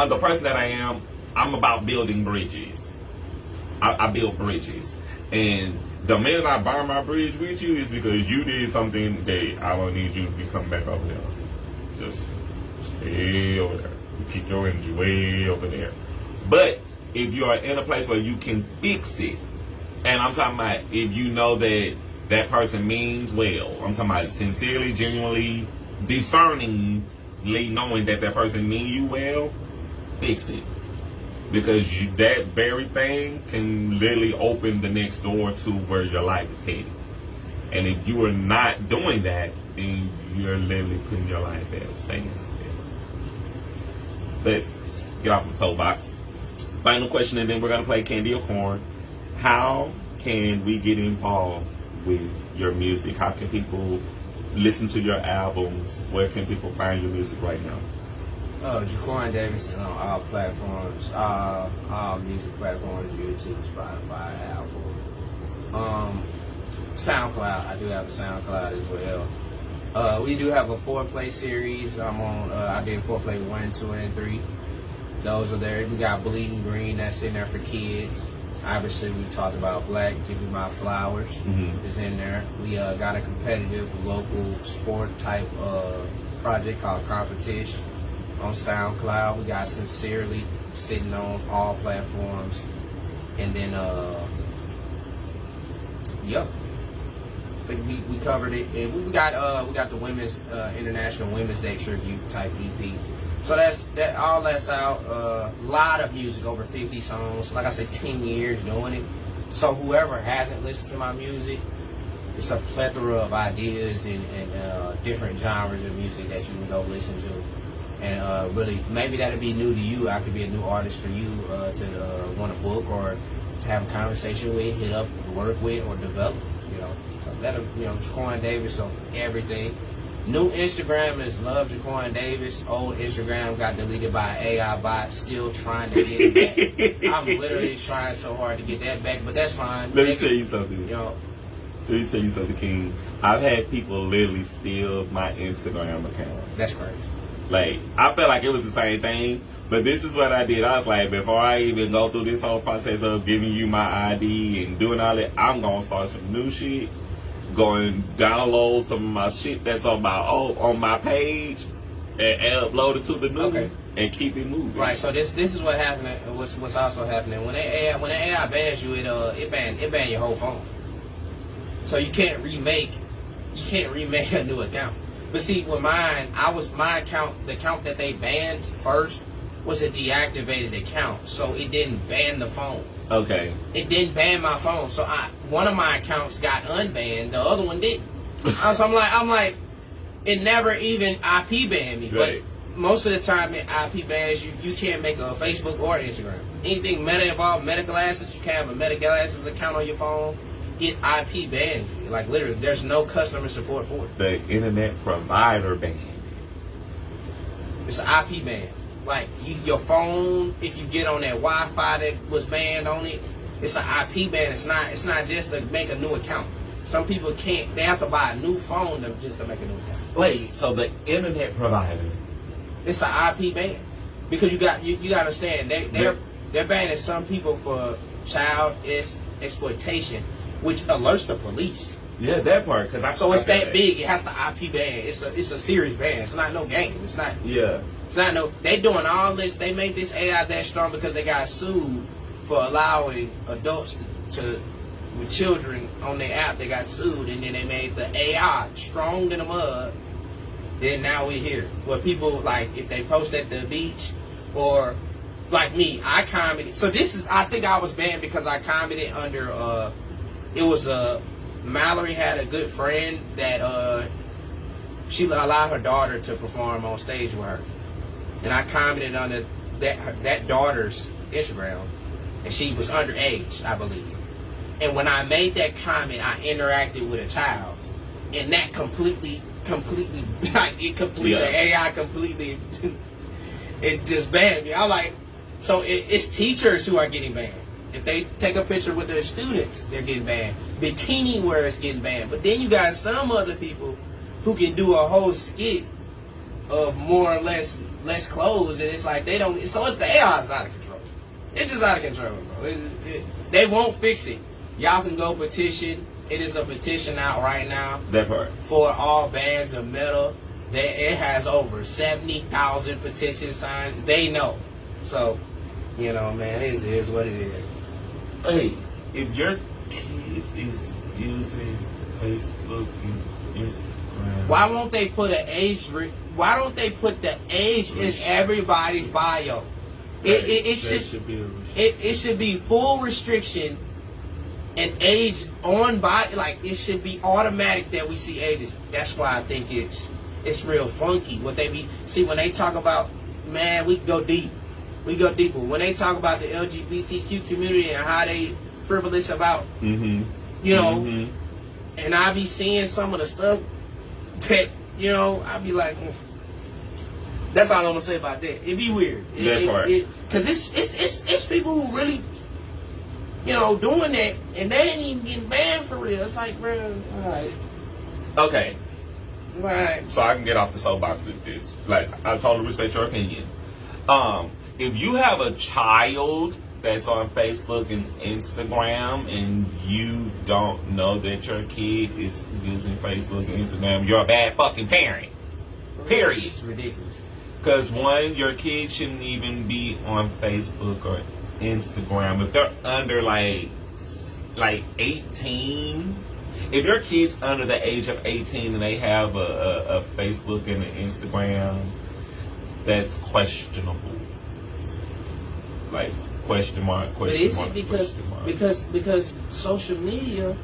the person that I am, I'm about building bridges. I build bridges. And the minute I burn my bridge with you is because you did something that I don't need you to be coming back over there. Just stay over there. You keep your energy way over there. But if you are in a place where you can fix it, and I'm talking about if you know that that person means well, I'm talking about sincerely, genuinely, discerningly knowing that that person means you well, fix it. Because that very thing can literally open the next door to where your life is headed. And if you are not doing that, then you're literally putting your life at a standstill. But get off the soapbox. Final question, and then we're going to play Candy or Corn. How can we get involved with your music? How can people listen to your albums? Where can people find your music right now? Jaquan Davis is on all platforms, all music platforms, YouTube, Spotify, Apple, SoundCloud. I do have a SoundCloud as well. We do have a foreplay series. I did foreplay 1, 2, and 3. Those are there. We got Bleeding Green that's in there for kids. Obviously, we talked about Black, Give Me My Flowers is in there. We got a competitive local sport type project called Competition on SoundCloud. We got Sincerely sitting on all platforms. And then, yep. I think we covered it. And we got the Women's International Women's Day tribute type EP. So all that's out. A lot of music, over 50 songs. Like I said, 10 years doing it. So whoever hasn't listened to my music, it's a plethora of ideas and different genres of music that you can go listen to. And really, maybe that'll be new to you. I could be a new artist for you to want to book or to have a conversation with, hit up, work with, or develop. So that'll, Jaquan Davis on everything. New Instagram is Love Jaquan Davis. Old Instagram got deleted by an AI bot. Still trying to get it back. I'm literally trying so hard to get that back, but that's fine. Let me tell you something. Let me tell you something, King. I've had people literally steal my Instagram account. That's crazy. Like, I felt like it was the same thing, but this is what I did. I was like, before I even go through this whole process of giving you my ID and doing all that, I'm going to start some new shit, go and download some of my shit that's on my page and upload it to the new and keep it moving. Right, so this is what happened. What's also happening. When the AI bans you, it ban your whole phone. So you can't remake a new account. But see, with mine, my account, the account that they banned first was a deactivated account, so it didn't ban the phone. Okay. It didn't ban my phone, so one of my accounts got unbanned, the other one didn't. So I'm like, it never even IP banned me. Right. But most of the time, it IP bans you. You can't make a Facebook or Instagram. Anything Meta involved, Meta glasses, you can't have a Meta glasses account on your phone. It IP banned you. Like literally, there's no customer support for it. The internet provider banned it. It's an IP ban. Like your phone, if you get on that Wi-Fi that was banned on it, it's an IP ban. It's not just to make a new account. Some people can't. They have to buy a new phone just to make a new account. Wait, so the internet provider? It's an IP ban because you got to understand they're banning some people for child exploitation, which alerts the police. Yeah, that part. So it's that big. It has to IP ban. It's a serious ban. It's not no game. It's not. Yeah. It's not no. They doing all this. They made this AI that strong because they got sued for allowing adults with children on their app. They got sued, and then they made the AI strong in the mud. Then now we're here. Where people like if they post at the beach or like me, I commented. So this is. I think I was banned because I commented under it was Mallory had a good friend that she allowed her daughter to perform on stage with her, and I commented on that daughter's Instagram, and she was underage, I believe. And when I made that comment, I interacted with a child, and that completely, the AI completely, it just banned me. I was like, so it's teachers who are getting banned. If they take a picture with their students, they're getting banned. Bikini wear is getting banned. But then you got some other people who can do a whole skit of more or less clothes, and it's like they don't. So it's the AI's out of control. It's just out of control, bro. They won't fix it. Y'all can go petition. It is a petition out right now. That part. For all bands of metal. It has over 70,000 petition signs. They know. So, you know, man, it is what it is. Hey, if your kids is using Facebook and Instagram, why won't they put an age? Why don't they put the age in everybody's bio? It should be full restriction and age on body. Like, it should be automatic that we see ages. That's why I think it's real funky. What they be see when they talk about, man, we go deep. We go deeper. When they talk about the LGBTQ community and how they frivolous about, you know, and I be seeing some of the stuff that, you know, I be like, that's all I'm gonna say about that. It be weird. Because it's people who really, you know, doing that, and they ain't even getting banned for real. It's like, bro, all right. Okay. Right. So I can get off the soapbox with this. Like, I totally respect your opinion. If you have a child that's on Facebook and Instagram and you don't know that your kid is using Facebook and Instagram, you're a bad fucking parent. Period. It's ridiculous. Because one, your kid shouldn't even be on Facebook or Instagram. If they're under like 18, if your kid's under the age of 18 and they have a Facebook and an Instagram, that's questionable. Like, question mark. But is it because social media,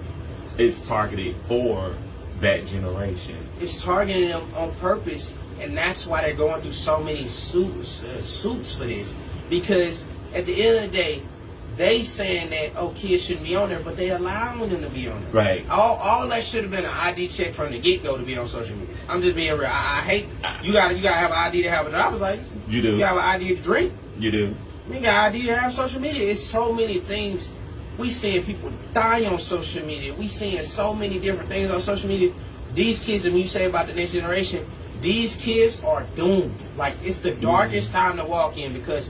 it's targeted for that generation. It's targeting them on purpose, and that's why they're going through so many suits for this. Because at the end of the day, they saying that kids shouldn't be on there, but they allowing them to be on there. Right. All that should have been an ID check from the get go to be on social media. I'm just being real. I hate you gotta have an ID to have a driver's license. You do. You have an ID to drink. You do. You got an ID to have social media. It's so many things. We seeing people die on social media. We seeing so many different things on social media. These kids, and when you say about the next generation, these kids are doomed. Like, it's the darkest time to walk in because,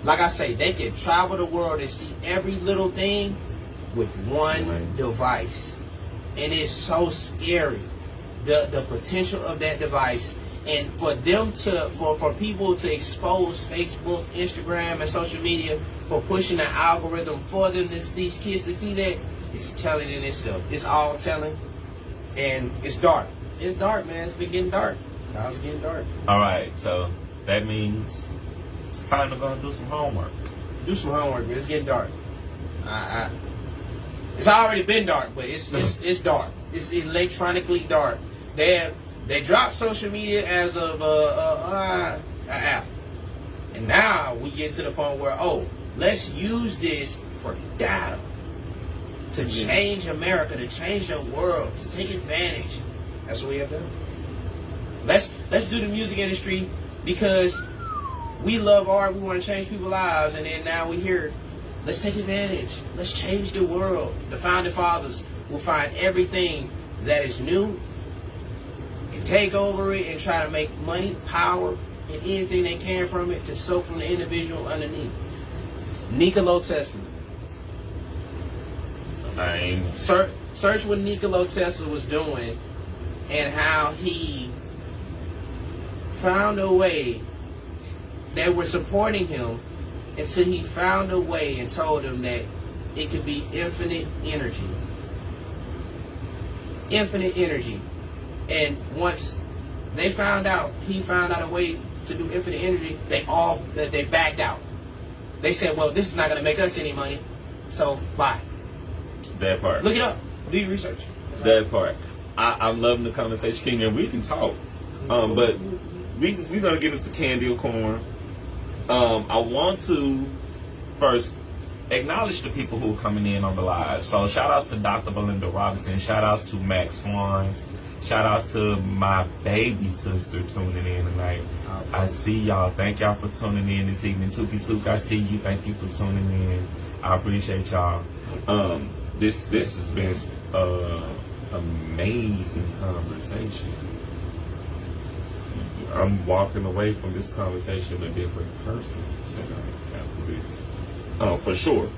like I say, they can travel the world and see every little thing with one device. And it's so scary, the potential of that device. And for them to, for people to expose Facebook, Instagram, and social media for pushing an algorithm for them, these kids to see that, it's telling in itself. It's all telling. And it's dark. It's dark, man. It's been getting dark. Now it's getting dark. All right, so that means it's time to go and do some homework. Do some homework, man. It's getting dark. It's already been dark, but it's dark. It's electronically dark. They dropped social media as of an app, and now we get to the point where let's use this for data to change America, to change the world, to take advantage. That's what we have done. Let's do the music industry because we love art. We want to change people's lives, and then now we hear, let's take advantage. Let's change the world. The founding fathers will find everything that is new and take over it and try to make money, power, and anything they can from it to soak from the individual underneath. Nikola Tesla. Search what Nikola Tesla was doing and how he found a way. They were supporting him until he found a way and told them that it could be infinite energy. Infinite energy. And once he found out a way to do infinite energy, they backed out. They said, well, this is not going to make us any money, so bye. That part. Look it up. Do your research. That part. I'm loving the conversation, King, and we can talk. But we're gonna get into candy or corn. I want to first acknowledge the people who are coming in on the live. So shout outs to Dr. Belinda Robinson. Shout outs to Max Swan. Shout outs to my baby sister tuning in tonight. I see y'all. Thank y'all for tuning in this evening. Tuki Took, I see you. Thank you for tuning in. I appreciate y'all. This has been amazing conversation. I'm walking away from this conversation a different person tonight after this. For sure.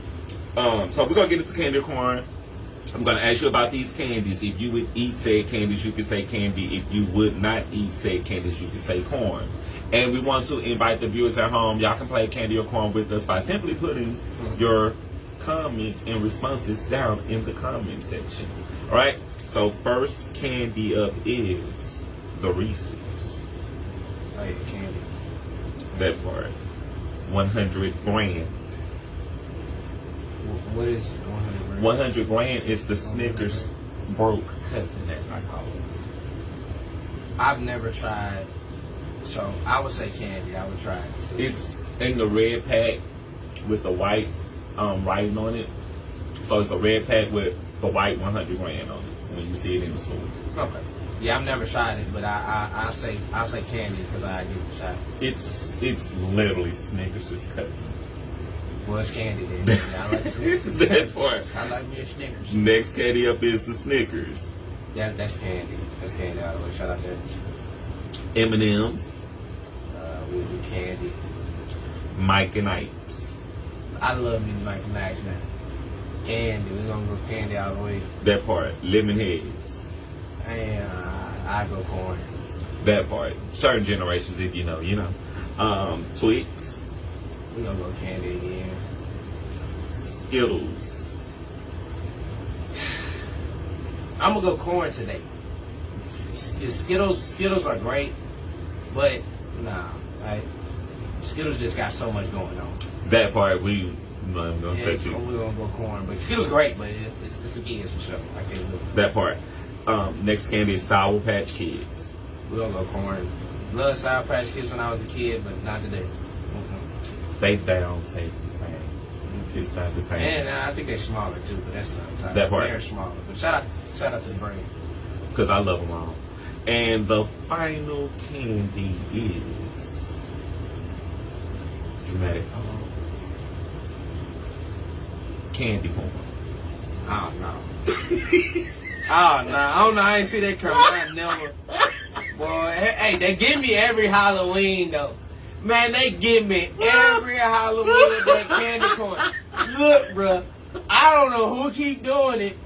So we're gonna get into candy or corn. I'm gonna ask you about these candies. If you would eat said candies, you could say candy. If you would not eat said candies, you could say corn. And we want to invite the viewers at home. Y'all can play candy or corn with us by simply putting your comments and responses down in the comment section. All right. So first candy up is the Reese's. Oh yeah, candy. That part. 100 grand. What is 100 grand? 100 grand is the Snickers broke cousin, as I call it. I've never tried, so I would say candy. I would try it. It's in the red pack with the white writing on it. So it's a red pack with the white 100 grand on it when you see it in the store. Okay. Yeah, I've never tried it, but I say candy because I give it a shot. It's literally Snickers' cousin. Well, it's candy then. Yeah, I like Snickers. That part. I like me a Snickers. Next candy up is the Snickers. Yeah, that's candy. That's candy out of the way. Shout out there. M&M's. We'll do candy. Mike and Ike's. I love me Mike and Ike's now. Candy. We're going to go candy out of the way. That part. Lemon Heads. And I go corn. That part. Certain generations, if you know, you know. Twix. We're going to go candy again. Skittles. I'm going to go corn today. Skittles are great, but nah. Right? Skittles just got so much going on. That part, I'm going to touch you. We're going to go corn. But Skittles great, but it's for kids for sure. I can't do it. That part. Next candy is Sour Patch Kids. We're going to go corn. Loved Sour Patch Kids when I was a kid, but not today. They don't taste the same. It's not the same. And I think they're smaller too, but that's not that part. They're smaller. But shout out to the brand. Because I love them all. And the final candy is dramatic pause. Candy corn. Oh no. Oh no. Oh no, I ain't see that coming. I never. Boy, hey, they give me every Halloween though. Man, they give me every Halloween that candy corn. Look, bruh, I don't know who keep doing it,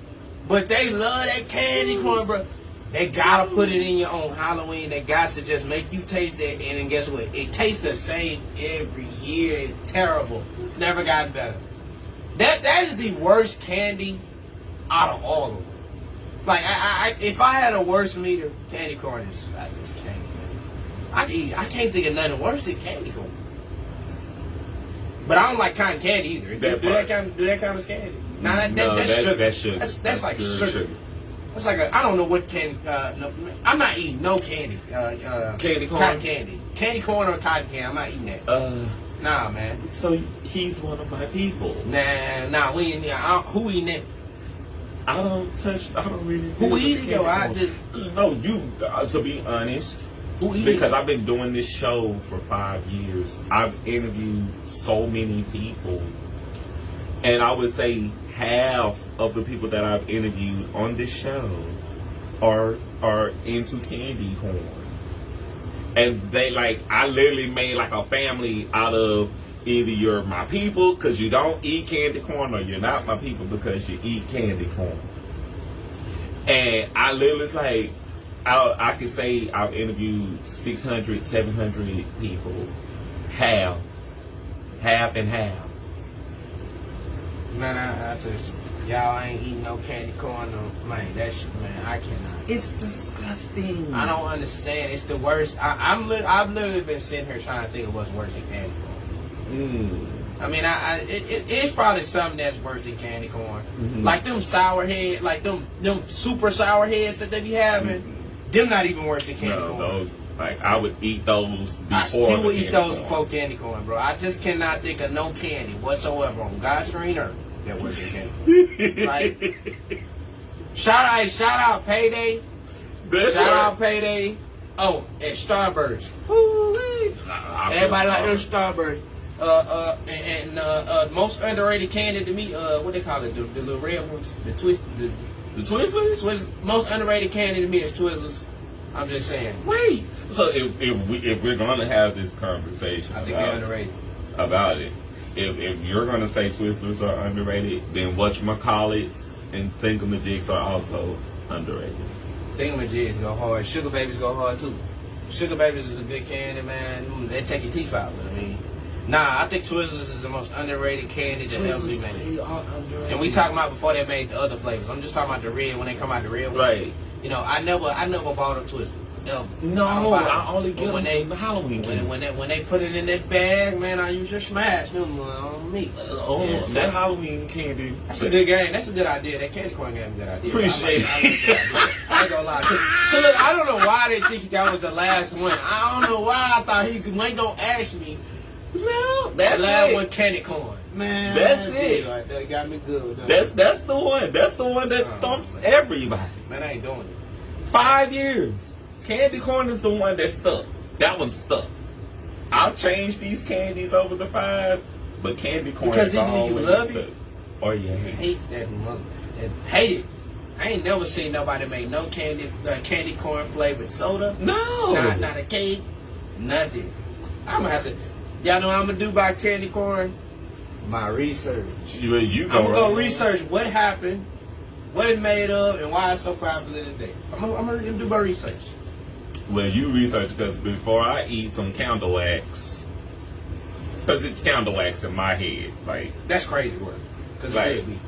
but they love that candy corn, bruh. They gotta put it in your own Halloween. They got to just make you taste that, and then guess what? It tastes the same every year. It's terrible. It's never gotten better. That is the worst candy out of all of them. Like, if I had a worst meter, candy corn is just candy. I can't think of nothing worse than candy corn. But I don't like cotton candy either. Do that kind of candy. Nah, that's sugar. That's like sugar. That's like I don't know what candy. No, I'm not eating no candy. Candy corn. Cotton candy. Candy corn or cotton candy. I'm not eating that. Nah, man. So he's one of my people. Nah. We ain't. Who eating that? I don't really. Who eating though? No, you. To be honest. Because I've been doing this show for 5 years. I've interviewed so many people. And I would say half of the people that I've interviewed on this show are into candy corn. And I literally made like a family out of either you're my people because you don't eat candy corn, or you're not my people because you eat candy corn. And I literally was like, I could say I've interviewed 600, 700 people. Half and half. Man, I just, y'all ain't eating no candy corn. No, man, I cannot. It's disgusting. I don't understand. It's the worst. I've literally been sitting here trying to think of what's worse than candy corn. I mean, it's probably something that's worse than candy corn. Like them sour head, like them super sour heads that they be having. Them not even worse than candy corn. Those, like, I would eat those before. I still would eat those corn. before candy corn, bro. I just cannot think of no candy whatsoever on God's green earth that works than candy corn. Like, shout out Payday. Shout out Payday. Oh, and Starburst. Everybody like them Starburst. Most underrated candy to me, what they call it, the little red ones, the Twizzlers. Most underrated candy to me is Twizzlers. I'm just saying. Wait. So if we're gonna have this conversation, I think they're underrated. About it, if you're gonna say Twizzlers are underrated, then whatchamacallits and Thingamajigs are also underrated. Thingamajigs go hard. Sugar babies go hard too. Sugar babies is a good candy, man. They take your teeth out, but I mean. Nah, I think Twizzlers is the most underrated candy that ever be made. They are underrated. And we talking about before they made the other flavors. I'm just talking about the red when they come out the red ones. Right. You know, I never bought a Twizzler. No, I only But get when them they Halloween. when they put it in that bag, man, I usually smash them on me. That Halloween candy. That's a good game. That's a good idea. That candy corn game is a good idea. Appreciate it. I ain't gonna lie. 'Cause look, I don't know why they think that was the last one. I don't know why I thought he could. When don't ask me. No, that's The last it. one, candy corn. Man, That's it. Right, that got me good. That's the one. That's the one that stumps everybody. Man, I ain't doing it. 5 years. Candy corn is the one that stuck. That one stuck. I've changed these candies over the 5, but candy corn Because is either you always love stuck. it Or you I hate it. hate that mother. Hate it. I ain't never seen nobody make no candy corn flavored soda. No. Not a cake. Nothing. I'm gonna have to. Y'all know what I'm gonna do by candy corn? My research. You I'm go gonna go right. research what happened, what it's made of, and why it's so popular today. I'm gonna do my research. Well, you research because before I eat some candle wax, because it's candle wax in my head, like That's crazy work. Because Like- it could be.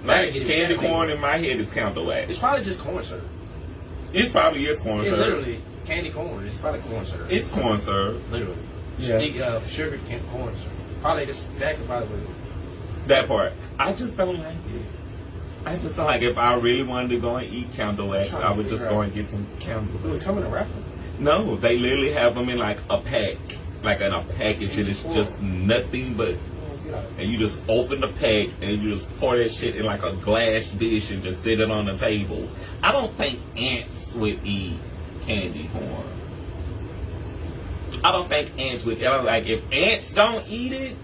like get it candy together. corn in my head is candle wax. It's probably just corn syrup. It probably is corn It syrup. literally candy corn. It's probably corn syrup. It's corn syrup. Literally. Yeah. Sugar corn syrup. Probably that's exactly probably what it is. That part. I just don't like it. I just don't like it. If I really wanted to go and eat candle wax, I would just go and get some candle Do it wax. come in a wrapper? No, they literally have them in like a pack. Like in a package. And it's just nothing but... And you just open the pack and you just pour that shit in like a glass dish and just sit it on the table. I don't think ants would eat candy corn. I don't think ants would. I don't, like if ants don't eat it,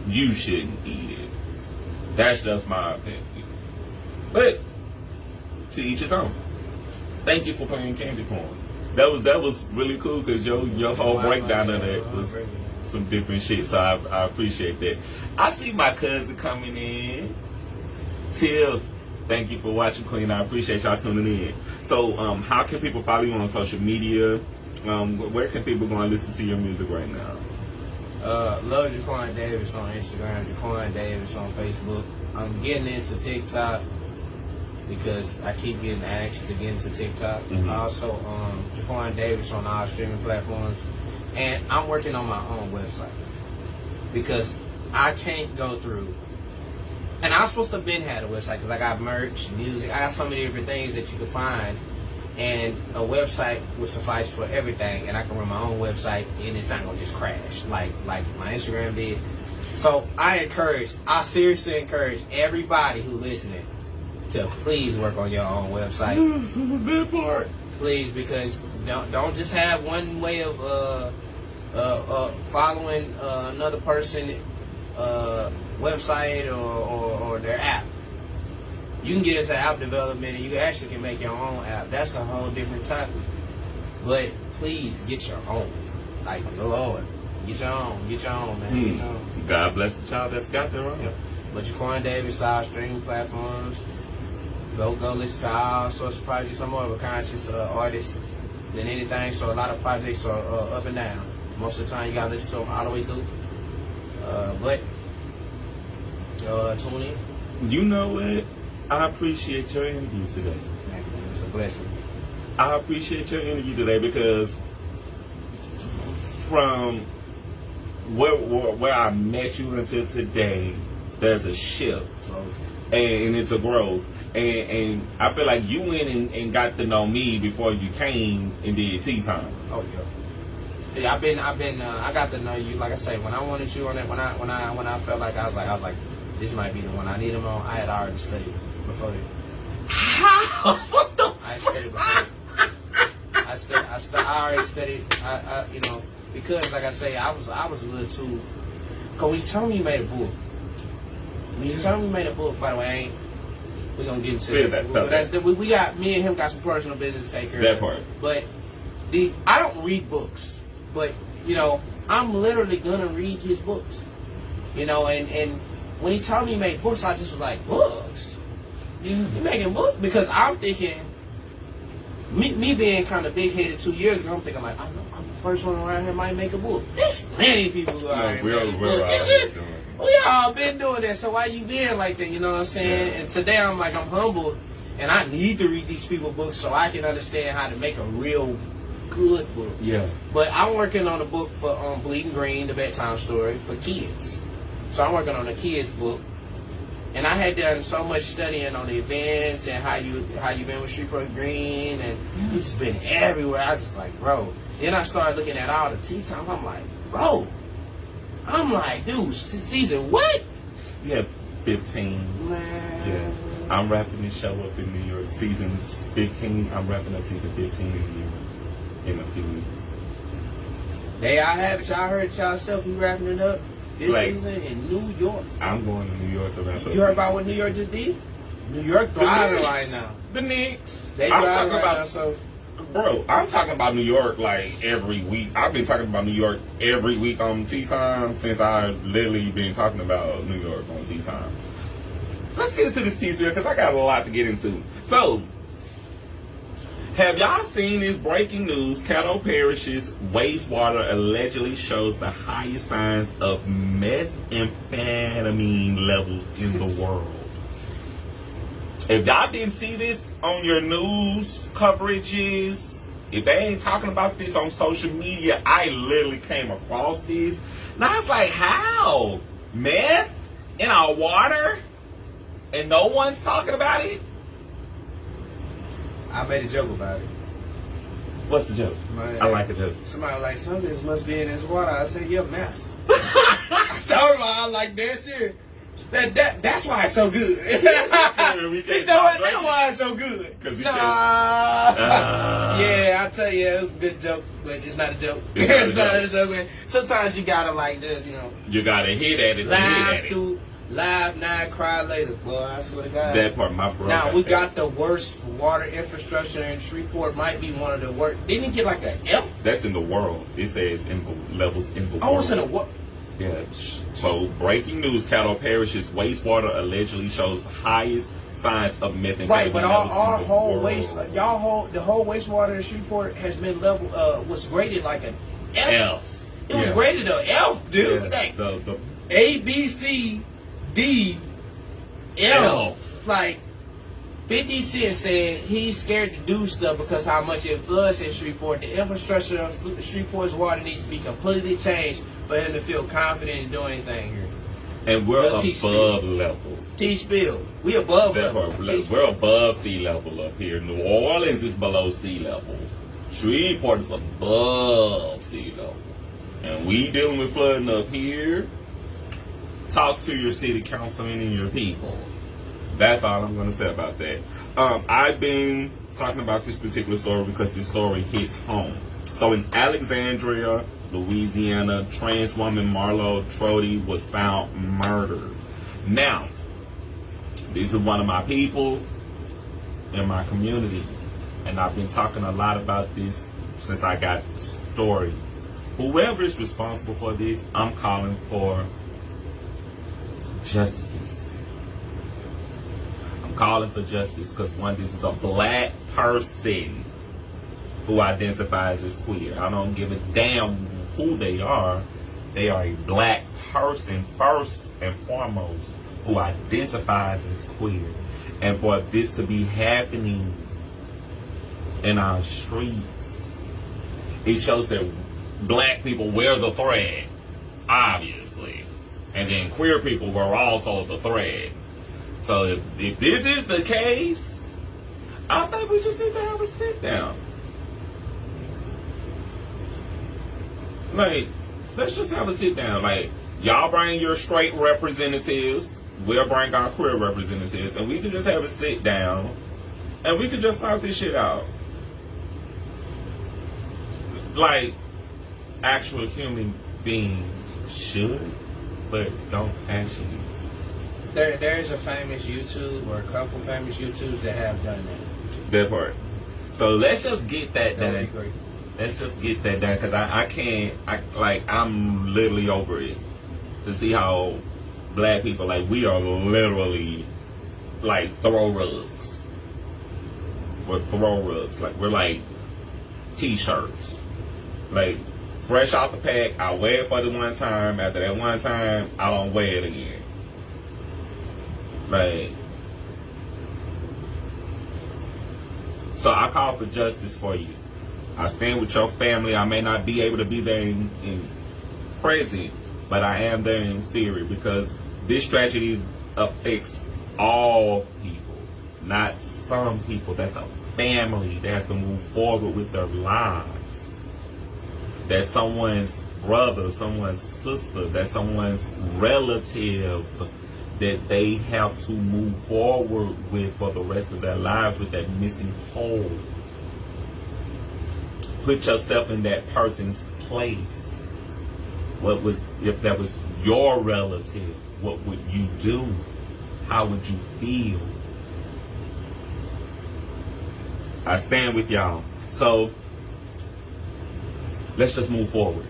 you shouldn't eat it. That's just my opinion. But to each his own. Thank you for playing candy corn. That was really cool because your whole breakdown of that was some different shit. So I appreciate that. I see my cousin coming in. Tiff, thank you for watching, Queen. I appreciate y'all tuning in. So how can people follow you on social media? Where can people go and listen to your music right now? Love Jaquan Davis on Instagram, Jaquan Davis on Facebook. I'm getting into TikTok because I keep getting asked to get into TikTok. Also, Jaquan Davis on all streaming platforms. And I'm working on my own website because I can't go through. And I was supposed to have been had a website because I got merch, music, I got so many different things that you can find. And a website would suffice for everything, and I can run my own website, and it's not gonna just crash like my Instagram did. So I seriously encourage everybody who listening to please work on your own website. That part. Please, because don't just have one way of following another person website or their app. You can get into app development and you actually can make your own app. That's a whole different topic. But please get your own. Like, Lord, get your own, man. Get your own. God bless the child that's got their own. But Jaquan Davis, all streaming platforms. Go listen to all sorts of projects. I'm more of a conscious artist than anything, so a lot of projects are up and down. Most of the time, you gotta listen to them all the way through. But tune in. You know what? I appreciate your interview today. It's a blessing. I appreciate your interview today because from where I met you until today, there's a shift, and it's a growth. And I feel like you went and got to know me before you came and did Tea Time. Oh yeah. Yeah, I got to know you. Like I say, when I wanted you on that, when I felt like I was like, this might be the one I need him on. I had already studied before that. How? What the? I studied before. I already studied. You know, because like I say, I was a little too. Cause when you told me you made a book, by the way, we're gonna get into that. We got me and him got some personal business to take care of. That part. But I don't read books, but you know, I'm literally gonna read his books. You know, and when he told me he made books, I just was like, books? You making books? Because I'm thinking, me being kind of big headed 2 years ago, I'm thinking like, I'm the first one around here might make a book. There's plenty of people who are we all been doing that, so why you being like that, you know what I'm saying? Yeah. And today I'm humbled, and I need to read these people's books so I can understand how to make a real good book. Yeah. But I'm working on a book for Bleeding Green, the bedtime story, for kids. So I'm working on a kids book. And I had done so much studying on the events and how you been with Shreveport Green, and you just been everywhere. I was just like, bro. Then I started looking at all the tea time. I'm like, bro. I'm like, dude, season what? Yeah, 15. Man. Yeah. I'm wrapping this show up in New York. Season 15. I'm wrapping up season 15 in a few weeks. There I have it. Y'all heard it yourself. We wrapping it up this season in New York. I'm going to New York to wrap up. You heard about what New York just did? New York thriving right now. The Knicks. They thriving right now, so... Bro, I'm talking about New York like every week. I've been talking about New York every week on Tea Time since I've literally been talking about New York on Tea Time. Let's get into this tea spill because I got a lot to get into. So, have y'all seen this breaking news? Caddo Parish's wastewater allegedly shows the highest signs of methamphetamine levels in the world. If y'all didn't see this on your news coverages, if they ain't talking about this on social media, I literally came across this. And I was like, how? Meth in our water? And no one's talking about it? I made a joke about it. What's the joke? I like the joke. Somebody was like, some of this must be in this water. I said, yeah, meth. I told him, I was like, dead serious. That's why it's so good. That's why it's so good. Yeah, I tell you, it was a good joke, but it's not a joke. It's not a joke, man. Sometimes you gotta just, you gotta hit at it. Live now, cry later. Boy, I swear to God. That part, my bro. Now, we got the worst water infrastructure in Shreveport. Might be one of the worst. Didn't it get like an F? That's in the world. It says levels in the world. Oh, it's in the what? Yeah. So, breaking news: Caddo Parish's wastewater allegedly shows the highest signs of methamphetamine. Right, but our whole the whole wastewater in Shreveport has been was graded like an F. It was graded an F, dude. Yeah, like the A, B, C, D, L. Like 50 Cent said he's scared to do stuff because how much it floods in Shreveport. The infrastructure of Shreveport's water needs to be completely changed for him to feel confident in doing anything here. And we're above level. T-spill. We above level. We're above sea level up here. New Orleans is below sea level. Shreveport is above sea level. And we dealing with flooding up here. Talk to your city councilman and your people. That's all I'm going to say about that. I've been talking about this particular story because this story hits home. So in Alexandria, Louisiana, trans woman Marlo Trody was found murdered. Now, this is one of my people in my community, and I've been talking a lot about this since I got the story. Whoever is responsible for this, I'm calling for justice. I'm calling for justice because this is a black person who identifies as queer. I don't give a damn who they are. They are a black person first and foremost who identifies as queer. And for this to be happening in our streets, it shows that black people wear the thread. obviously. And then queer people were also the thread. So if this is the case, I think we just need to have a sit down. Like, let's just have a sit down. Like, y'all bring your straight representatives, we'll bring our queer representatives, and we can just have a sit down, and we can just talk this shit out. Like, actual human beings should, but don't actually. There's a famous YouTube or a couple famous YouTubers that have done that. That part. So let's just get that That done. would be great. Let's just get that done, because I can't, I'm literally over it. To see how black people, like, we are literally, like, throw rugs. We're throw rugs. Like, we're like t-shirts. Like, fresh out the pack, I wear it for the one time. After that one time, I don't wear it again. Like, so I call for justice for you. I stand with your family. I may not be able to be there in present, but I am there in spirit, because this tragedy affects all people, not some people. That's a family that has to move forward with their lives. That's someone's brother, someone's sister, that's someone's relative that they have to move forward with for the rest of their lives, with that missing hole. Put yourself in that person's place. What was, if that was your relative, what would you do? How would you feel? I stand with y'all. So let's just move forward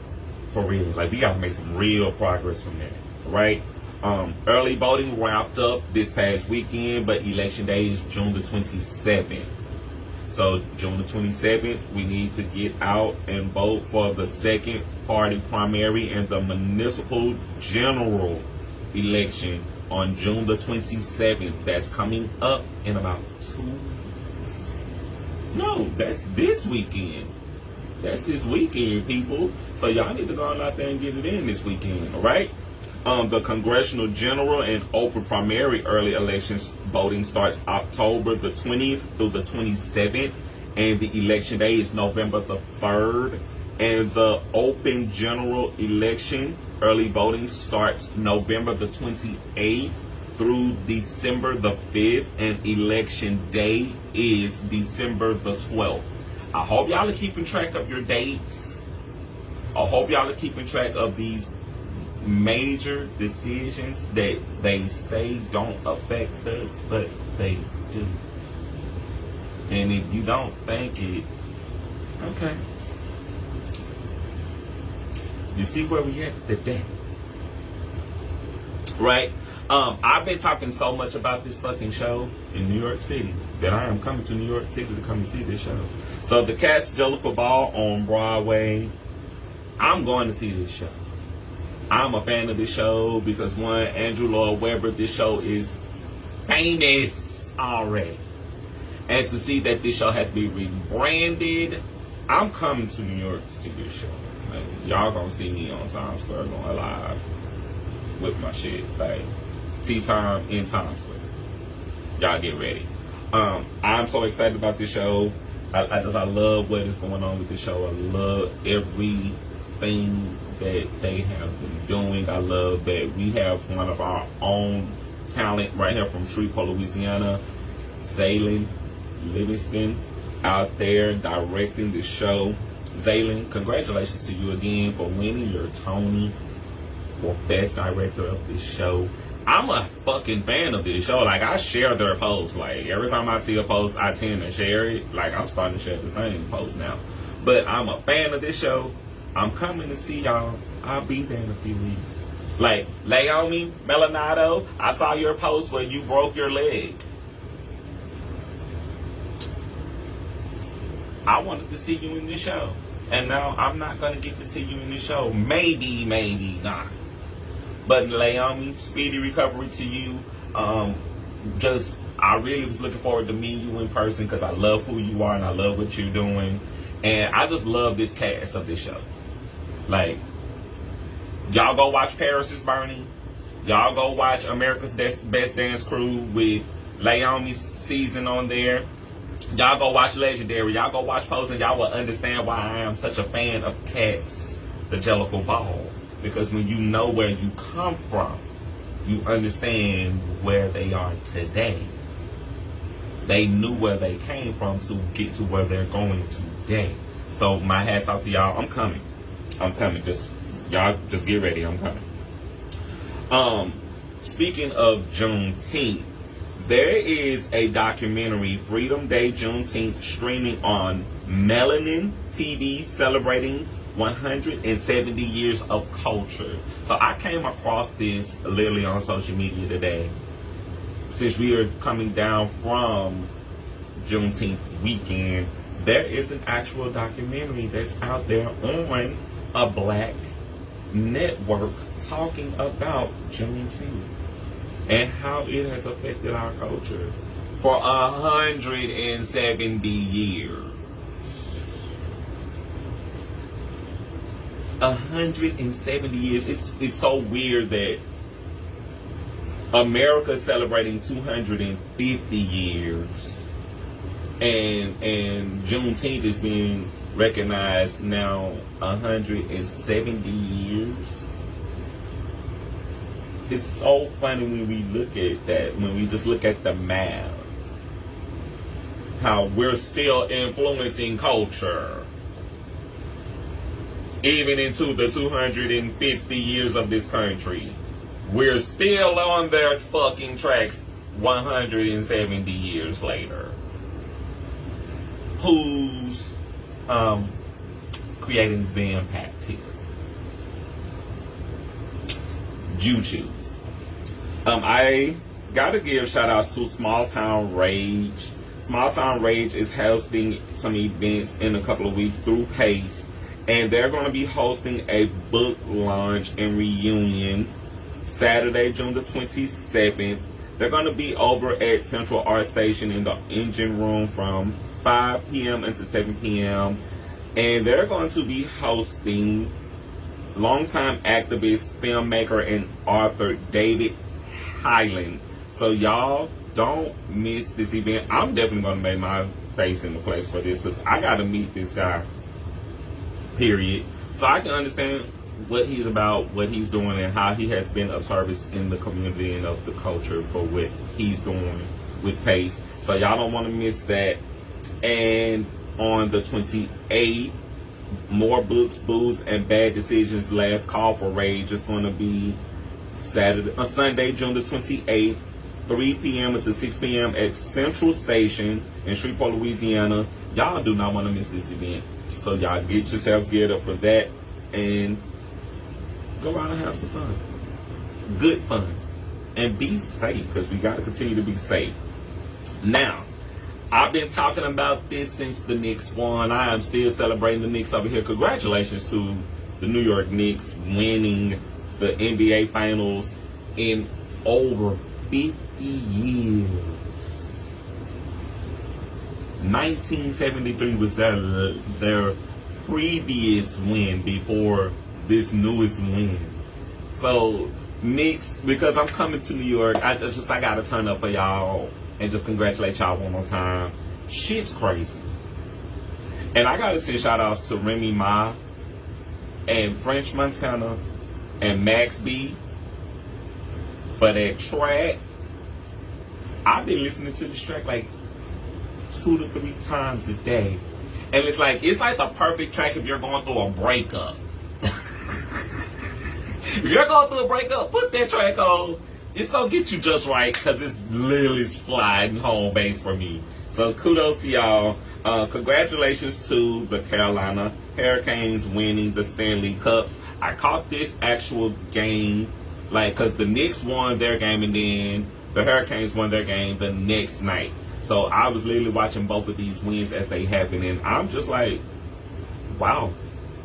for real. Like, we gotta make some real progress from there, right? Early voting wrapped up this past weekend, but election day is June the 27th. So June the 27th, we need to get out and vote for the second party primary and the municipal general election on June the 27th. That's coming up in about 2 weeks. No, that's this weekend. That's this weekend, people. So y'all need to go on out there and get it in this weekend, all right? The congressional general and open primary early elections voting starts October the 20th through the 27th, and the election day is November the 3rd. And the open general election early voting starts November the 28th through December the 5th, and election day is December the 12th. I hope y'all are keeping track of your dates. I hope y'all are keeping track of these major decisions that they say don't affect us, but they do. And if you don't think it, okay. You see where we at today, right? I've been talking so much about this fucking show in New York City that I am coming to New York City to come and see this show. So the Cats Jellicle Ball on Broadway, I'm going to see this show. I'm a fan of this show because, one, Andrew Lloyd Webber, this show is famous already. And to see that this show has been rebranded, I'm coming to New York to see this show. Like, y'all gonna see me on Times Square going live with my shit. Like, Tea Time in Times Square. Y'all get ready. I'm so excited about this show. I love what is going on with this show. I love everything that they have been doing. I love that we have one of our own talent right here from Shreveport, Louisiana, Zaylin Livingston, out there directing the show. Zaylin, congratulations to you again for winning your Tony for Best Director of this show. I'm a fucking fan of this show. Like, I share their posts. Like, every time I see a post, I tend to share it. Like, I'm starting to share the same post now. But I'm a fan of this show. I'm coming to see y'all. I'll be there in a few weeks. Like, Laomi Melanado, I saw your post where you broke your leg. I wanted to see you in this show. And now I'm not going to get to see you in this show. Maybe, maybe not. But Laomi, speedy recovery to you. I really was looking forward to meeting you in person because I love who you are and I love what you're doing. And I just love this cast of this show. Like, Y'all go watch Paris is Burning. Y'all go watch America's Best Dance Crew with Laomi's season on there. Y'all go watch Legendary. Y'all go watch Pose, and y'all will understand why I am such a fan of Cats, the Jellicle Ball. Because when you know where you come from, you understand where they are today. They knew where they came from to get to where they're going today. So my hats out to y'all. I'm coming. Y'all just get ready. I'm coming. Speaking of Juneteenth, there is a documentary, Freedom Day Juneteenth, streaming on Melanin TV, celebrating 170 years of culture. So I came across this literally on social media today. Since we are coming down from Juneteenth weekend, there is an actual documentary that's out there on a black network talking about Juneteenth and how it has affected our culture for 170 years. 170 years. It's so weird that America's celebrating 250 years, and Juneteenth is being recognized now 170 years. It's so funny when we look at that, when we just look at the math, how we're still influencing culture even into the 250 years of this country. We're still on their fucking tracks 170 years later. Who's creating the impact here? You choose. I gotta give shout outs to Small Town Rage. Small Town Rage is hosting some events in a couple of weeks through Pace, and they're going to be hosting a book launch and reunion Saturday, June the 27th. They're going to be over at Central Art Station in the engine room from 5 p.m. until 7 p.m. And they're going to be hosting longtime activist, filmmaker, and author David Highland. So y'all don't miss this event. I'm definitely going to make my face in the place for this, because I got to meet this guy, period. So I can understand what he's about, what he's doing, and how he has been of service in the community and of the culture for what he's doing with Pace. So y'all don't want to miss that. And on the 28th, More Books, Booze, and Bad Decisions, Last Call for Rage is going to be Sunday, June the 28th, 3 p.m. until 6 p.m. at Central Station in Shreveport, Louisiana. Y'all do not want to miss this event. So y'all get yourselves geared up for that and go out and have some fun. Good fun. And be safe, because we got to continue to be safe. Now, I've been talking about this since the Knicks won. I am still celebrating the Knicks over here. Congratulations to the New York Knicks winning the NBA Finals in over 50 years. 1973 was their previous win before this newest win. So Knicks, because I'm coming to New York, I gotta turn up for y'all and just congratulate y'all one more time. Shit's crazy. And I gotta send shout outs to Remy Ma and French Montana and Max B for that track. I've been listening to this track like 2 to 3 times a day. And it's like the perfect track if you're going through a breakup. If you're going through a breakup, put that track on. It's going to get you just right, because it's literally sliding home base for me. So kudos to y'all. Congratulations to the Carolina Hurricanes winning the Stanley Cups. I caught this actual game, because the Knicks won their game and then the Hurricanes won their game the next night. So I was literally watching both of these wins as they happen, and I'm just like, wow,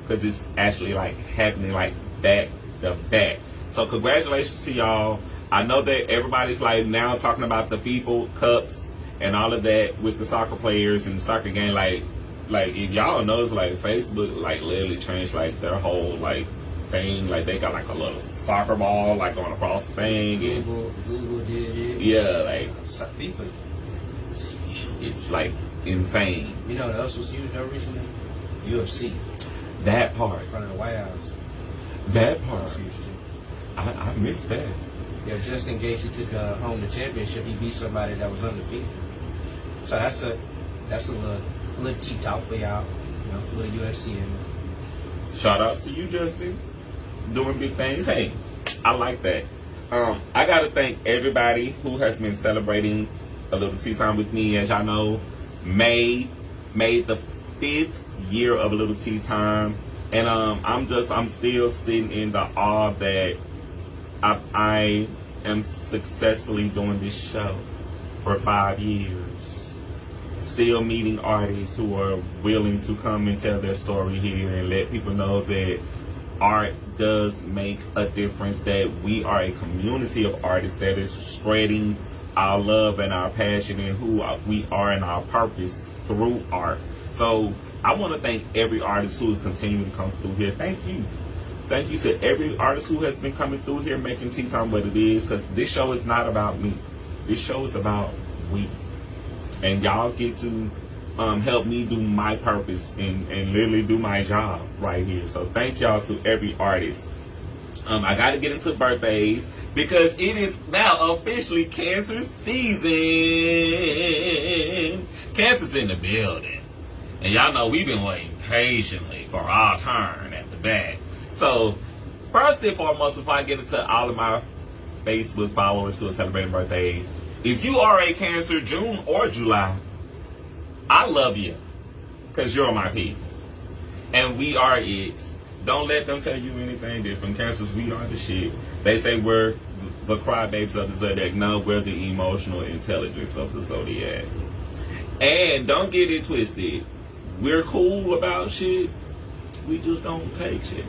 because it's actually happening back to back. So congratulations to y'all. I know that everybody's now talking about the FIFA Cups and all of that with the soccer players and the soccer game. If y'all notice, Facebook literally changed their whole thing. Like they got like a little soccer ball like going across the thing. And Google did it. yeah, like FIFA. it's like insane. You know what else was huge though recently? UFC. That part. In front of the White House. That That part. was huge too. I missed that. Yeah, Justin Gaethje took home the championship. He beat somebody that was undefeated. So that's a little tea talk for y'all. You know, a little UFC in there. Shout outs to you, Justin. Doing big things. Hey, I like that. I gotta thank everybody who has been celebrating A Little Tea Time with me. As y'all know, May made the 5th year of A Little Tea Time. And I'm still sitting in the awe that I am successfully doing this show for 5 years. Still meeting artists who are willing to come and tell their story here and let people know that art does make a difference, that we are a community of artists that is spreading our love and our passion and who we are and our purpose through art. So I want to thank every artist who is continuing to come through here. Thank you. Thank you to every artist who has been coming through here making Tea Time what it is, because this show is not about me. This show is about we. And y'all get to help me do my purpose and literally do my job right here. So thank y'all to every artist. I got to get into birthdays because it is now officially Cancer season. Cancer's in the building. And y'all know we've been waiting patiently for our turn at the back. So, first and foremost, before I get into all of my Facebook followers who are celebrating birthdays, if you are a Cancer, June or July, I love you. Because you're my people. And we are it. Don't let them tell you anything different. Cancers, we are the shit. They say we're the crybabies of the Zodiac. No, we're the emotional intelligence of the Zodiac. And don't get it twisted. We're cool about shit. We just don't take shit.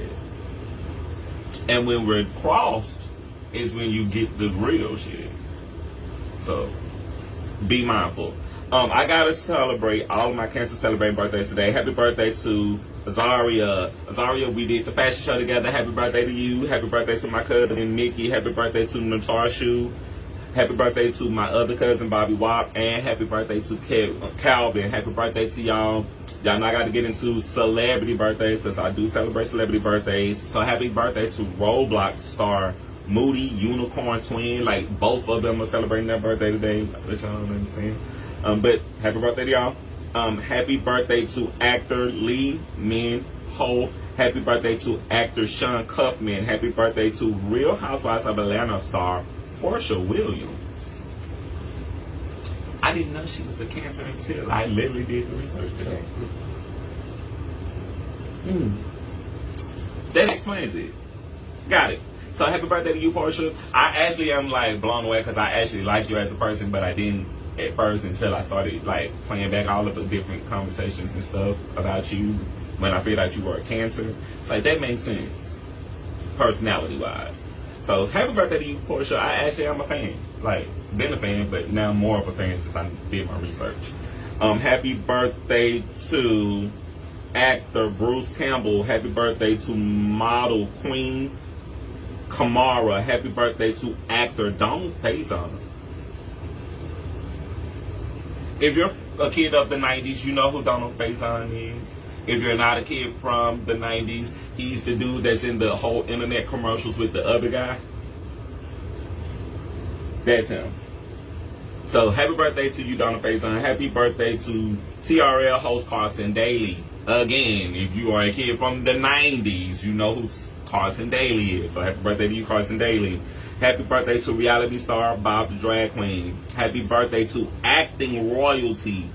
And when we're crossed is when you get the real shit. So be mindful. I gotta celebrate all of my Cancer celebrating birthdays today. Happy birthday to Azaria. Azaria, we did the fashion show together. Happy birthday to you. Happy birthday to my cousin Nikki. Happy birthday to Natasha. Happy birthday to my other cousin Bobby Wop. And happy birthday to Calvin. Happy birthday to y'all. Y'all know I got to get into celebrity birthdays because I do celebrate celebrity birthdays. So happy birthday to Roblox star Moody Unicorn Twin. Like both of them are celebrating their birthday today. Let y'all understand. But happy birthday to y'all. Happy birthday to actor Lee Min Ho. Happy birthday to actor Sean Cuffman. Happy birthday to Real Housewives of Atlanta star Portia Williams. I didn't know she was a Cancer until I literally did the research today. That explains it. Got it. So happy birthday to you, Portia. I actually am like blown away because I actually like you as a person, but I didn't at first until I started like playing back all of the different conversations and stuff about you when I figured out you were a Cancer. It's like that makes sense, personality wise. So happy birthday to you, Portia. I actually am a fan. Like, been a fan, but now more of a fan since I did my research. Happy birthday to actor Bruce Campbell. Happy birthday to model Queen Kamara. Happy birthday to actor Donald Faison. If you're a kid of the 90s, you know who Donald Faison is. If you're not a kid from the 90s, he's the dude that's in the whole internet commercials with the other guy. That's him. So happy birthday to you, Donald Faison. Happy birthday to TRL host Carson Daly. Again, if you are a kid from the 90s, you know who Carson Daly is. So happy birthday to you, Carson Daly. Happy birthday to reality star Bob the Drag Queen. Happy birthday to acting royalty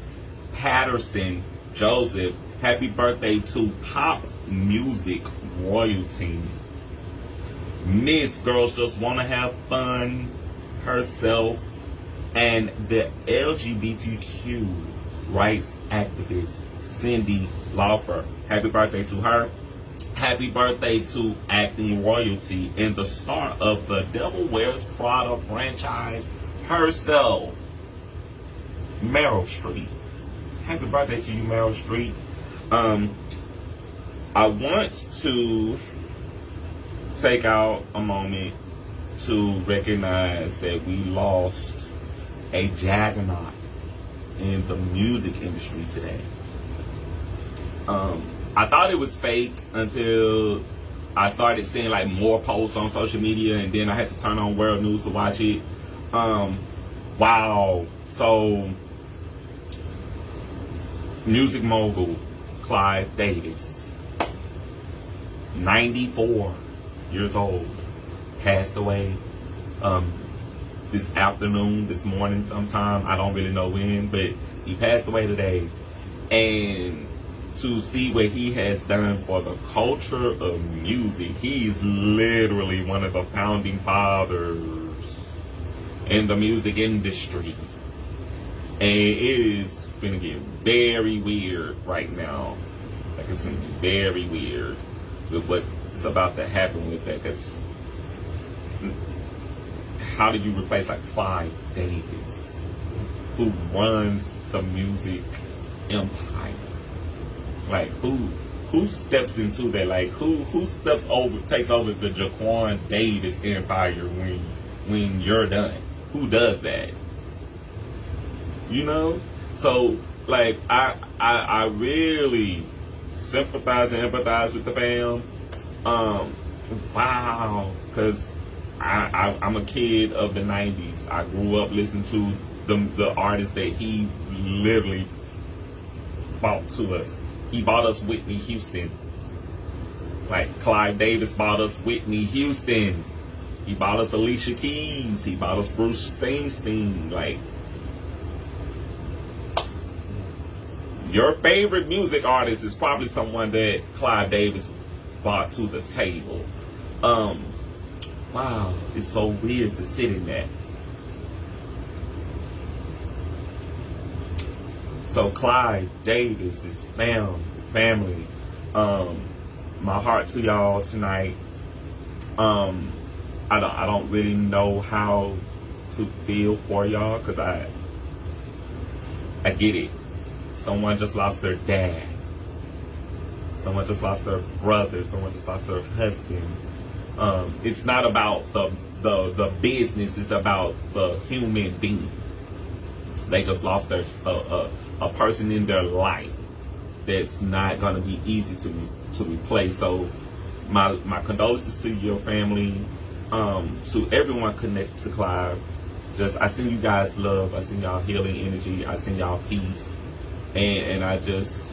Patterson Joseph. Happy birthday to pop music royalty Miss Girls Just Wanna Have Fun herself and the LGBTQ rights activist Cindy Lauper. Happy birthday to her. Happy birthday to acting royalty and the star of the Devil Wears Prada franchise herself, Meryl Streep. Happy birthday to you, Meryl Streep. I want to take out a moment to recognize that we lost a juggernaut in the music industry today. I thought it was fake until I started seeing like more posts on social media, and then I had to turn on World News to watch it. Wow. So, music mogul Clive Davis, 94 years old, passed away this afternoon, this morning sometime. I don't really know when, but he passed away today. And to see what he has done for the culture of music, he's literally one of the founding fathers in the music industry. And it is gonna get very weird right now. Like, it's gonna be very weird with what's about to happen with that. Because how do you replace like Clive Davis, who runs the music empire? Like, who steps into that? Like, who takes over the Jaquan Davis empire when you're done? Who does that? You know? So, like, I really sympathize and empathize with the fam. Wow. Because I'm a kid of the 90s. I grew up listening to the artists that he literally bought to us. He bought us Whitney Houston. Like, Clive Davis bought us Whitney Houston. He bought us Alicia Keys. He bought us Bruce Springsteen. Like, your favorite music artist is probably someone that Clive Davis brought to the table. Wow, it's so weird to sit in that. So Clive Davis is family. My heart to y'all tonight. I don't really know how to feel for y'all, because I get it. Someone just lost their dad. Someone just lost their brother. Someone just lost their husband. It's not about the business. It's about the human being. They just lost their a person in their life that's not gonna be easy to replace. So my condolences to your family, to everyone connected to Clive. I send you guys love. I send y'all healing energy. I send y'all peace. And I just,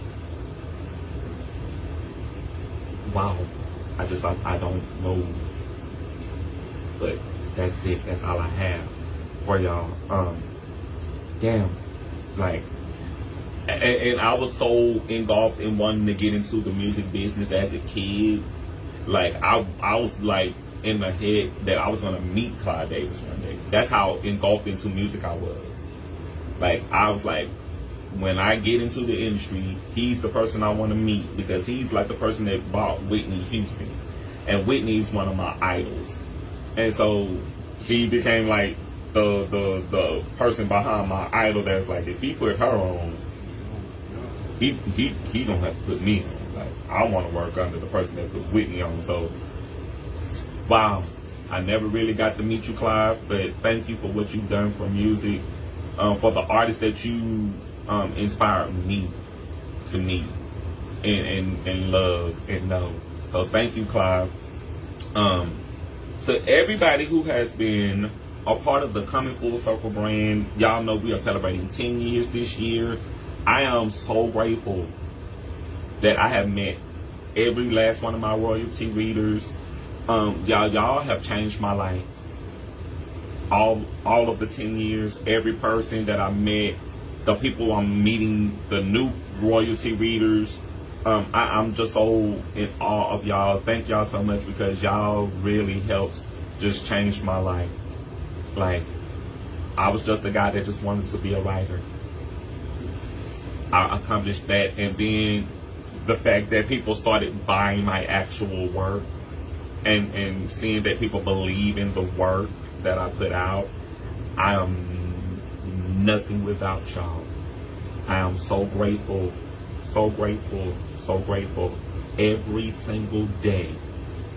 wow. I don't know. But that's it. That's all I have for y'all. Damn. Like, and I was so engulfed in wanting to get into the music business as a kid. Like, I was like in my head that I was gonna meet Clive Davis one day. That's how engulfed into music I was. Like, I was like, when I get into the industry, he's the person I want to meet, because he's like the person that bought Whitney Houston, and Whitney's one of my idols. And so he became like the person behind my idol. That's like, if he put her on, he don't have to put me on. Like, I want to work under the person that put Whitney on. So, wow, I never really got to meet you, Clive, but thank you for what you've done for music, for the artists that you inspired me to meet and love and know. So thank you, Clive. To everybody who has been a part of the Coming Full Circle brand, y'all know we are celebrating 10 years this year. I am so grateful that I have met every last one of my royalty readers. Y'all have changed my life. All of the 10 years, every person that I met, the people I'm meeting, the new royalty readers, I'm just so in awe of y'all. Thank y'all so much, because y'all really helped just change my life. Like, I was just a guy that just wanted to be a writer. I accomplished that, and then the fact that people started buying my actual work, and seeing that people believe in the work that I put out, I am nothing without y'all. I am so grateful, so grateful, so grateful every single day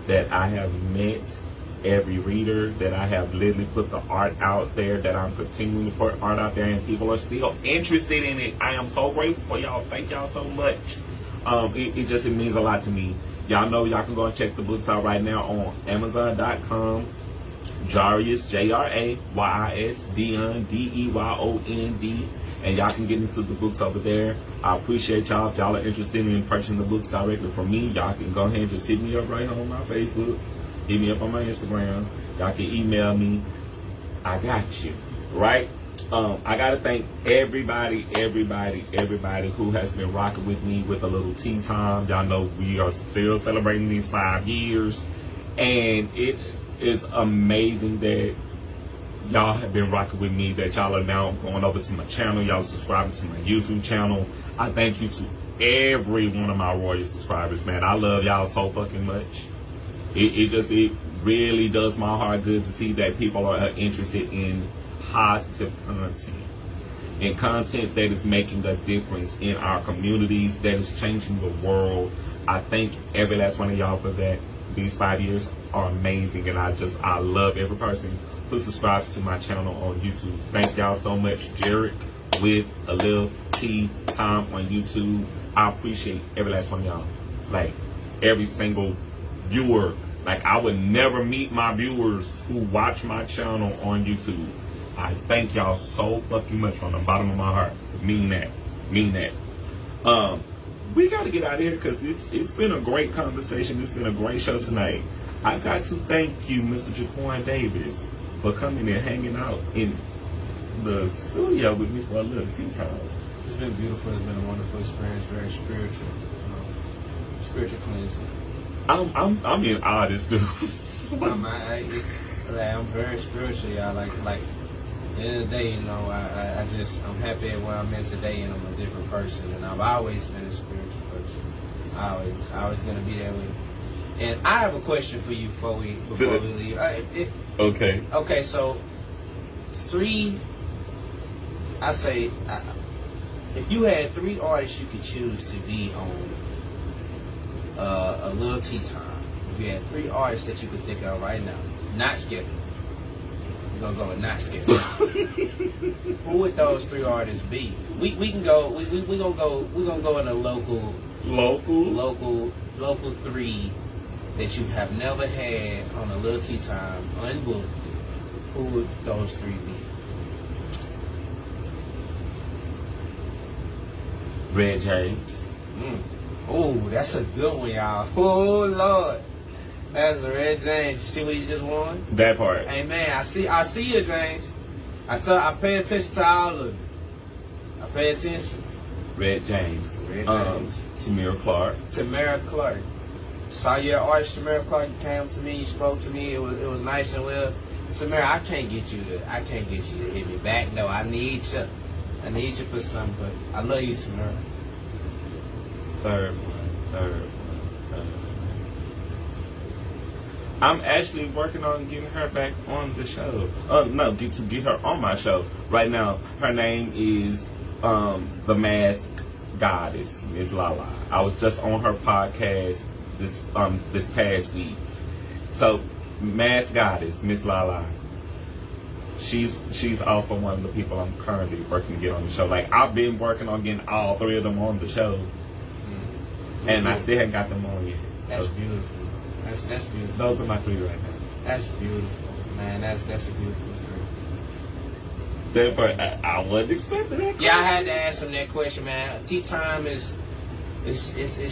that I have met, every reader that I have literally put the art out there, that I'm continuing to put art out there, and people are still interested in it. I am so grateful for y'all. Thank y'all so much. It means a lot to me. Y'all know y'all can go and check the books out right now on Amazon.com. Jarius, Jarius, Dion, Deyond, and y'all can get into the books over there. I appreciate y'all. If y'all are interested in purchasing the books directly from me, y'all can go ahead and just hit me up right on my Facebook, hit me up on my Instagram. Y'all can email me. I got you, right? I gotta thank everybody who has been rocking with me with A Lil Tea Time. Y'all know we are still celebrating these 5 years, and it is amazing that y'all have been rocking with me, that y'all are now going over to my channel, y'all subscribing to my YouTube channel. I thank you to every one of my royal subscribers, man. I love y'all so fucking much. It really does my heart good to see that people are interested in positive content, and content that is making a difference in our communities, that is changing the world. I thank every last one of y'all for that. These 5 years are amazing, and I love every person who subscribes to my channel on YouTube. Thank y'all so much. Jerrick with A Lil Tea Time on YouTube. I appreciate every last one of y'all. Like, every single viewer. Like, I would never meet my viewers who watch my channel on YouTube. I thank y'all so fucking much from the bottom of my heart. Mean that. We got to get out of here because it's been a great conversation. It's been a great show tonight. I got to thank you, Mr. Jaquan Davis, for coming and hanging out in the studio with me for a little tea time. It's been beautiful. It's been a wonderful experience. Very spiritual. Spiritual cleansing. I'm in awe of this dude. I'm very spiritual, y'all. Like at the end of the day, I'm happy at where I'm at today, and I'm a different person. And I've always been a spiritual person. Always gonna be that way. And I have a question for you before we leave. Okay. Okay, so if you had 3 artists you could choose to be on A Lil Tea Time, if you had 3 artists that you could think of right now, not scheduled. We're gonna go with not scheduled. Who would those 3 artists be? We can go. We're gonna go in a local 3 that you have never had on A Lil Tea Time unbooked. Who would those 3 be? Red James. Oh, that's a good one, y'all. Oh Lord, that's a Red James. You see what he just won? That part. Hey man, I see you, James. I pay attention to all of you. I pay attention. Red James. Tamara Clark. Saw your artist, Tamara Clark. You came to me, you spoke to me. It was nice and well. Tamara, I can't get you to hit me back. No, I need you. I need you for something, but I love you, Tamara. Third one. I'm actually working on getting her back on the show. To get her on my show. Right now, her name is the Masked Goddess, Miss Lala. I was just on her podcast this past week. So, Masked Goddess, Miss Lala. She's also one of the people I'm currently working to get on the show. Like, I've been working on getting all 3 of them on the show, and I still haven't got them on yet. That's beautiful. That's beautiful. Those are my 3 right now. That's beautiful, man. That's a beautiful thing. Therefore, I wasn't expecting that. Yeah, I had to ask him that question, man. Tea Time is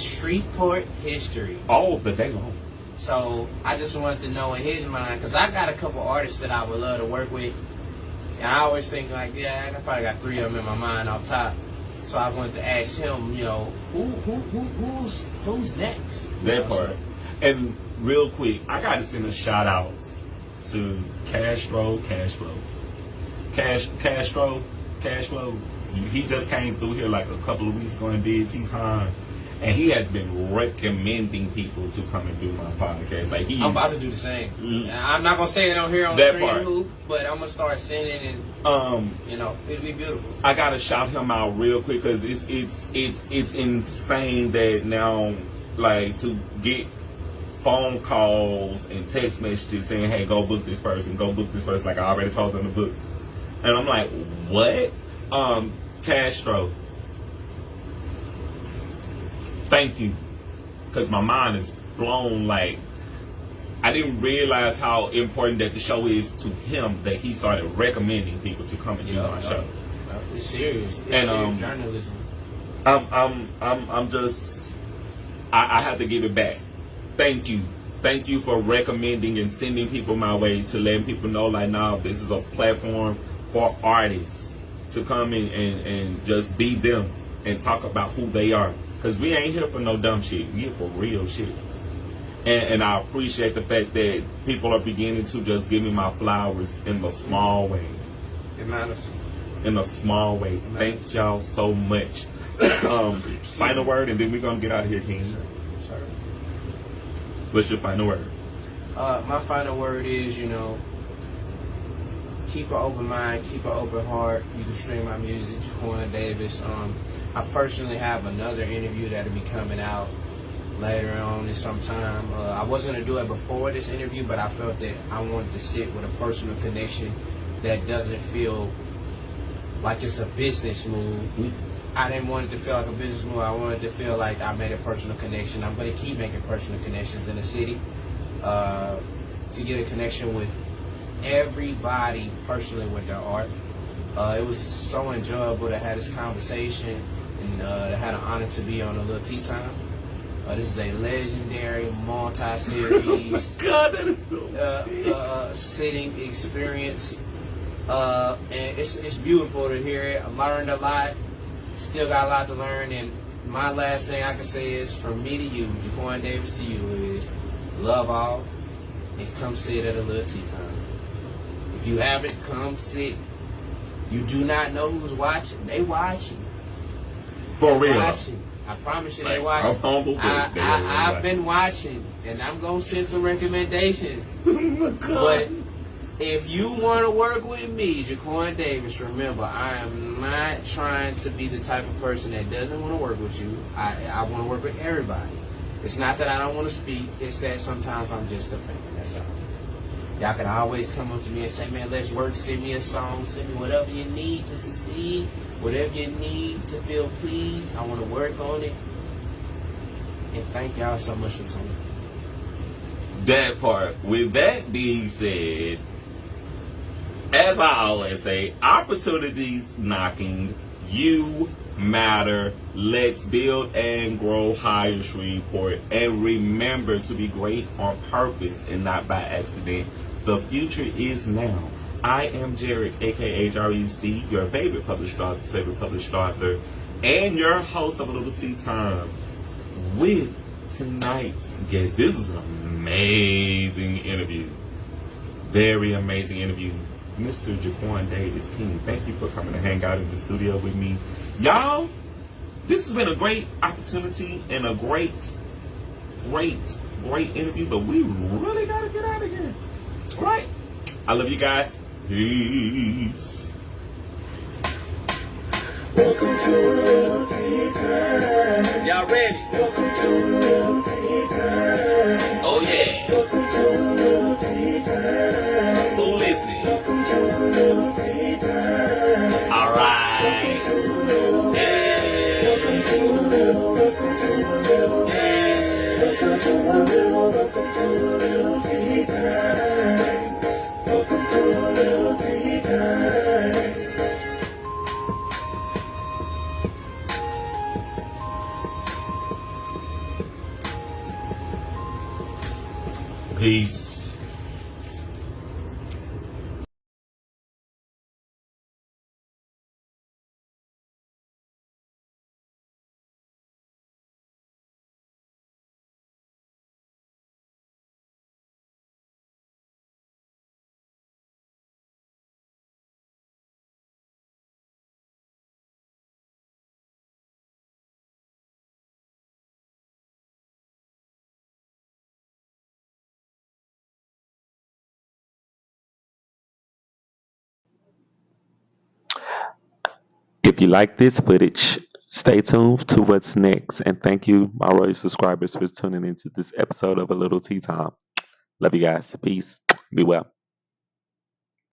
Shreveport history. Oh, the day long. So I just wanted to know in his mind, because I got a couple artists that I would love to work with, and I always think like, yeah, I probably got 3 of them in my mind off top. So I wanted to ask him, who's next? That part. And real quick, I got to send a shout out to Castro. He just came through here like a couple of weeks ago and did Tea Time. And he has been recommending people to come and do my podcast. Like I'm about to do the same. I'm not gonna say it on here on the screen, but I'm gonna start sending and it'll be beautiful. I gotta shout him out real quick because it's insane that now, like, to get phone calls and text messages saying, "Hey, go book this person, go book this person." Like I already told them to book, and I'm like, "What?" Castro, thank you, because my mind is blown. Like I didn't realize how important that the show is to him that he started recommending people to come and do my show. It's serious. It's And, serious journalism. I'm just, I have to give it back. Thank you. Thank you for recommending and sending people my way to letting people know, like, nah, this is a platform for artists to come in and just be them and talk about who they are. Because we ain't here for no dumb shit. We here for real shit. And I appreciate the fact that people are beginning to just give me my flowers in a small way. It matters. In a small way. Thank y'all so much. Final word, and then we're gonna get out of here, King. Yes, sir. What's your final word? My final word is, keep an open mind, keep an open heart. You can stream my music, Jaquan Davis. I personally have another interview that'll be coming out later on in some time. I wasn't going to do it before this interview, but I felt that I wanted to sit with a personal connection that doesn't feel like it's a business move. Mm-hmm. I didn't want it to feel like a business move. I wanted to feel like I made a personal connection. I'm going to keep making personal connections in the city to get a connection with everybody personally with their art. It was so enjoyable to have this conversation, and to have the honor to be on A Lil Tea Time. This is a legendary multi-series God, that is so sitting experience, and it's beautiful to hear it. I learned a lot, still got a lot to learn, and my last thing I can say is, from me to you, Jaquan Davis to you, is love all, and come sit at A Lil Tea Time. If you haven't, come sit. You do not know who's watching. They watching. for real. Watching. I promise you they Like, watching. I'm humble, but they are I've watching. been watching, and I'm going to send some recommendations. Oh my God. But if you want to work with me, Jaquan Davis, remember, I am not trying to be the type of person that doesn't want to work with you. I want to work with everybody. It's not that I don't want to speak. It's that sometimes I'm just a fan. That's all. Y'all can always come up to me and say, man, let's work. Send me a song. Send me whatever you need to succeed. Whatever you need to feel pleased. I want to work on it. And thank y'all so much for tuning in. That part. With that being said, as I always say, opportunities knocking. You matter. Let's build and grow higher Shreveport. And remember to be great on purpose and not by accident. The future is now. I am Jerrick, aka Jerrick, your favorite published author's favorite published author, and your host of A Lil Tea Time. With tonight's guest, this was an amazing interview. Very amazing interview. Mr. Jaquan Davis King, thank you for coming to hang out in the studio with me. Y'all, this has been a great opportunity and a great interview, but we really gotta get out of here. Right? I love you guys. Peace. Welcome to A Lil Tea Time. Y'all ready? Welcome to A Lil Tea Time. Oh yeah. Welcome to A Lil Tea Time. Who listening? Welcome to A Lil Tea Time. Alright. Yeah. Welcome to A Lil. Welcome to A Lil. Yeah. Welcome to A Lil. Welcome to A Lil Tea Time. Welcome to A Lil Tea Time. Peace. If you like this footage, Stay tuned to what's next. And thank you, my royal subscribers, for tuning into this episode of A Little Tea Time. Love you guys. Peace. Be well.